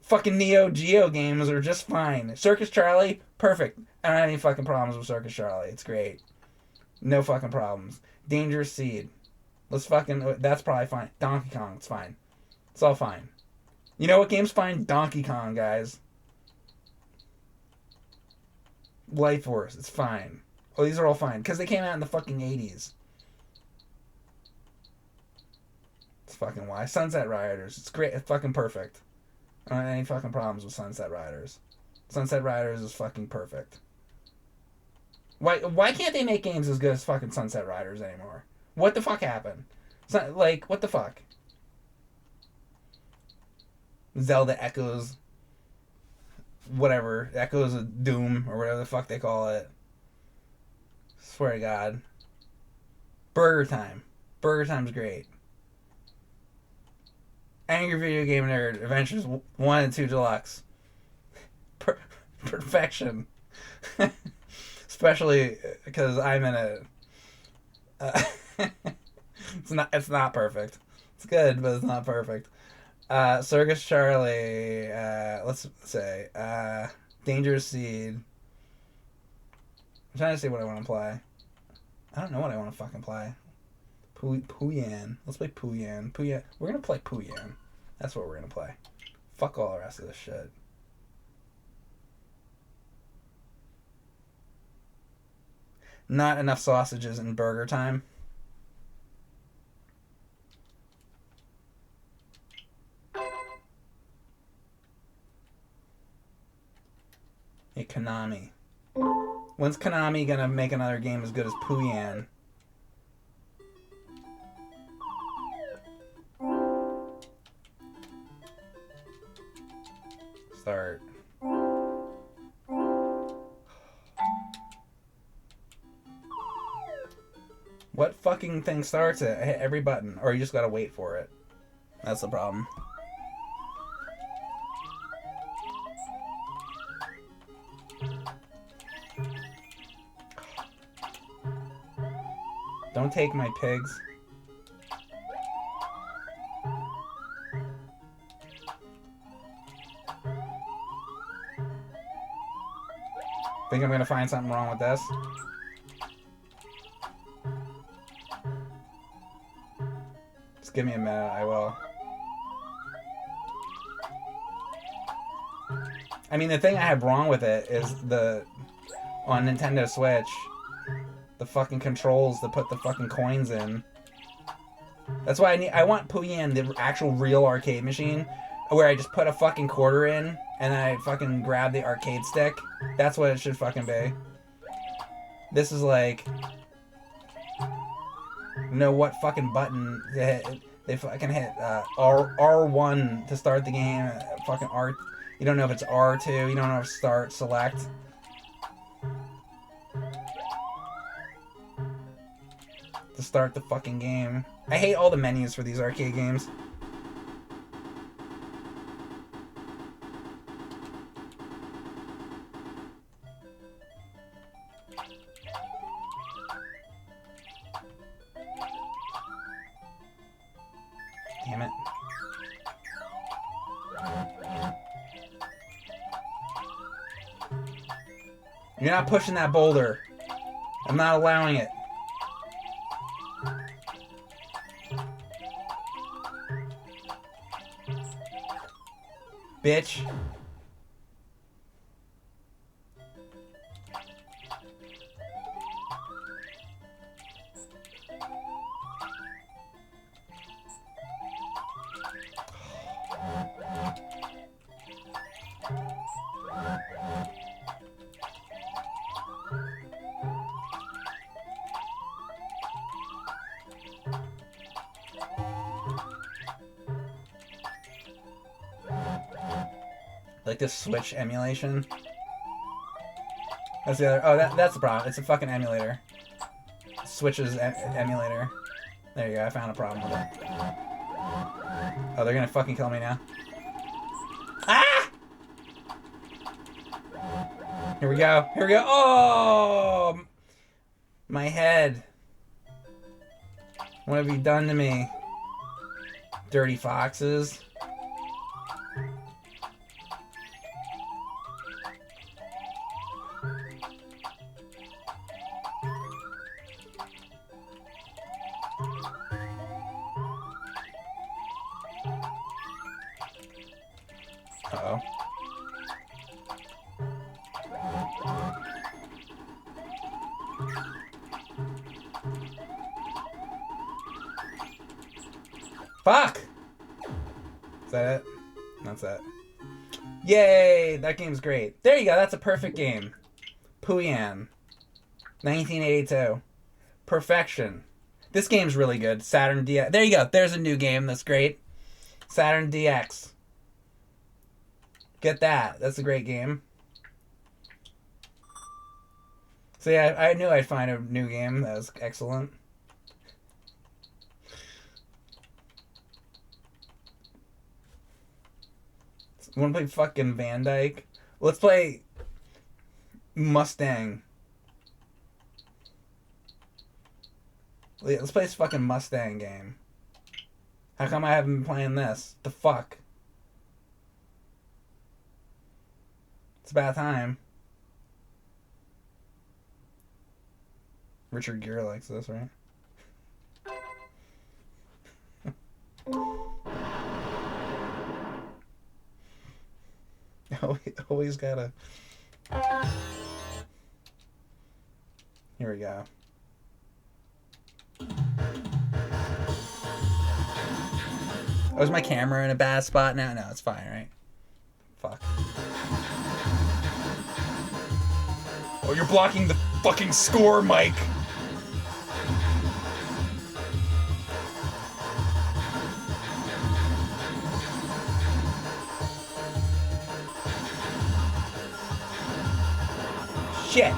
fucking Neo Geo games are just fine. Circus Charlie, perfect. I don't have any fucking problems with Circus Charlie. It's great. No fucking problems. Dangerous Seed. That's probably fine. Donkey Kong, it's fine. It's all fine. You know what game's fine? Donkey Kong, guys. Life Force, it's fine. Oh, these are all fine. Because they came out in the fucking 80s. It's fucking why. Sunset Riders. It's great. It's fucking perfect. I don't have any fucking problems with Sunset Riders. Sunset Riders is fucking perfect. Why can't they make games as good as fucking Sunset Riders anymore? What the fuck happened? Like, what the fuck? Zelda Echoes... Whatever. Echoes of Doom, or whatever the fuck they call it. Swear to God. Burger Time. Burger Time's great. Angry Video Game Nerd, Adventures 1 and 2 Deluxe. Perfection. Especially because I'm in it. It's not perfect. It's good, but it's not perfect. Circus Charlie, let's say, Dangerous Seed. I'm trying to see what I want to play. I don't know what I want to fucking play. Puyan. Let's play Puyan. We're gonna play Puyan. That's what we're gonna play. Fuck all the rest of this shit. Not enough sausages in Burger Time. Hey, Konami. When's Konami gonna make another game as good as Puyan? Start. What fucking thing starts it? I hit every button, or you just gotta wait for it. That's the problem. Don't take my pigs. Think I'm gonna find something wrong with this? Just give me a minute, I will. I mean, the thing I have wrong with it is on Nintendo Switch, the fucking controls to put the fucking coins in. That's why I want Puyan, the actual real arcade machine, where I just put a fucking quarter in, and then I fucking grab the arcade stick. That's what it should fucking be. This is like... know what fucking button to hit. They fucking hit R1 to start the game. Fucking R... You don't know if it's R2. You don't know if it's start, select. To start the fucking game. I hate all the menus for these arcade games. Damn it. You're not pushing that boulder. I'm not allowing it. Bitch. Like this Switch emulation. That's the other. Oh, that's the problem. It's a fucking emulator. Switch's emulator. There you go. I found a problem with it. Oh, they're gonna fucking kill me now. Ah! Here we go. Here we go. Oh! My head. What have you done to me? Dirty foxes. Uh-oh. Fuck! Is that it? That's it. Yay! That game's great. There you go, that's a perfect game. Puyan. 1982. Perfection. This game's really good. Saturn DX. There you go, there's a new game that's great. Saturn DX. Get that. That's a great game. So yeah, I knew I'd find a new game that was excellent. Wanna play fucking Van Dyke? Let's play Mustang. Let's play this fucking Mustang game. How come I haven't been playing this? The fuck? It's about time. Richard Gere likes this, right? Always gotta... Here we go. Oh, is my camera in a bad spot now? No, it's fine, right? Fuck. Oh, you're blocking the fucking score, Mike! Shit!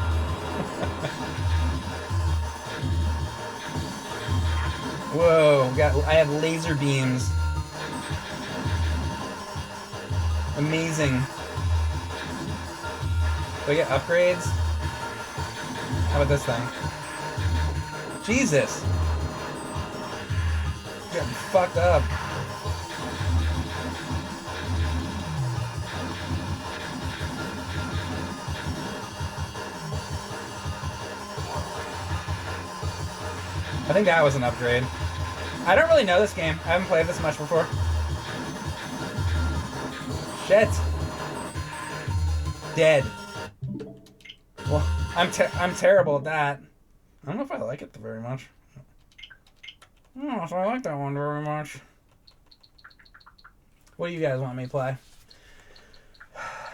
Whoa, I have laser beams. Amazing. Do I get upgrades? How about this thing? Jesus! Getting fucked up. I think that was an upgrade. I don't really know this game. I haven't played this much before. Shit. Dead. Well, I'm terrible at that. I don't know if I like it very much. I don't know if I like that one very much. What do you guys want me to play?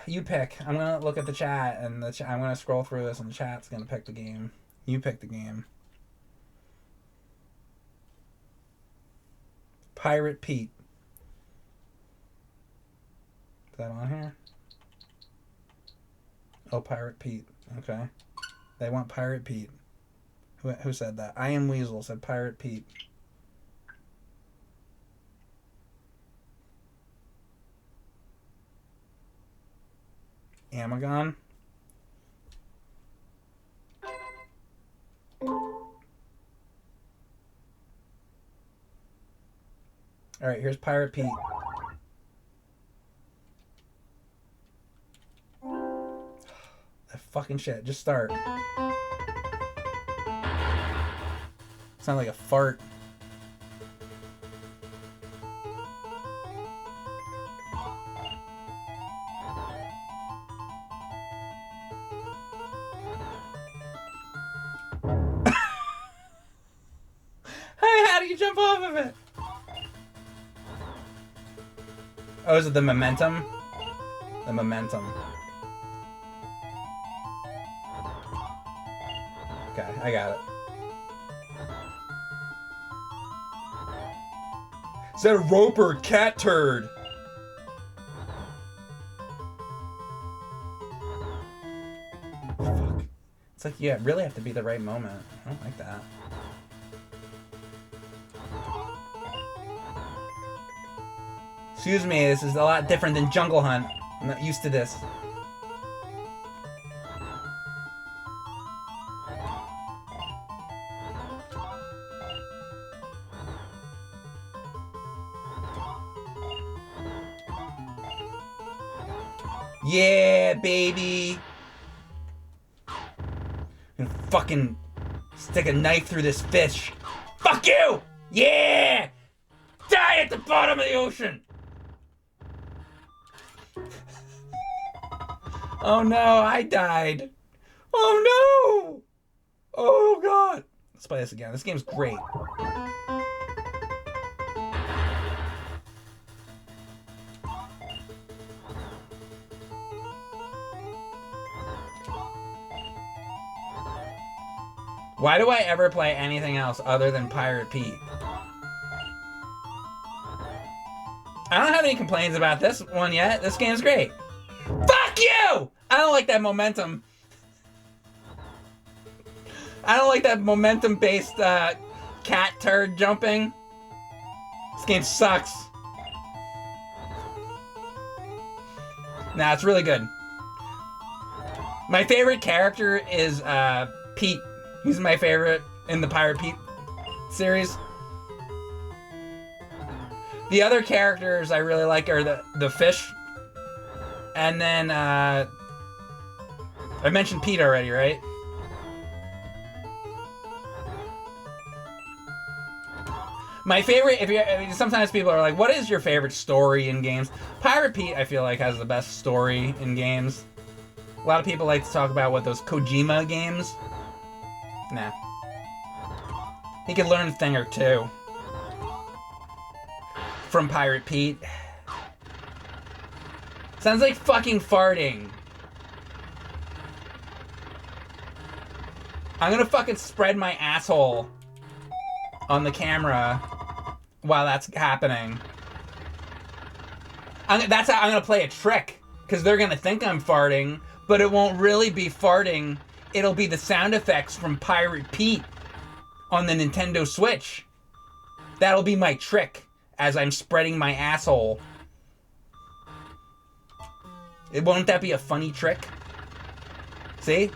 You pick. I'm gonna look at the chat, and I'm gonna scroll through this, and the chat's gonna pick the game. You pick the game. Pirate Pete. Is that on here? Oh, Pirate Pete. Okay. They want Pirate Pete. Who said that? I Am Weasel said Pirate Pete. Amagon. Alright, here's Pirate Pete. That fucking shit. Just start. Sound like a fart. Hey, how do you jump off of it? Oh, is it the momentum? The momentum. Okay, I got it. Is that a Roper cat turd? Fuck. It's like, yeah, really have to be the right moment. I don't like that. Excuse me, this is a lot different than Jungle Hunt. I'm not used to this. Yeah, baby! I'm gonna fucking stick a knife through this fish. Fuck you! Yeah! Die at the bottom of the ocean! Oh no, I died. Oh no! Oh god. Let's play this again. This game's great. Why do I ever play anything else other than Pirate Pete? I don't have any complaints about this one yet. This game's great. Fuck you! I don't like that momentum. I don't like that momentum-based cat turd jumping. This game sucks. Nah, it's really good. My favorite character is Pete. He's my favorite in the Pirate Pete series. The other characters I really like are the fish. And then, I mentioned Pete already, right? My favorite, sometimes people are like, what is your favorite story in games? Pirate Pete, I feel like, has the best story in games. A lot of people like to talk about what those Kojima games. Nah. He could learn a thing or two from Pirate Pete. Sounds like fucking farting. I'm gonna fucking spread my asshole on the camera while that's happening. That's how I'm gonna play a trick, because they're gonna think I'm farting, but it won't really be farting. It'll be the sound effects from Pirate Pete on the Nintendo Switch. That'll be my trick as I'm spreading my asshole. Won't that be a funny trick? See?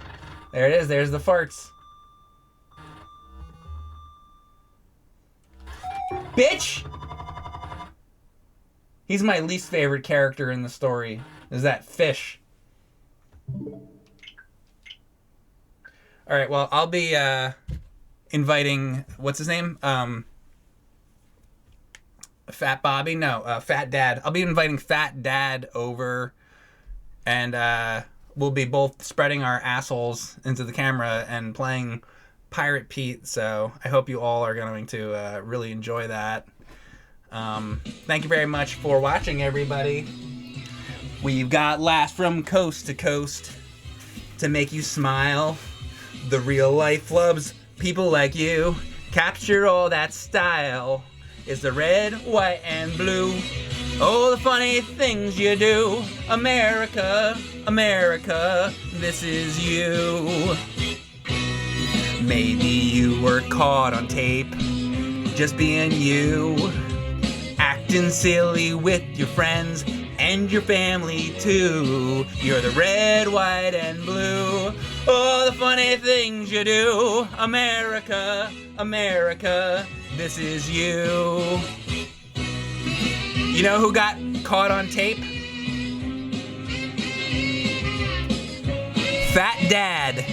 There it is. There's the farts. Bitch! He's my least favorite character in the story. Is that fish. Alright, well, I'll be inviting... What's his name? Fat Bobby? No, Fat Dad. I'll be inviting Fat Dad over... And we'll be both spreading our assholes into the camera and playing Pirate Pete. So I hope you all are going to really enjoy that. Thank you very much for watching, everybody. We've got laughs from coast to coast to make you smile. The real life flubs, people like you, capture all that style. It's the red, white, and blue. Oh, the funny things you do. America, America, this is you. Maybe you were caught on tape, just being you, acting silly with your friends and your family too. You're the red, white, and blue. Oh, the funny things you do. America, America, this is you. You know who got caught on tape? Fat Dad.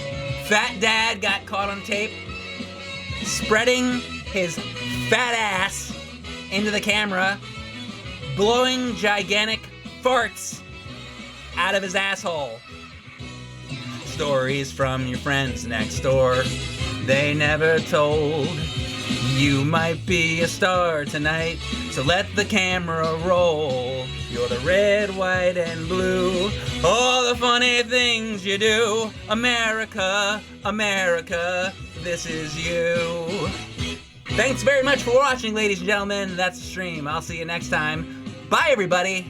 Fat Dad got caught on tape spreading his fat ass into the camera, blowing gigantic farts out of his asshole. Stories from your friends next door, they never told. You might be a star tonight, so let the camera roll. You're the red, white, and blue. All the funny things you do. America, America, this is you. Thanks very much for watching, ladies and gentlemen. That's the stream. I'll see you next time. Bye, everybody.